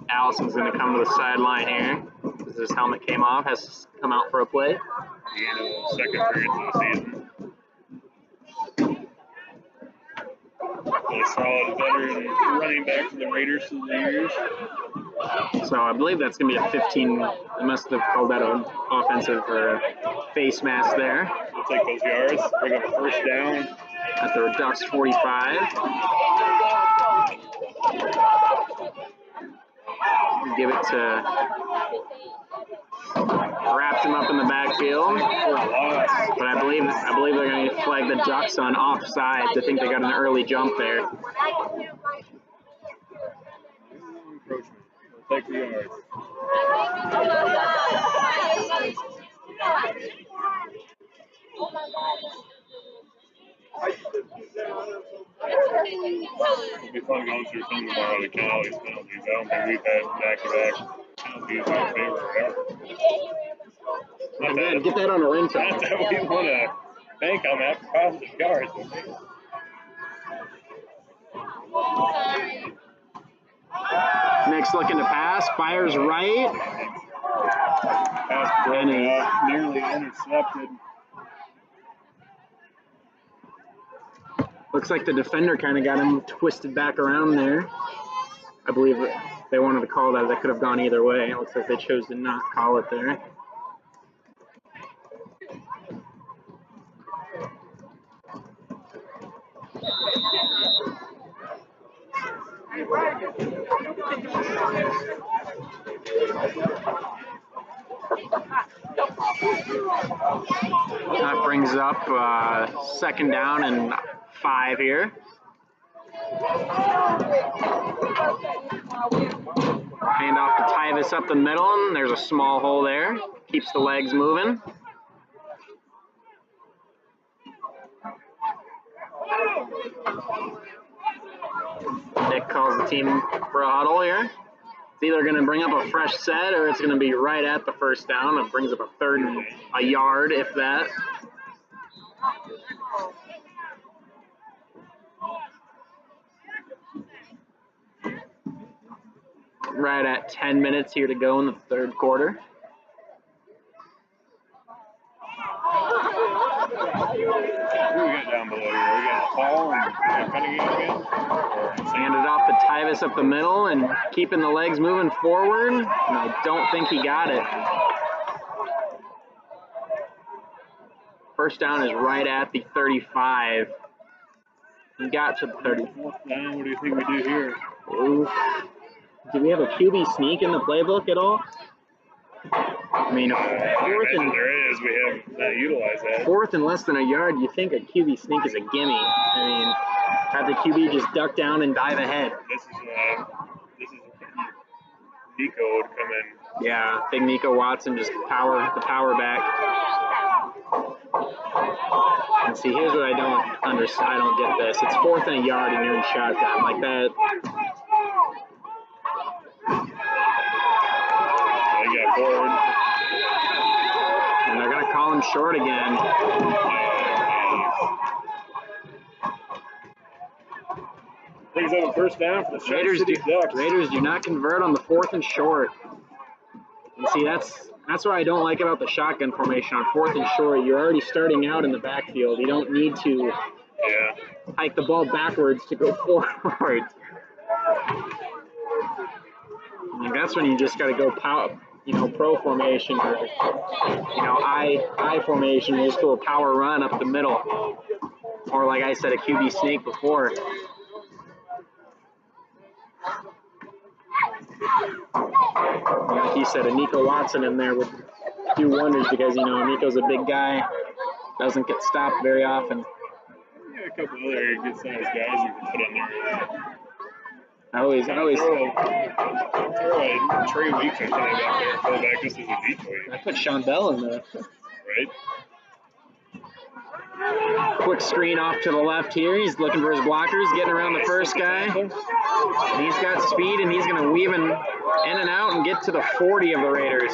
Allison's going to come to the sideline here because his helmet came off. Has to come out for a play. D'Angelo's second appearance of the season. A solid veteran running back for the Raiders through the years. So I believe that's going to be a 15. They must have called that an offensive or face mask there. We'll take those yards. Bring up a first down. At the Ducks 45. Give it to. Wraps him up in the backfield. But I believe they're going to flag the Ducks on offsides. I think they got an early jump there. Encroachment. We'll take the yards. It'll be fun going through some of our other Cali's penalties. I don't think we've had back-to-back penalties in our favor ever. Good. Get that on a ringtone. Not that we want to bank on that for positive yards. Nick's looking to pass. Fires right. Pass broken up, nearly intercepted. Looks like the defender kind of got him twisted back around there. I believe they wanted to call that. That could have gone either way. It looks like they chose to not call it there. That brings up second down and 5 here. Hand off to Tyvis up the middle, and there's a small hole there. Keeps the legs moving. Nick calls the team for a huddle here. It's either going to bring up a fresh set or it's going to be right at the first down. It brings up a third and a yard, if that. Right at 10 minutes here to go in the third quarter. Who we got down below here? We got Paul and Cunningham again? Handed off to Tyvis up the middle and keeping the legs moving forward. And I don't think he got it. First down is right at the 35. He got to the 30. Fourth down, what do you think we do here? Oof. Do we have a QB sneak in the playbook at all? I mean, There is. We have not utilized that. fourth and less than a yard, you think a QB sneak is a gimme. I mean, have the QB just duck down and dive ahead. This is Nico would come in. Yeah, big Nico Watson just power back. And see, here's what I don't understand. I don't get this. It's fourth and a yard and you're in shotgun like that. They got forward. And they're gonna call him short again. Brings up a first down for the Raiders City Ducks. Raiders do not convert on the fourth and short. And see, that's what I don't like about the shotgun formation on fourth and short. You're already starting out in the backfield. You don't need to hike the ball backwards to go forward. And that's when you just got to go pro formation or I formation. You just go a power run up the middle, or like I said, a QB sneak before. Like you said, a Nico Watson in there would do wonders because, Nico's a big guy, doesn't get stopped very often. Yeah, a couple other good-sized guys you can put in there. I always Throw a Trey Weeks or something back there, pull back just as a decoy. I put Sean Bell in there. Right? Quick screen off to the left here. He's looking for his blockers, getting around the first guy. And he's got speed, and he's going to weave in and out and get to the 40 of the Raiders.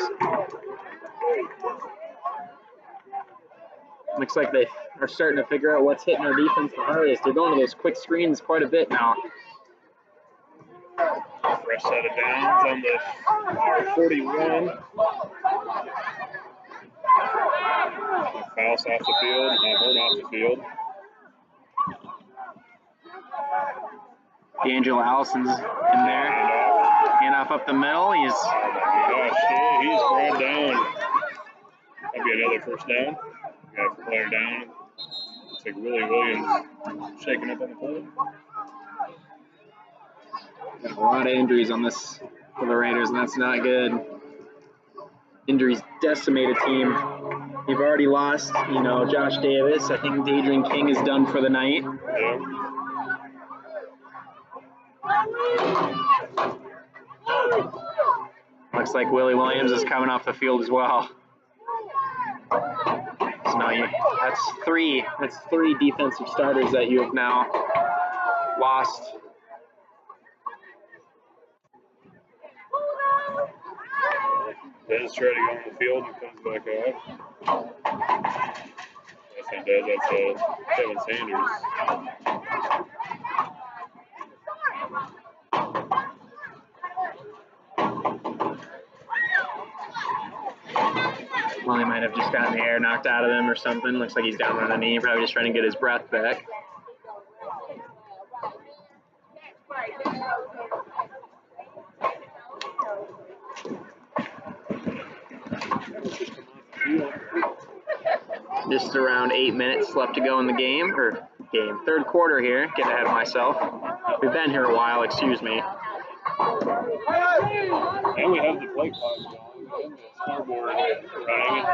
Looks like they are starting to figure out what's hitting our defense the hardest. They're going to those quick screens quite a bit now. Fresh set of downs on the R41. Foul off the field, Horn off the field. D'Angelo Allison's in there. Handoff up the middle. Oh my gosh, he's brought down. That'd be another first down. Got a player down. Looks like Willie Williams shaking up on the play. Got a lot of injuries on this for the Raiders, and that's not good. Injuries decimate a team. You've already lost, Josh Davis. I think Dadrian King is done for the night. Yeah. Looks like Willie Williams is coming off the field as well. So that's three defensive starters that you have now lost. Dez trying to go on the field and comes back off. That's not Dez, that's Kevin Sanders. Well, he might have just gotten the air knocked out of him or something. Looks like he's down on a knee, probably just trying to get his breath back. Just around 8 minutes left to go in the game. Third quarter here. Getting ahead of myself. We've been here a while, excuse me. And we have the play clock going. We have the scoreboard running.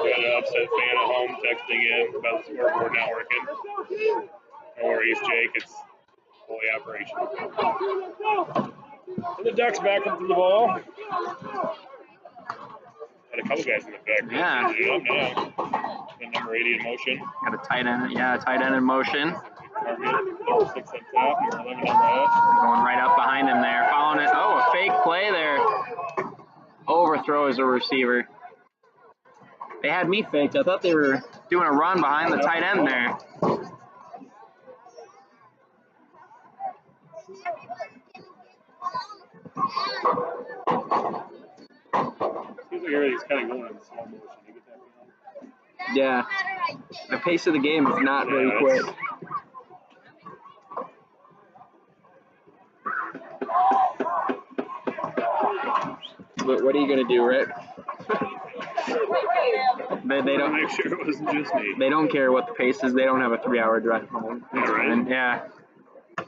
We got an upset fan at home texting in about the scoreboard not working. No worries, Jake. It's fully operational. And the Ducks back into the ball. Had a couple guys in the back. Yeah. Now. And number 80 in motion. Got a tight end. Yeah, a tight end in motion. Target. Number 6 on top. Number 11 on left. Going right up behind him there. Following it. Oh, a fake play there. Overthrows a receiver. They had me faked. I thought they were doing a run behind the tight end there. Seems like everything's kind of going in slow motion. You get that feeling? Yeah. The pace of the game is not very quick. But what are you going to do, Rick? They don't make sure it wasn't just me. They don't care what the pace is. They don't have a 3-hour drive home. Yeah, right? Yeah. The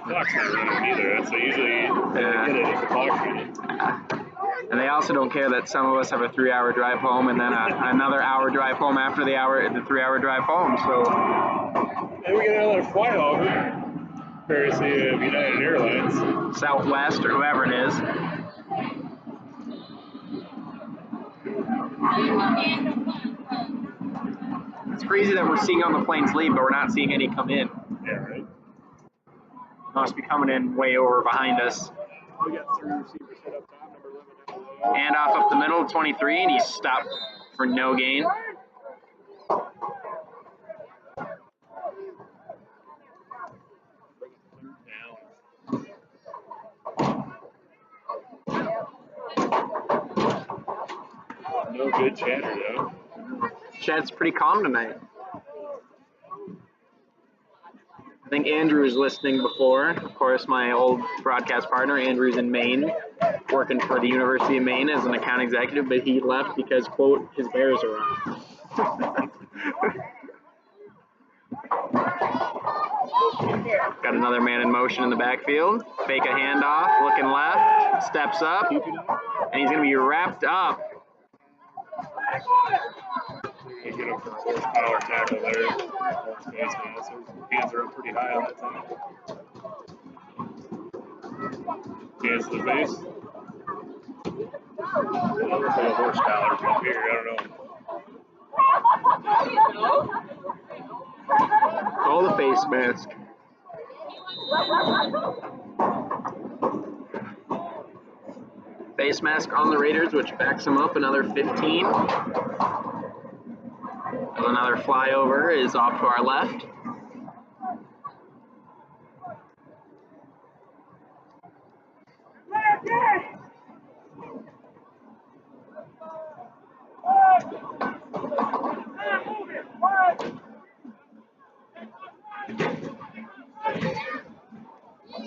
clock's not running either. That's usually Yeah. get it if the clock's running. And they also don't care that some of us have a 3-hour drive home and then another hour drive home after the 3-hour drive home. So And we got another flyover. Courtesy of United Airlines. Southwest or whoever it is. It's crazy that we're seeing on the planes leave, but we're not seeing any come in. Yeah, right. Must be coming in way over behind us. We got 3 receivers set up top. Number 11. Handoff up the middle, 23, and he's stopped for no gain. No good chatter though. Chad's pretty calm tonight. I think Andrew's listening before. Of course, my old broadcast partner, Andrew's in Maine, working for the University of Maine as an account executive, but he left because, quote, his Bears are on. Got another man in motion in the backfield. Fake a handoff, looking left, steps up, and he's going to be wrapped up. You're going to get him for a horsepower tackle there. Face mask. Hands are up pretty high on that time. Hands to the face. It looks like a horse collar from up here. I don't know. Call the face mask. Face mask on the Raiders, which backs them up another 15. Another flyover is off to our left.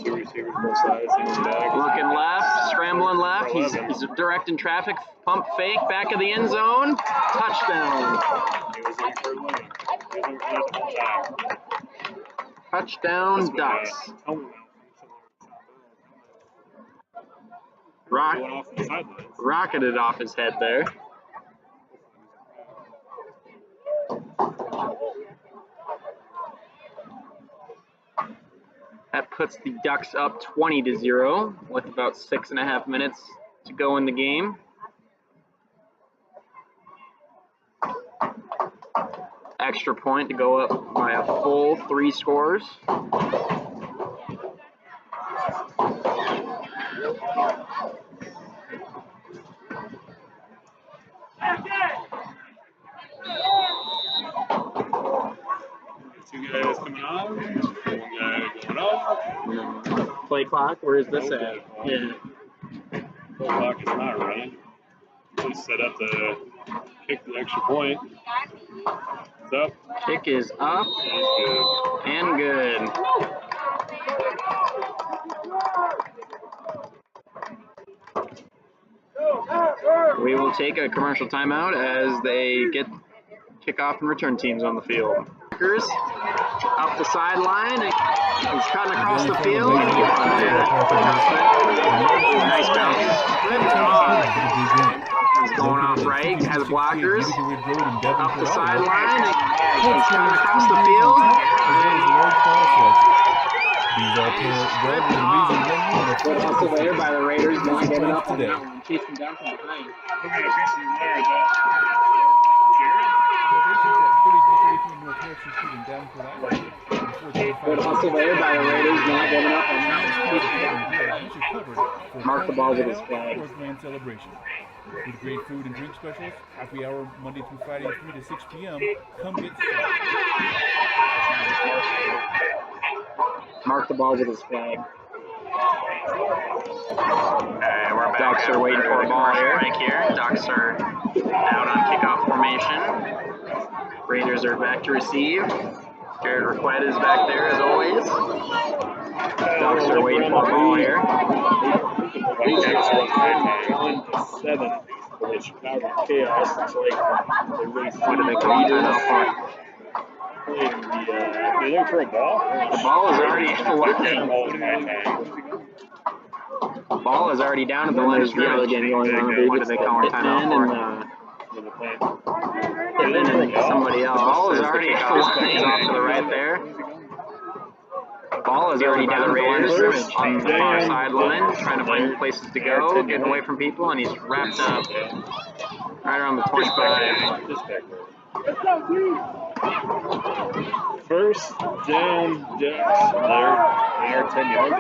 Two receivers both sides. Looking left, scrambling left. He's directing traffic. Pump fake, back of the end zone. Touchdown. He was looking for a lane. He was looking for it the whole time. Touchdown, Ducks. Going off the sidelines. Rocketed off his head there. That puts the Ducks up 20-0 with about 6.5 minutes to go in the game. Extra point to go up by a full 3 scores. Two guys coming on, one guy going off. Play clock, where is this at? Yeah. Play clock is not running. Just set up to kick the extra point. It's up. Kick is up and good. We will take a commercial timeout as they get kickoff and return teams on the field. Up the sideline, he's cutting across the field. Nice bounce. He's going off right, has a blockers. Utica Ridge Road in Up Davenport, the Iowa. sideline. Colts It's coming carries across the 2 beers field. on tap, as well as a large ball flight. These all pair well with an amazing off. menu and a Good full hustle there by the Raiders, not Visit giving plans up on today. that one. Chasing down from behind. Look at a piece of your there. Is that Locations at 3333 North Harrison Street in Davenport, Iowa. And 425 Good hustle there by the Raiders, not giving up on that Vans one. Pizza Chasing Pub down. and Grill has you covered for a Mark the casual ball with night his out flag. or grand celebration. With great food and drink specials, happy hour Monday through Friday, 3 to 6 p.m. Come get started. Mark the ball with his flag. Alright, we're back. Ducks are waiting for a ball here. Break here. Ducks are out on kickoff formation. Raiders are back to receive. Jared Requette is back there as always. Ducks are waiting for a ball here. It's 1-7 for the Chicago Chaos. It's like they raced What do they call timeout for? They look for a ball. The ball is already Ball in my time. Ball is already down at the line of scrimmage. Again going on. What do they call a timeout for? When they're playing. Pittman and somebody else. The ball is already at the line. He's off to the right there. Ball is already down at the line of scrimmage on the far sideline, trying to find places to go, getting away from people, and he's wrapped up right around the 25. Just back there. First down, Ducks. They are 10 yards.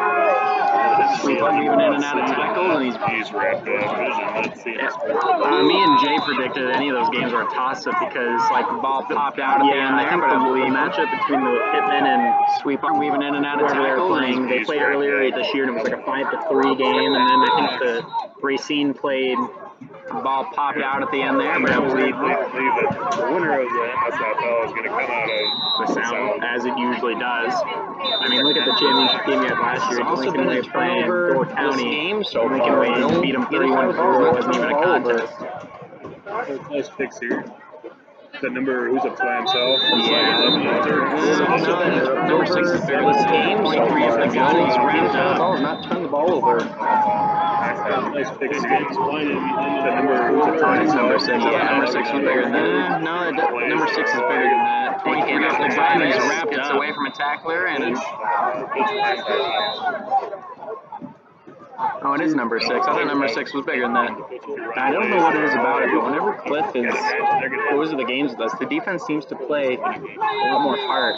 Sweep moving in and out of tackles, and he's wrapped up. Let's see. Me and Jay predicted any of those games were a toss-up because like the ball popped out at the end there, but the matchup between the Pittman and Sweep weaving in and out of tackles, and they played earlier this year, and it was like a 5-3 game, and then I think the Racine played. The ball popped out at the end there, but I believe that the winner of the MSFL is going to come out of the South, as it usually does. I mean, look at the championship game we had last year. Also Lincoln been a Way playing turnover Door this County. game so Lincoln far. Way beat them 31-4. It wasn't even a contest. Nice picks here. The number who's up by himself. Number 6 is barely this game. 23 is the gun. He's wrapped up. Not turn the ball over. Nice picks here. The number who's up It's number 6. I thought number 6 was bigger than that. No, number 6 is bigger than that. 23 is the gun. He's wrapped up. Gets away from a tackler and. Oh, it is number 6. I thought number 6 was bigger than that. I don't know what it is about it, but whenever Cliff goes to the games with us, the defense seems to play a lot more heart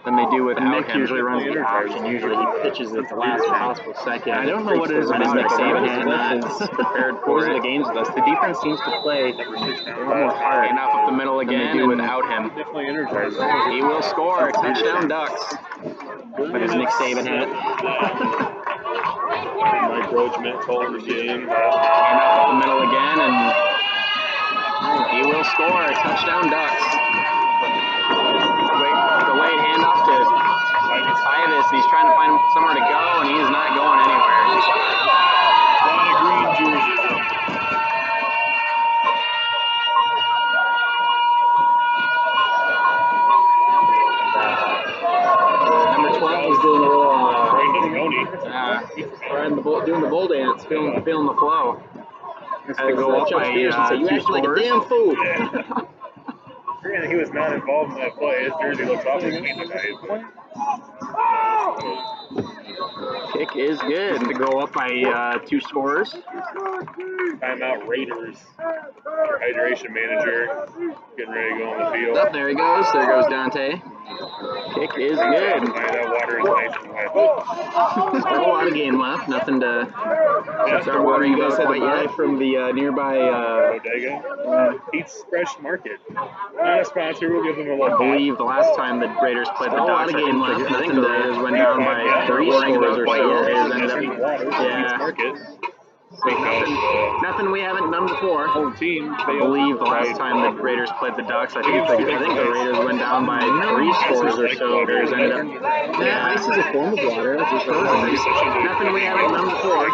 than they do without Nick him. Usually runs the option. Usually he pitches at the last possible second. I don't know what it is about Nick Saban is prepared for the games with us. The defense seems to play a lot more heart. And up the middle again and without him. Definitely energized. He will score. Touchdown Ducks. With his Nick Saban hat. Mike Roach, Matt Cole in the game. And up the middle again, and he will score. Touchdown Ducks. Delayed handoff to Tyvis, and he's trying to find somewhere to go, and he is not going anywhere. A lot of green jerseys. Number 12 is doing a little doing the bull dance, feeling the flow. Had to go up by you act like a damn fool. Yeah. He was not involved in that play. His jersey looks awfully clean tonight. Kick is good to go up by 2 scores. Timeout Raiders. Hydration manager getting ready to go on the field. Up there he goes. There goes Dante. Kick is good. That water is nice and wet. Still a lot of game left. Nothing to start worrying about quite yet. From the nearby Bodega. Pete's Fresh Market. Not a sponsor. We'll give them a little. I believe the last time the Raiders played the Ducks, a lot of game left. I think the Raiders went down by 3 scores or so. Raiders ended up, nothing we haven't done before. Whole team. I believe the last time the Raiders played the Ducks, I think the Raiders went down by 3 scores or so. Raiders ended up. Yeah, ice is a form of water. That's just nothing we haven't done before.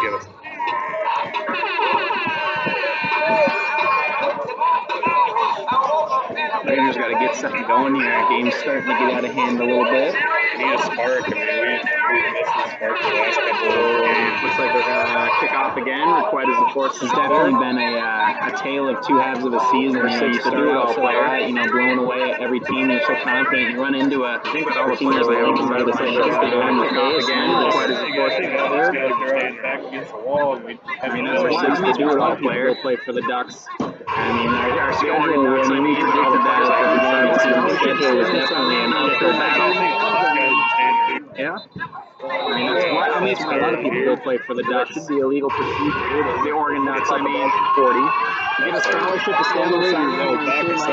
Raiders got to get something going here. Game's starting to get out of hand a little bit. Need a spark. I mean, we've missed the spark the last couple of games. Looks like they're going to kick off again. Requite is the fourth. It's definitely been a tale of two halves of a season. You know, you start out so hot, you know, blowing away at every team. You're so confident. You run into I think with all the players they have, about this like kick they go in the face again. Quite as enforcing out there. They're back against the wall. And I mean, that's what they do. A lot of people play for the Ducks. I mean, our schedule, when we predicted that at the beginning of the season, the schedule was definitely an uphill battle. Yeah. I mean, that's why a lot of people go play for the Ducks. That should be a legal procedure. The Oregon Ducks, I mean, 40. You get a scholarship to stand on the sideline. Back us up.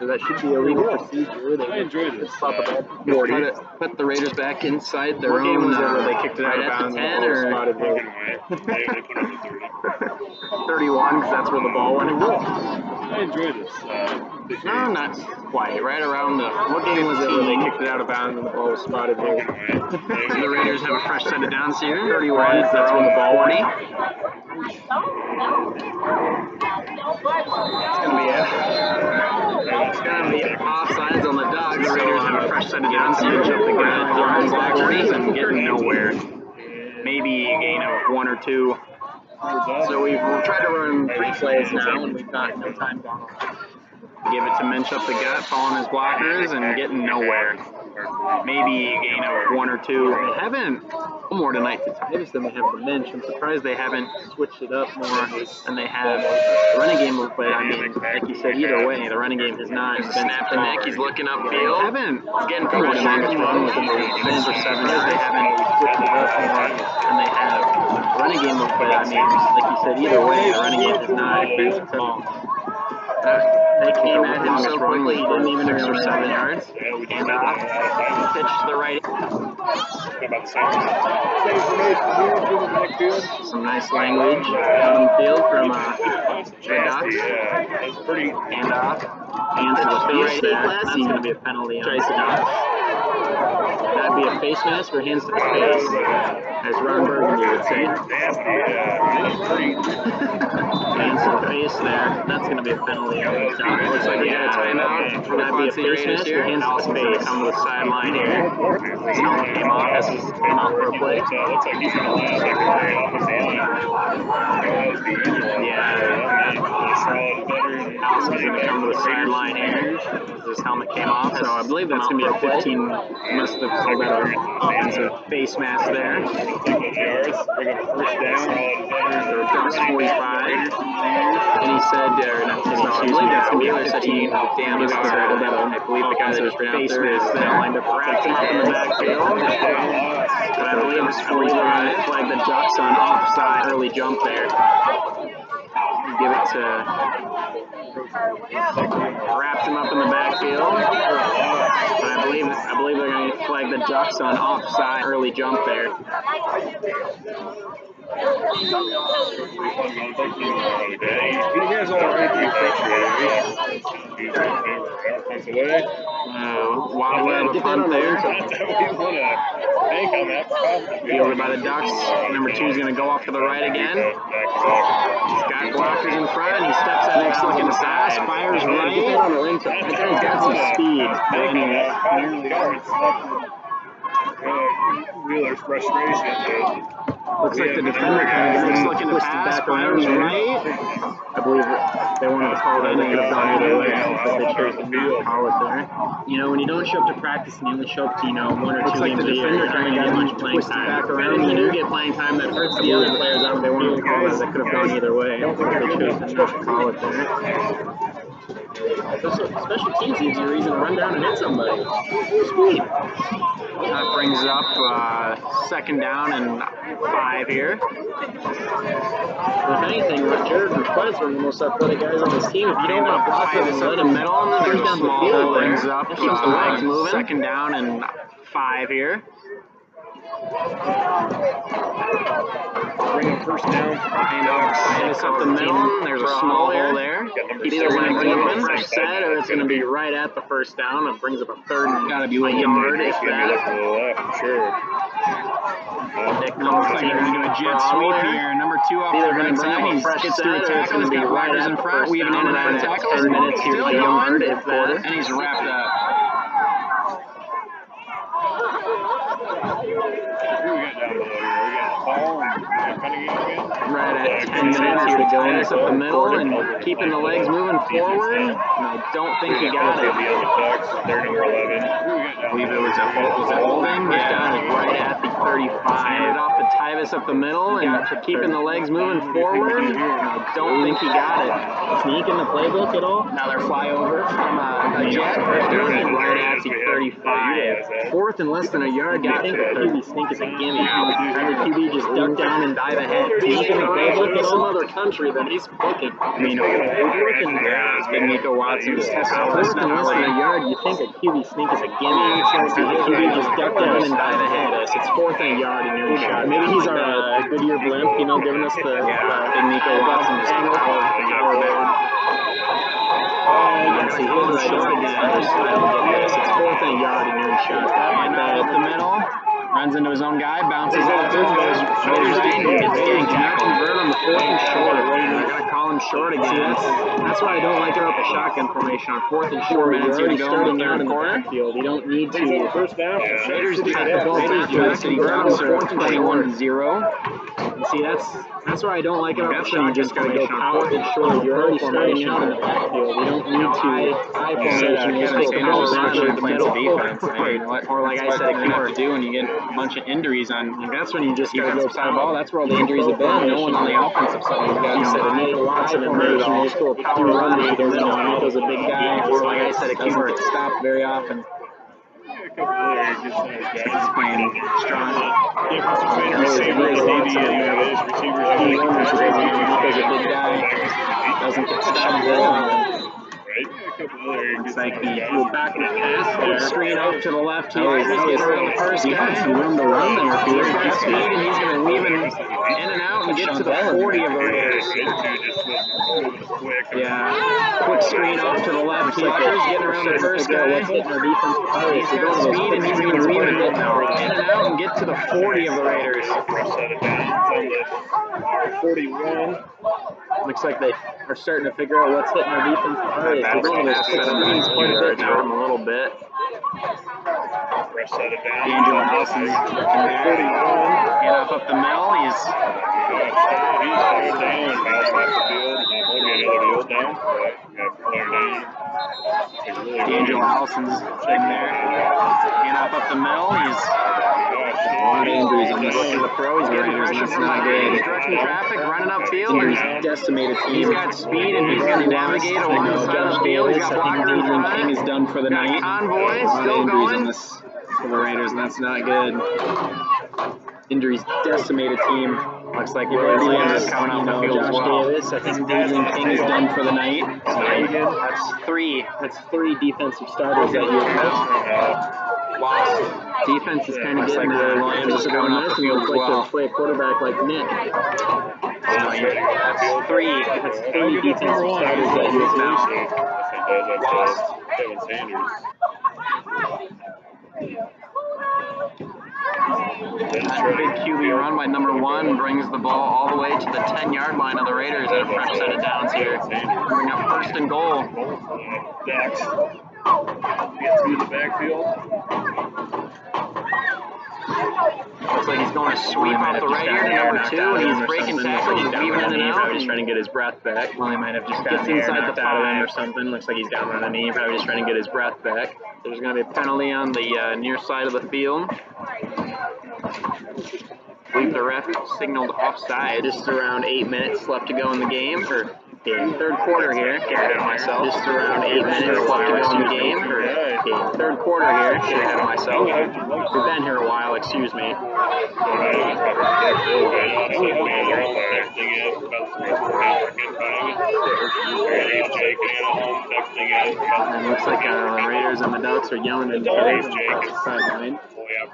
So that should be a legal procedure. I enjoy this. Put the Raiders back inside their own. Was where they kicked it out of bounds? 10 or they put it on the 30. 31, because that's where the ball went and goal. I enjoy this. No, not quite. Right around the. What game was it where they kicked it out of bounds and the ball was spotted there? The Raiders have a fresh set of downs here. 31, that's where the ball went. It's gonna be offsides on the Ducks. The Raiders have a fresh set of downs here. Jump the guys back 40s and getting nowhere. Maybe a gain of 1 or 2. So we've tried to run 3 plays now, and we've got no time gone on. Give it to Minch up the gut, following his blockers, and getting nowhere. Maybe a gain of 1 or 2. They haven't more tonight to Titus than they have the Minch. I'm surprised they haven't switched it up more than they have. The running game will play. I mean, like you said, either way, the running game has not been snap to Nick. He's looking upfield. They haven't getting more than longest run with him for 7 years. They haven't switched it up more than they have. The running game will play. I mean, like you said, either way, the running game has not been successful. They came at him so quickly, he didn't even extra 7 yards. And pitch to the right. Some nice language on the field from the Ducks. And hands to the face there. That's going to be a penalty on the Ducks. That'd be a face mask or hands to the face, as Ron Burgundy would say. Hands to the face there. That's going to be a penalty on the Ducks. Looks like we got a timeout for the Quad City Raiders here. Hands to the face. Come to the sideline here. His helmet came off as he's come out for a play. Looks like he's going to land like very off his hand. Allison's going to come to the sideline here. His helmet came off, so I believe that's going to be a 15. Must have called that an offensive face mask there. The Ducks 45. And he said, I believe that's going to be a 15. Damn, I believe the guy that was face mask there lined up, wrapped him up in the backfield. But I believe it's 45. Flag the Ducks on offside early jump there. Give it to wrapped him up in the backfield. But I believe they're going to flag the Ducks on offside early jump there. He has all right to be frustrated. He's away. Wild web a punt there. Fielded by the Ducks. Number 2 is going to go off to the right again. He's got blockers in front. He steps out next, looking to pass, fires right. That guy's got some speed. Wheeler's frustration. Looks like the defender is looking to pass, fires right. I believe they wanted to call that. They could have gone either way, but they chose to call it there. You know, when you don't show up to practice and you only show up to, 1 or 2 games a year, you're not going to get much playing time. Back around, you do get playing time that hurts the other players out. They wanted to call that. They could have gone either way. They chose to not call it there. Special teams gives you a reason to run down and hit somebody. Speed. That brings up 2nd down and 5 here. If anything, Jared and Quez are the most athletic guys on this team. If you don't want to block it and let him middle, and there's a small hole brings up 2nd down and 5 here. Bring him 1st down. Handoff up the middle. There's a small hole there. He's either going to bring up a fresh set or it's going to be right at the 1st down. It brings up a 3rd and a yard. If that. Sure. Nick looks like he's going to do a jet sweep here. Number 2 off the right side. He gets through a tackle. He's got blockers in front. Weaving into that tackle. 10 minutes here. Still yard. And he's wrapped up. Who we got down below here? We got Paul and Right at 10 minutes here to go. This up the middle and keeping the legs moving forward. And I don't think he got it. They're number 11. I believe it was a holding. First down is right at the 35. Handed off to Tyvis up the middle and keeping the legs moving forward. And I don't think he got it. Sneak in the playbook at all? Another flyover from a jet. First down is right at the 35. Fourth and less than a yard. I think the QB sneak is a gimme. Had the QB just duck down and dive ahead. Sneak in the playbook in some other country that he's looking. I mean, looking it's been Nico Watson's fourth and less than a yard. You think a QB sneak is a gimme. The QB just duck down and dive ahead. It's fourth and a yard and you're in shot. Maybe he's our Goodyear blimp, you know, giving us the big Nico Watson's power back. See, here's the short again. I don't get this. It's fourth and a yard and you're in shot. Hand up the middle. Runs into his own guy, bounces off him, goes right, and gets getting tackled. Convert on the fourth and short. They're going to call him short again. That's why I don't like it about the shotgun formation on fourth and short. Minutes here to go in the third quarter. You don't need to. First down. Raiders do the fourth and 21-0. See, that's why I don't like it about the shotgun just got to go fourth and short. You're already starting out in the backfield. You don't need to high formation. You're supposed to go around the middle defense. Or like I said, keeper do, and you get a bunch of injuries on. That's when you just got to go side ball. That's where all the injuries have been. No one on the offensive side has got. You said a Nico Watson and Merge, and you just go a power run because Nico's a big guy. Or like I said, a keeper gets stopped very often. He's playing strong. Nico's a big guy. Doesn't get stopped very often. Looks like he threw back in the pass there. Screen off to the left here. He's getting around the first guy. He run the run there. He's got speed and he's going to weave him in and out and get to the 40 of the Raiders. Yeah. Quick screen off to the left here. He's getting around the first guy. He's got speed and he's going to weave him in and out and get to the 40 of the Raiders. 41. Looks like they are starting to figure out what's hitting our defense the hardest. They're going to quick screens quite a bit now. A little bit. D'Angelo Allison's looking there. Hand off up the middle. He's D'Angelo Allison's in there. Hand off up the middle. He's a lot of injuries on this. The throw. He's getting pressure from the game. He's directing traffic, running upfield. He's decimated team. He's got speed and he's going to navigate along the side of the field. He's got blocker in front. King is done for the night. Convoy still going. For the Raiders, and that's not good. Injuries decimated team. Looks like Williams is coming off the field as well. Davis, I think Deadling King is done for the night. That's three defensive starters that you have lost. Defense is kind of getting Williams is coming off the field as well. Play a quarterback like Nick. That's three defensive starters that you have now lost. That big QB run by number 1 brings the ball all the way to the 10-yard line of the Raiders at a fresh set of downs here. Bring up first and goal. Dax gets through the backfield. Looks like he's going to sweep off the right here to number 2, and he's breaking tackles, weaving in and out. Probably just trying to get his breath back. Well, he might have just gotten inside the 5 or something. Looks like he's down on the knee, probably just trying to get his breath back. There's going to be a penalty on the near side of the field. I believe the ref signaled offside. Just around 8 minutes left to go in the game. Or third quarter here. Get ahead of myself. Just around 8 minutes left to go in the game. Or third quarter here. Get ahead of myself. We've been here a while. Excuse me. And it looks like the Raiders and the Ducks are yelling at the sideline.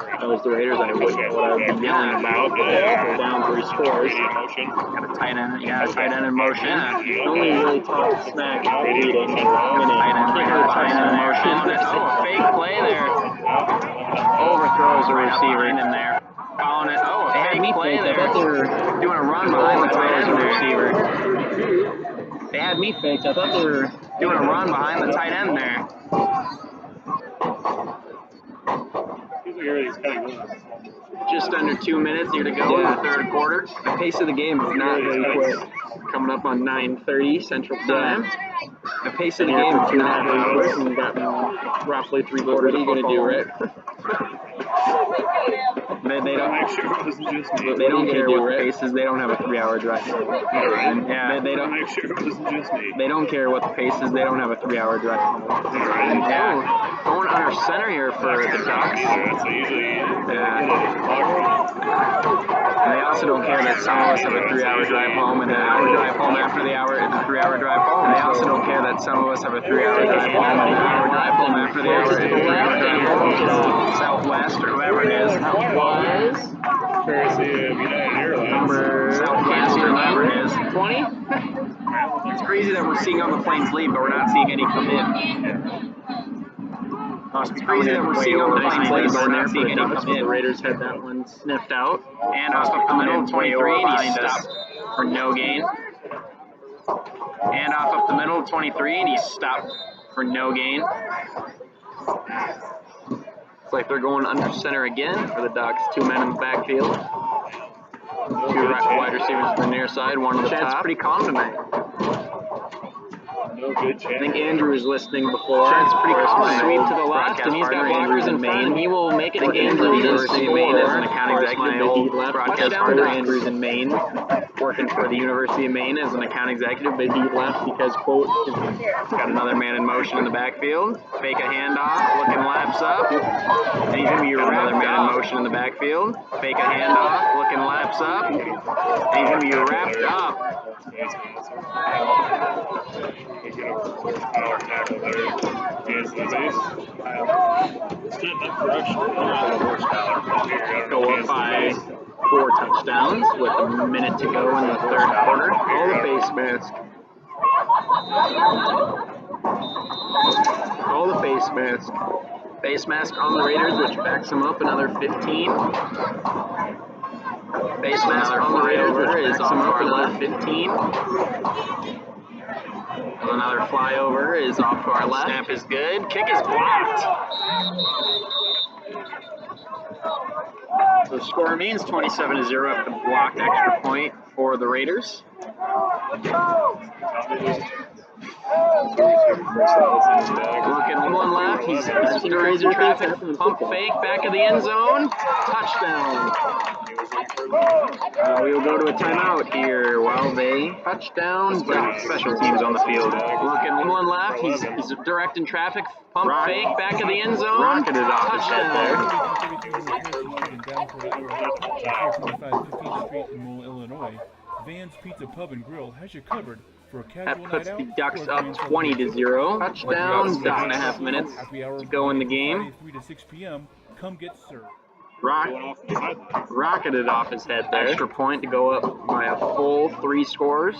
That was the Raiders. I wouldn't know what I would be yelling about, but they're down 3 scores. Got a tight end, tight end in motion. Only really talk smack leading. Tight end in motion. Oh, fake play there. Overthrows a receiver in there. Calling it. Oh, a fake play there. I thought they were doing a run behind the tight end receiver. They had me faked. I thought they were doing a run behind the tight end there. Just under 2 minutes here to go in the third quarter. The pace of the game is not very quick. Coming up on 9:30 Central Time. The pace of the game is not very quick. We've got roughly 3/4 of the football. What are you going to do, Rick? They don't care what the pace is. They don't have a 3-hour drive. Yeah, they don't. They don't care what the pace is. They don't have a 3-hour drive. Yeah, going under center here for the Ducks. Yeah. And they also don't care that some of us have a 3-hour drive home and an hour drive home after the 3-hour drive home. And they also don't care that some of us have a 3-hour drive home and an hour drive home after the 3-hour drive home. Southwest or whoever it is. Number Southwest or whoever it is. 20? It's crazy that we're seeing all the planes leave, but we're not seeing any come in. It's crazy that we're seeing all the planes leave, but we're not seeing any come in. The Raiders had that one sniffed out. And off up the middle, 23, and he stopped for no gain. And off up the middle, 23, and he stopped for no gain. It's like they're going under center again for the Ducks. 2 men in the backfield. 2 wide receivers to the near side, 1 to the top. Chad's pretty calm tonight. No good chance. I think Andrew was listening before. Chad's pretty calm. Sweep to the left, and he's got blockers in front, and he will make it a game for the University of Maine as an account executive. My old broadcast partner, Andrew's in Maine, working for the University of Maine as an account executive, but he left because, quote, he's got another man in motion in the backfield. Fake a handoff, looking laps up, and he's going to be another man in motion in the backfield. Fake a handoff, looking laps up, and he's going to be wrapped up. Power tackle there. Hands to the base. Setting up production. Go up by 4 touchdowns with a minute to go in the 3rd quarter. All the face mask. All the face mask. Face mask on the Raiders, which backs them up another 15. Face mask on the Raiders, which is off our left 15. Another flyover is off to our left. Snap is good. Kick is blocked. So the score remains 27-0 after the blocked extra point for the Raiders. Looking one left. He's raising traffic. Pump fake. Back of the end zone. Touchdown. We will go to a timeout here while they touchdown. Special teams on the field. Looking one left. He's directing traffic. Pump fake. Back of the end zone. Rocketed off his head there. 15th Street in Mole, Illinois. Van's Pizza Pub and Grill has you covered for a casual That puts night the out. Ducks up 20-0. Touchdown. 6.5 minutes to go in the game. 3 to 6 p.m. Come get served. Rocketed off his head there. Extra point to go up by a full 3 scores.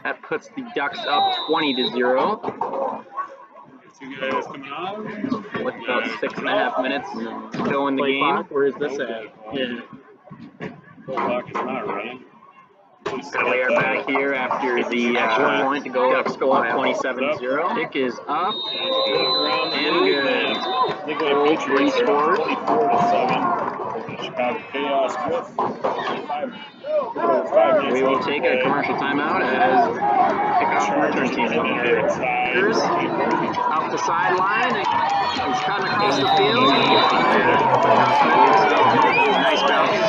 That puts the Ducks up 20-0. 2 guys coming on. With about 6.5 minutes to go in the game. Where is this at? Yeah. Clock is not running. So we are back here after the point to go up. Ducks go up 27-0. Kick is up and good. Full 3 scores. 24-7. Chicago Chaos with 5 minutes. We will take a commercial timeout as kickoff return team. Here's out the sideline. He's cutting across the field. Nice bounce.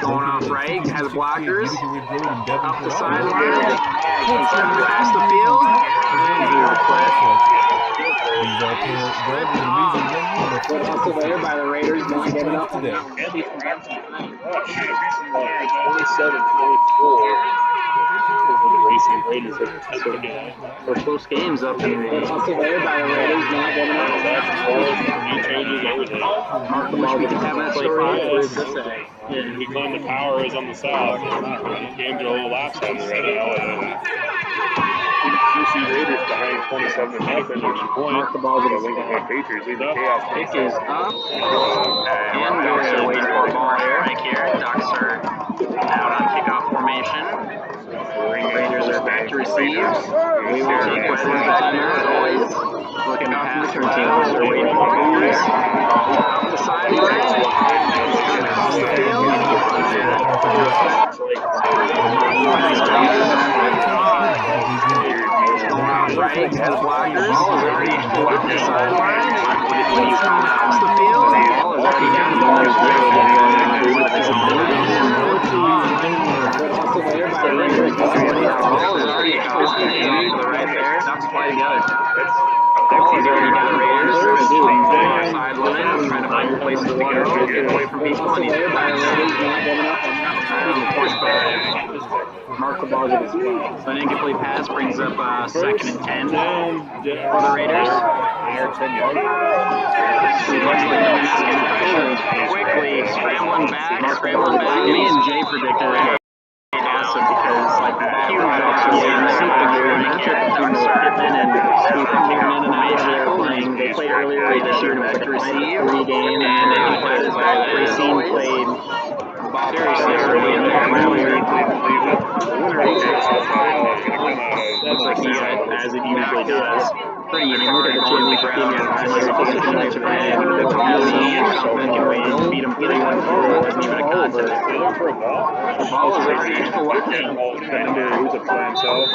Going off right, has blockers. Up the sideline. He's cutting across the field. Also there by the Raiders, not giving up today. 27-24. So close games up in the also there by the Raiders, not giving up. He changes everything. Mark, we can have that story. What does this say? Yeah. He claimed the power is on the south. Games are a little lapsed on the radio. see Raiders behind 27-0. There's a point. Mark the ball with The his Lincoln Head Patriots lead the chaos. Pick is up. And Ducks are waiting for a ball right here. Ducks are out on kickoff formation. Raiders are back to receive. We will take questions back there as always. Looking to pass return team. They're waiting for balls. Up the sideline. Across the field. Right, the blockers already left the sideline. When you come across the field, the ball is already down the field. Right there. Ducks play together. Ball is already down the Raiders. Sideline, trying to find places to go, get away from people, and he's Mark the ball with his phone. So an incomplete pass brings up 2nd and 10 for the Raiders. Quickly scrambling back. Me and Jay predicted it. Awesome because like the huge Pittman and Scooping in and out of their playing. They played earlier this year to receive 3 games, and then he played his back. Racine played very seriously in there. Looks like he had, as it usually does. Pretty look at the Jimmy Graham. Beat him 31-4. Wasn't even a contest. The ball is already collected. Who's up by himself?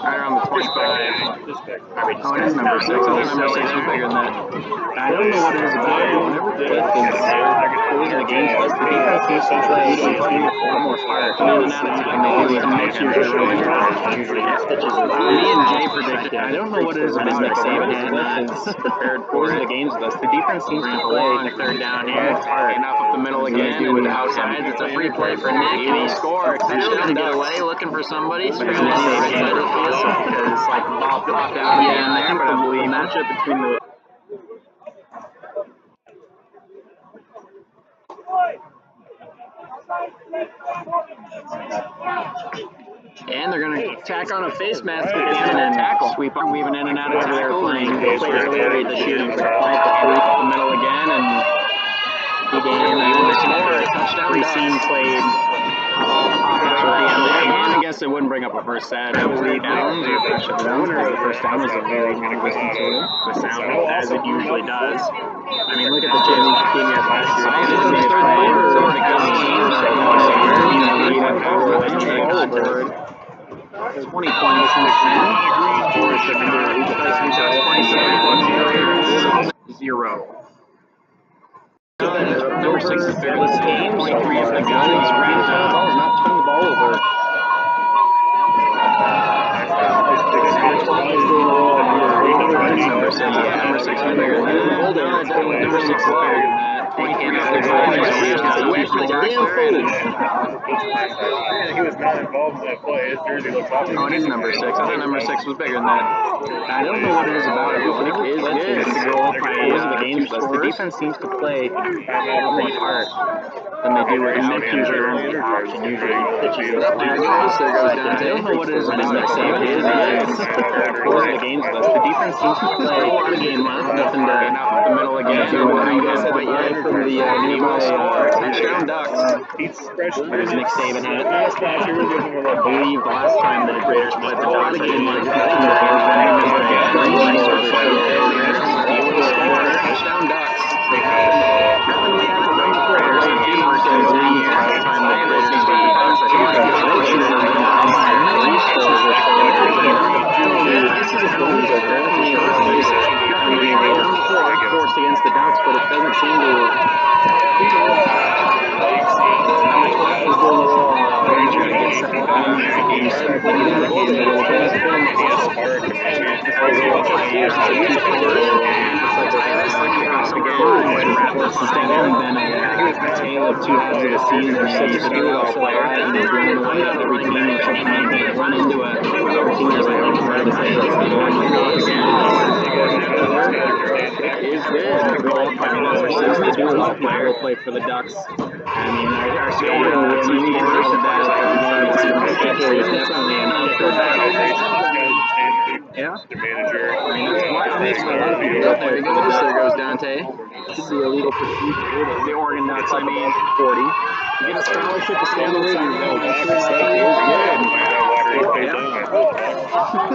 Right around the 25. Oh, it is number 6. I thought number 6 was bigger than that. I don't know what it is about it. Whenever the defense losing the games, the defense seems to play a lot more fire. In and out of time, they do it. Nick's usually really usually stitches it. Me and Jay predicted. I don't know what it is about Nick Saban is prepared for the games with us. The defense seems to play on 3rd down here. Enough up the middle again with the outsides. It's a free play for Nick, and he scores. Touchdown to get away, looking for somebody. Scrambling right side of the field because like the ball popped out again there, but I believe the matchup between the and they're going to tack on a face mask at the end of that tackle. Sweep up, weaving in and out of tackle, and they played earlier this year. They played the middle again, and he gained a touchdown. Racine played and I guess it wouldn't bring up a first set. I believe downs or the first down was a very long distance to the sound as it usually does. I mean, look at the Jimmy last year. It's the 3rd quarter. It's already got the game, so you know, 20 points in the 10 for Chicago. 0. Number 6 is fearless game. 23 is the gun. He's wrapped up. Ball's not turning the ball over. Number 6 is bigger than that. Number 6 is bigger than that. He was not involved in that play. His jersey looks awesome. Oh, it is number 6. I thought number 6 was bigger than that. I don't know what it is about it, but whenever it is to go up by the games, the defense seems to play more hard than they do without him. Usually pitches it up. There goes down. I don't know what it is about Nick Saban. The games list. The defense seems to play a lot of game left. Nothing to up the middle again. What do you guys have yet from the nearby touchdown Ducks? There's Nick Saban hat. I believe the last time the Raiders played the Ducks, I didn't like touchdown Ducks. Nothing we have to wait for. Raiders in Denver since 3 years. Last time the Raiders played the Ducks, I think it was forced against the Ducks, but it doesn't seem to. up again and wrap this thing up. Been a tale of two halves of the season. He's a do-it-all player. He's blown away every team that's confident. Run into a team that's like hard to say that's the one with us. Is good. Number 6, the do-it-all player, will play for the Ducks. I mean, our scoring team versus that schedule is definitely an yeah. The manager. I mean, that's why I mean, a lot of people out there. There goes Dante. Should be illegal pursuit. The Oregon Ducks, I mean, 40. You get a scholarship to stay on the league.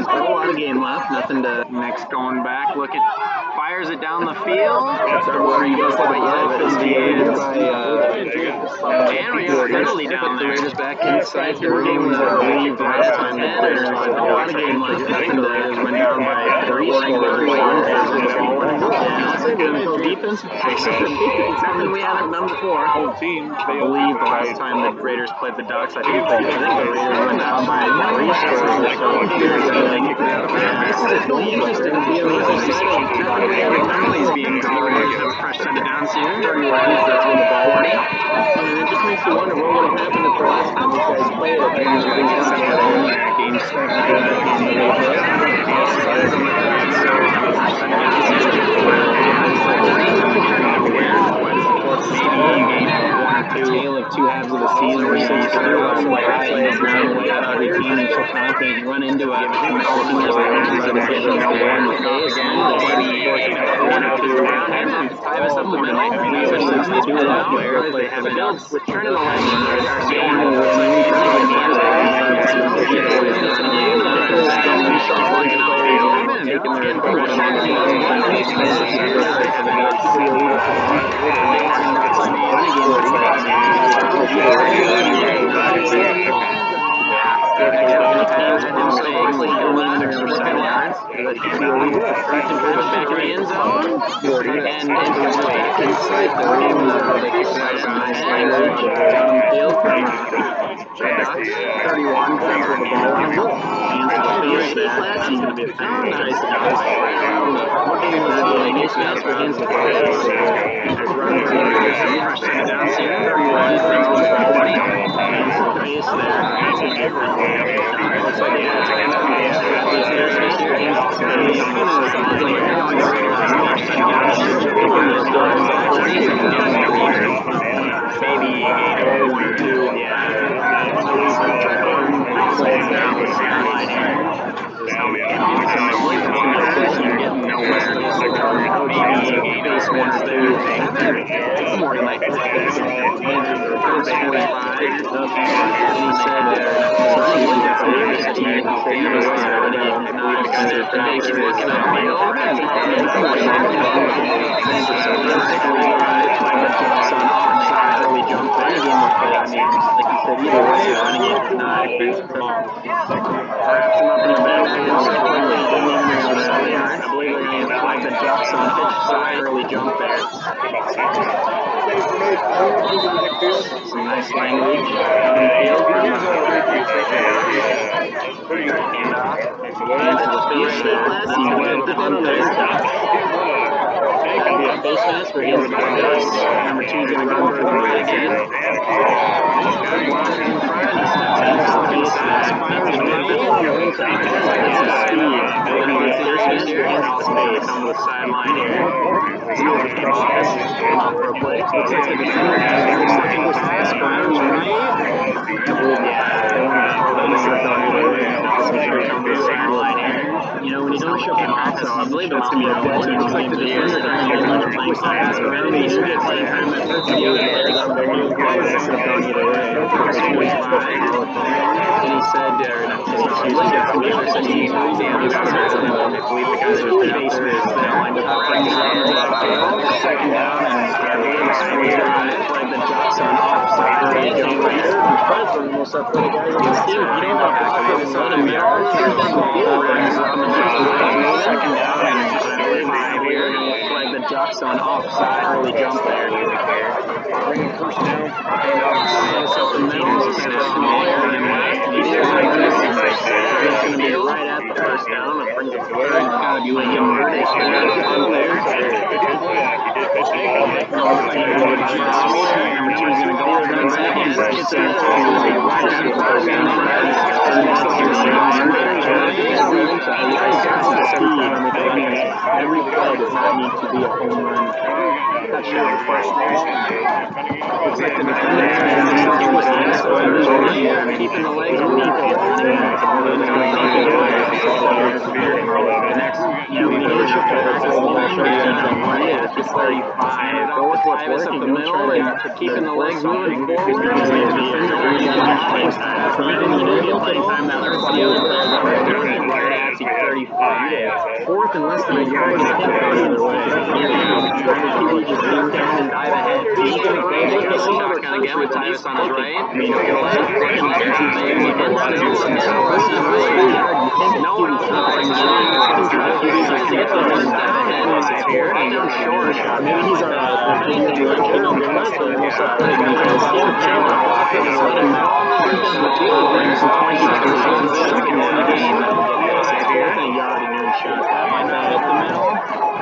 Still a lot of game left. Nothing to. Next going back. Look at. Fires it down the field. Start worrying about what yet. It's and we got a penalty down there. Raiders back inside. The game was relieved last time. There's a lot of game left. Nothing to. Raiders went down by 3 defense. Something we haven't done before. Whole team. I believe the last time the Raiders played the Ducks, I think the Raiders went down by 3 scores. This is really interesting to be on the other side. Penalties being called. Fresh send it down to 31. That's when the ball went. And it just makes you wonder what would have happened if the last time these guys played it. Games tale of two halves of the season where you just every team is so confident. Run into a team that's getting no more in the face. Tie us up a minute. I mean, these are 62 players. They have adults returning the line. Back in the end zone and back inside the rim. They kick it out field from Ducks. 31 comes with the ball on the hands to the face there. That's going to be a foul. Nice down. What game was it? They get snaps for hands to the face. There's run for the down center. 31 comes with the ball on the hands to the face there. That's going to be a foul. Looks like it's against the hands to the face there. Maybe 1 or 2. Yeah. So he's going to try to play down the sideline here. This is how we get on. You're getting nowhere. Maybe base 1 or 2. More like this. First 45. And he said there, I believe they're going to flag the Ducks on pitch, so I early jump there. Some nice language on the field. And off. Face mask for him. Number 2 is going to go for the right again. Blocked in front. He steps in for the face mask. Fires the middle. It's a speed. And he gets face mask here. Out space on the sideline here. Came off for a play. Looks like the defender has a second pass. Fires right. You know, when you don't show up in offense, I believe it's going to be a good team. Looks like the defender is playing pass around. He's going to get playing time at first. The other players up there, he was going either way. And he said, I believe it's the other side teams are easy. I believe the guys are face with lined up practice on the field. Second down, and I believe it's like the Ducks on offside. They jump right there. But for the most athletic guys on this team, you don't have to focus on them. They're all second down, and I believe 5 here. Like the Ducks on offside. Early jump there. Bringing first down. It's up the middle. It's kind of small area left. He's going to be right at the first down. It brings it forward. It's got to be you converted on there. Number 2 is going to go up and again. Gets it to every play does not need to be a home run touchdown play. Looks like the defender keeping the legs moving. The next, when you get it's 35. Go with Titus up the middle and keeping the legs moving forward. That's 35. Fourth and less than a yard. Trying to keep just lean down and dive ahead. Shotgun again with Titus on his right. Maybe he's on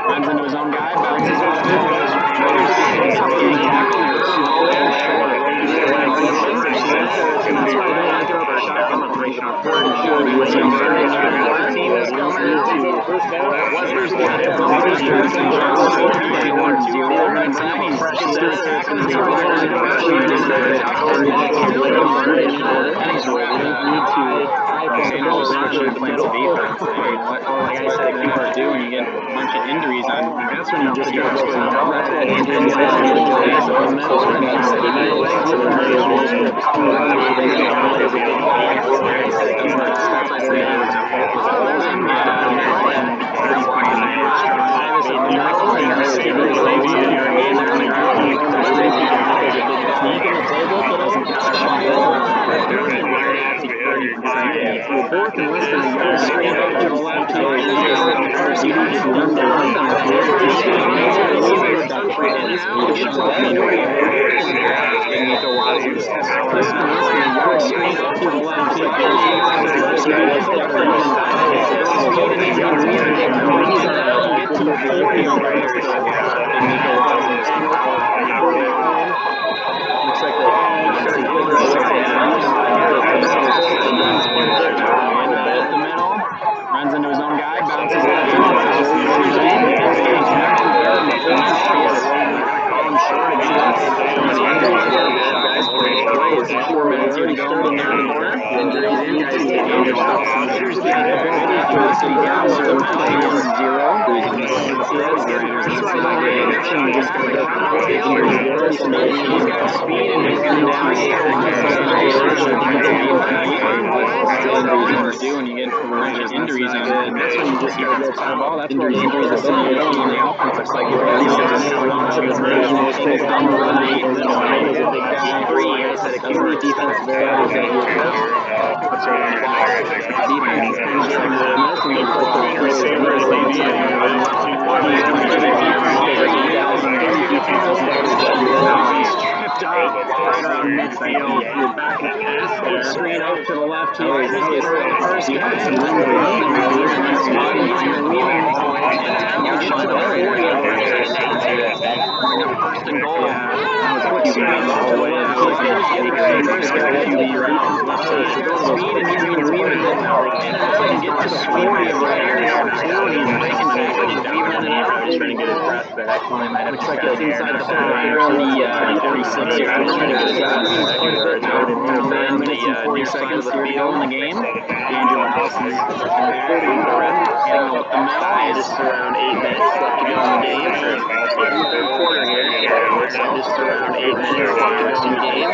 runs into his own guy, bounces off the like I said, people are doing, you get a bunch of injuries on. That's when you just get fourth and less than a yard straight up to the left here. Looks like runs into his own guy, bounces left. Plays 4 minutes here to go in the third quarter. Injuries in, guys take Andrew Wilson. And you get injuries on it. That's when you just get the ball. That's where the injuries are sitting on the offense. Looks like defense very right around midfield, back and pass, screen out to the left here. First, you had some room first and goal. Trying to get his breath back. Looks like it's inside the 46 yards. Trying to get his breath back. 9 minutes and 40 seconds to go in the game. Andrew Wilson getting up the middle. Just around 8 minutes left to go in the game. Third quarter here. Just around 8 minutes left to go in the game.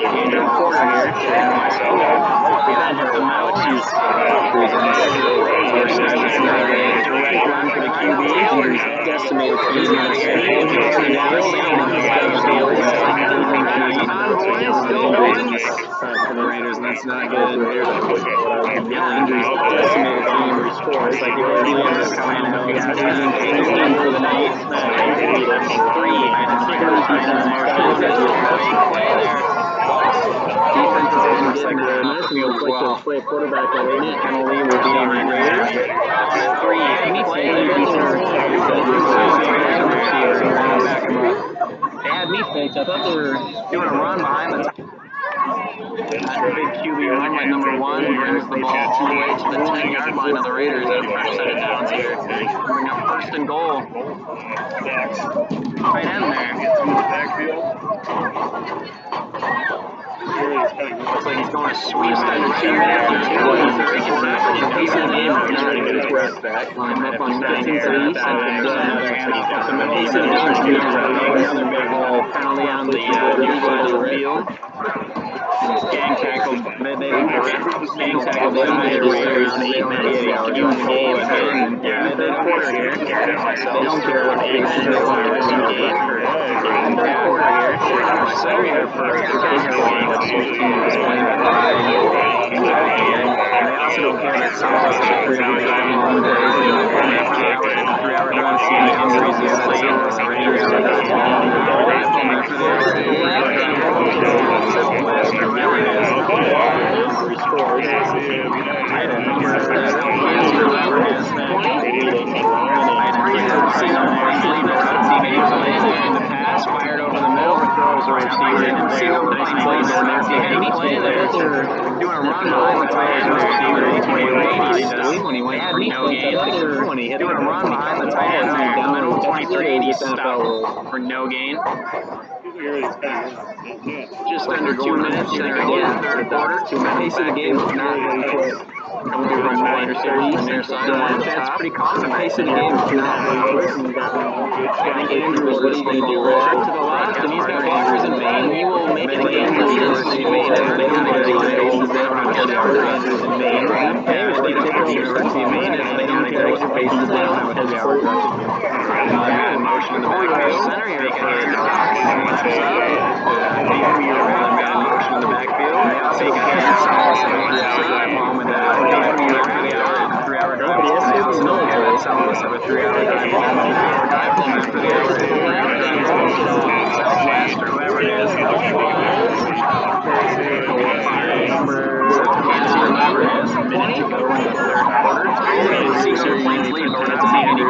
Andrew quarter here. Myself. We then hit the middle. She's direct run for the QB. He's decimated for his for the Raiders, and that's not good. Injuries decimated team. It's like Williams coming out for the night. Defense is looks like they're off the field as well. Play quarterback lane. Penalty will be on the Raiders. 3 play. They had me faked. I thought they were doing a run behind the big QB run by number 1 brings the ball all the way to the 10-yard line of the Raiders at a fresh set of downs here. Bring up 1st and goal. Right in there. Looks like he's going to sweep that line up on 19th East and another big hole penalty on the near side of the field. Gang tackled. They gang tackled the Raiders around 8 minutes left to go in the game. Yeah, they quarter here. They don't care what age they want to win the game. Quarter here. Center here for the game. Both teams playing the and they also don't care that some of us have 3 hours driving home days. They don't care that 3 hours. They want to see the injuries in the league. The Raiders are not home. Fired over the middle, throws right out there. Doing a run behind the tight end when he went for no gain. Doing a run behind the tight end down the middle, 23-80 stop for no gain. Just under 2 minutes to go in the third quarter. 2 minutes of the game is not really quick. Coming through from the Raiders series on their side. That's pretty common. The pace of the game is not really quick. I think Andrews was going to do right to the left, and he's got blockers in Maine. He will make it again. This is Maine. They don't get any bases. They don't get Andrews in Maine. They take over University of Maine, and they don't get any bases. They don't have a 3-hour drive. Motion in the backfield. Center here for motion in the backfield. They also get a 3-hour home and 3-hour drive. They also don't get that Southwest of a 3-hour drive home. 3-hour drive home after the hour. Southwest or whoever it is. Southwest or whoever it is. Minute to go in the third quarter. Cecil Plains lead, but we're not seeing any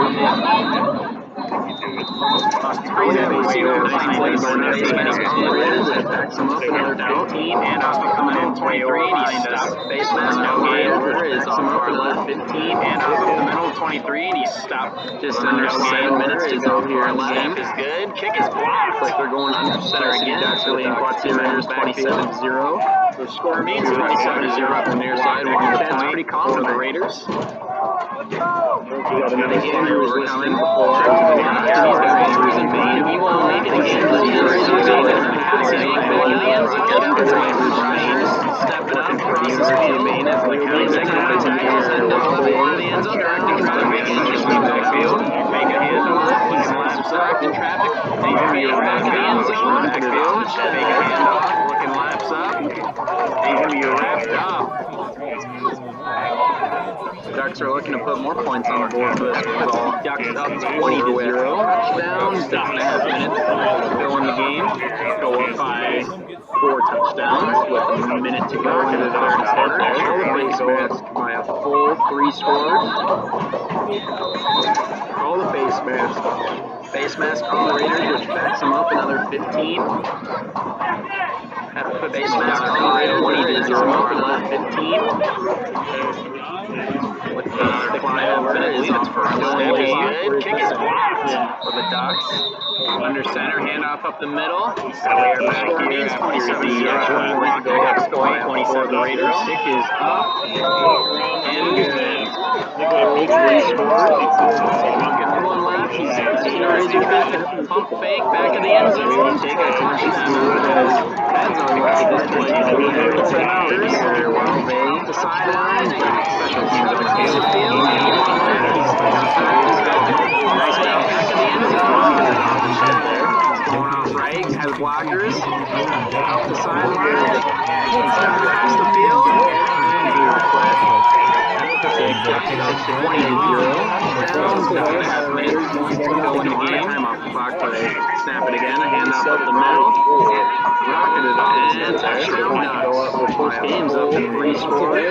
another down team and Austin coming in 23 behind us. Face mask no gain. Is off our left 15 and off of the middle 23 and he stopped just under 7 minutes to go here. Left is good. Kick is blocked. Like they're going under center again. Actually in Quad City Raiders 27-0. The score means 27-0 up the near side. That's pretty common for the Raiders. Andrews was coming before. He's got Andrews in Maine. He won't make it again. He's in the passing back in the end zone. Stepping up, crosses the field. Maine as the county second puts in the end zone. Directing by Maine. Just in the backfield. Make a handoff. He's laps up in traffic. He's going to be back in the end zone. Backfield. Make a handoff. Looking laps up. He's going to be wrapped up. Ducks are looking to put more points on the board for this ball. Ducks up 20-0. Touchdowns, 7.5 minutes still in the game. Go up by 4 touchdowns with a minute to go into the third quarter. Face mask by a full 3 scores. Call the face mask. Face mask on the Raiders, which backs them up another 15. Had to put face mask on the Raiders, 20-0 over left 15. With another flyover, I believe it's for a good. Kick is blocked for the Ducks. Under center, handoff up the middle. Slayer back here. 27-0. Ducks going 27. The Raiders. Kick is up and good. One left. He's pump fake back in the end zone. Take a touchdown. Heads on very well. The sideline. Special teams on the field. Nice down back in the end zone. Going off right. Has blockers. Off the sideline. Across the field. And 20-0. Going a lot of time off the clock, but they snap it again. A handoff up the middle. Rocketed off. And touchdown Ducks. Game's up to 3 scores.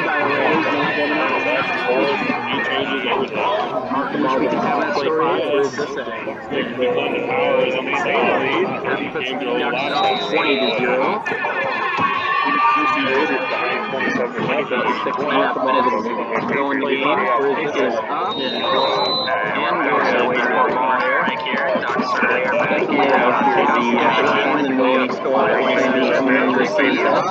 He changes everything. Wish we could have that story. Yes. To say. When the power is on the same lead, That puts game the goes Ducks last up time. 20-0. Raiders behind 27. 6.5 minutes going the game. This is up. And goes away for a ball right here. Ducks are back here. The leading score. Receives up.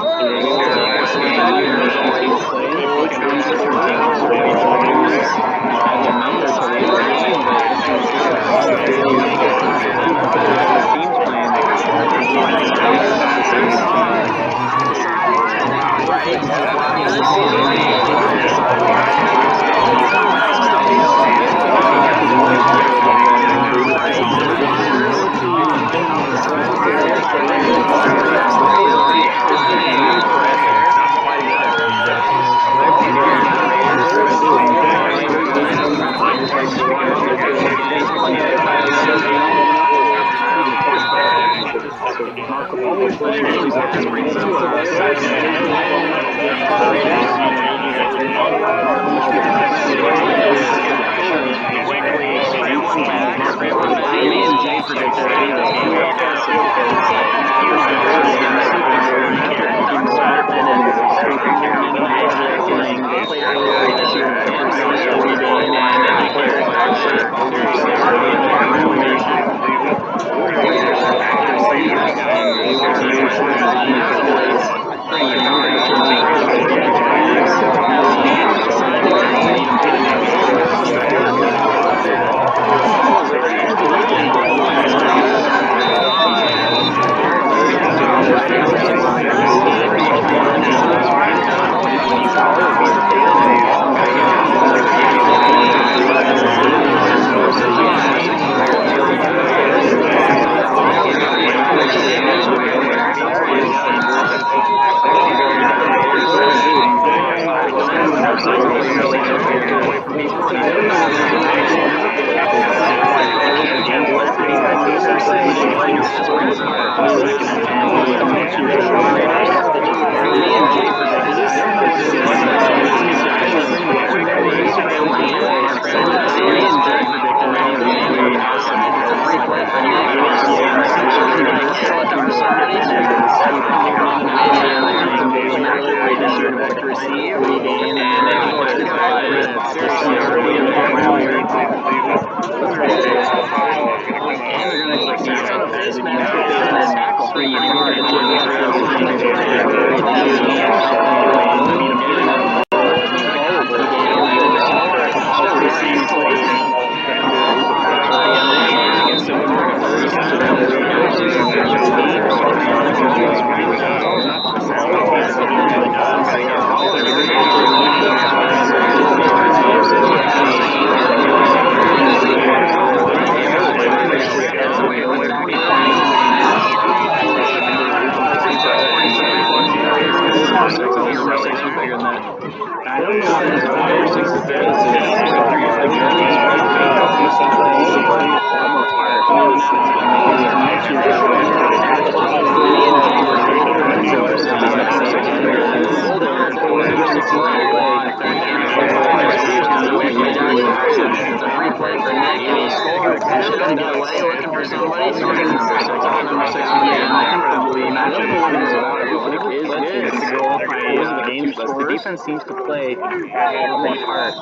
Defense seems to play pretty hard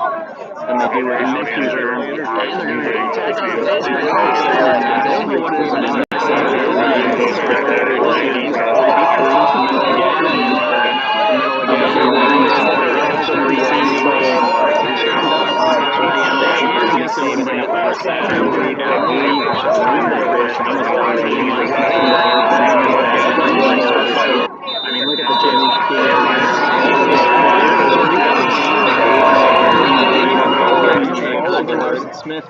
than they do with the miscues or and they're going to attack on the face. I don't know what it is about I mean, look at the Smith,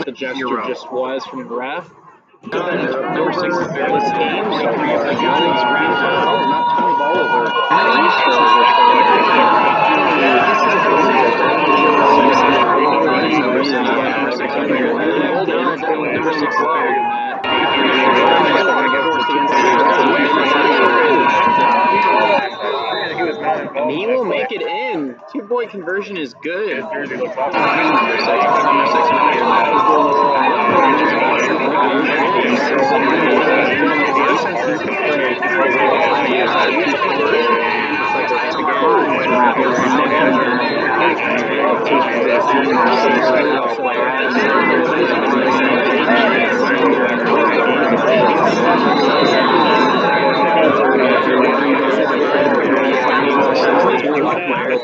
the gesture just was from the ref. Number 6 is fearless team. Not 20 ball He will make it in. 2-point conversion is good.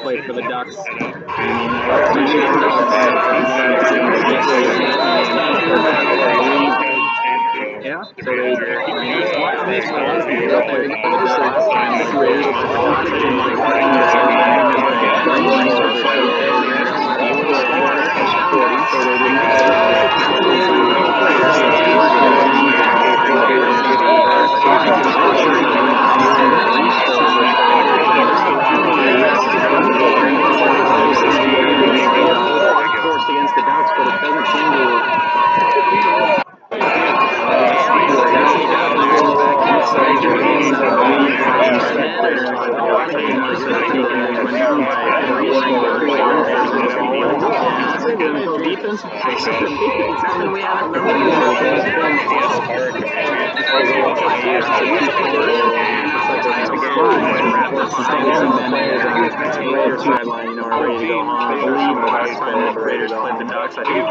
Play for the Ducks. Yeah, so forced against the Ducks, but it doesn't seem to. Defense, we haven't sideline, you know, are ready to go home. I believe the last time the Raiders played the Ducks, I think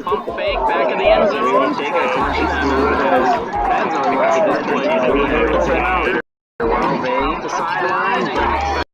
Pump fake back in the end zone. Take a touchdown. That's unlucky. Well, they sideline.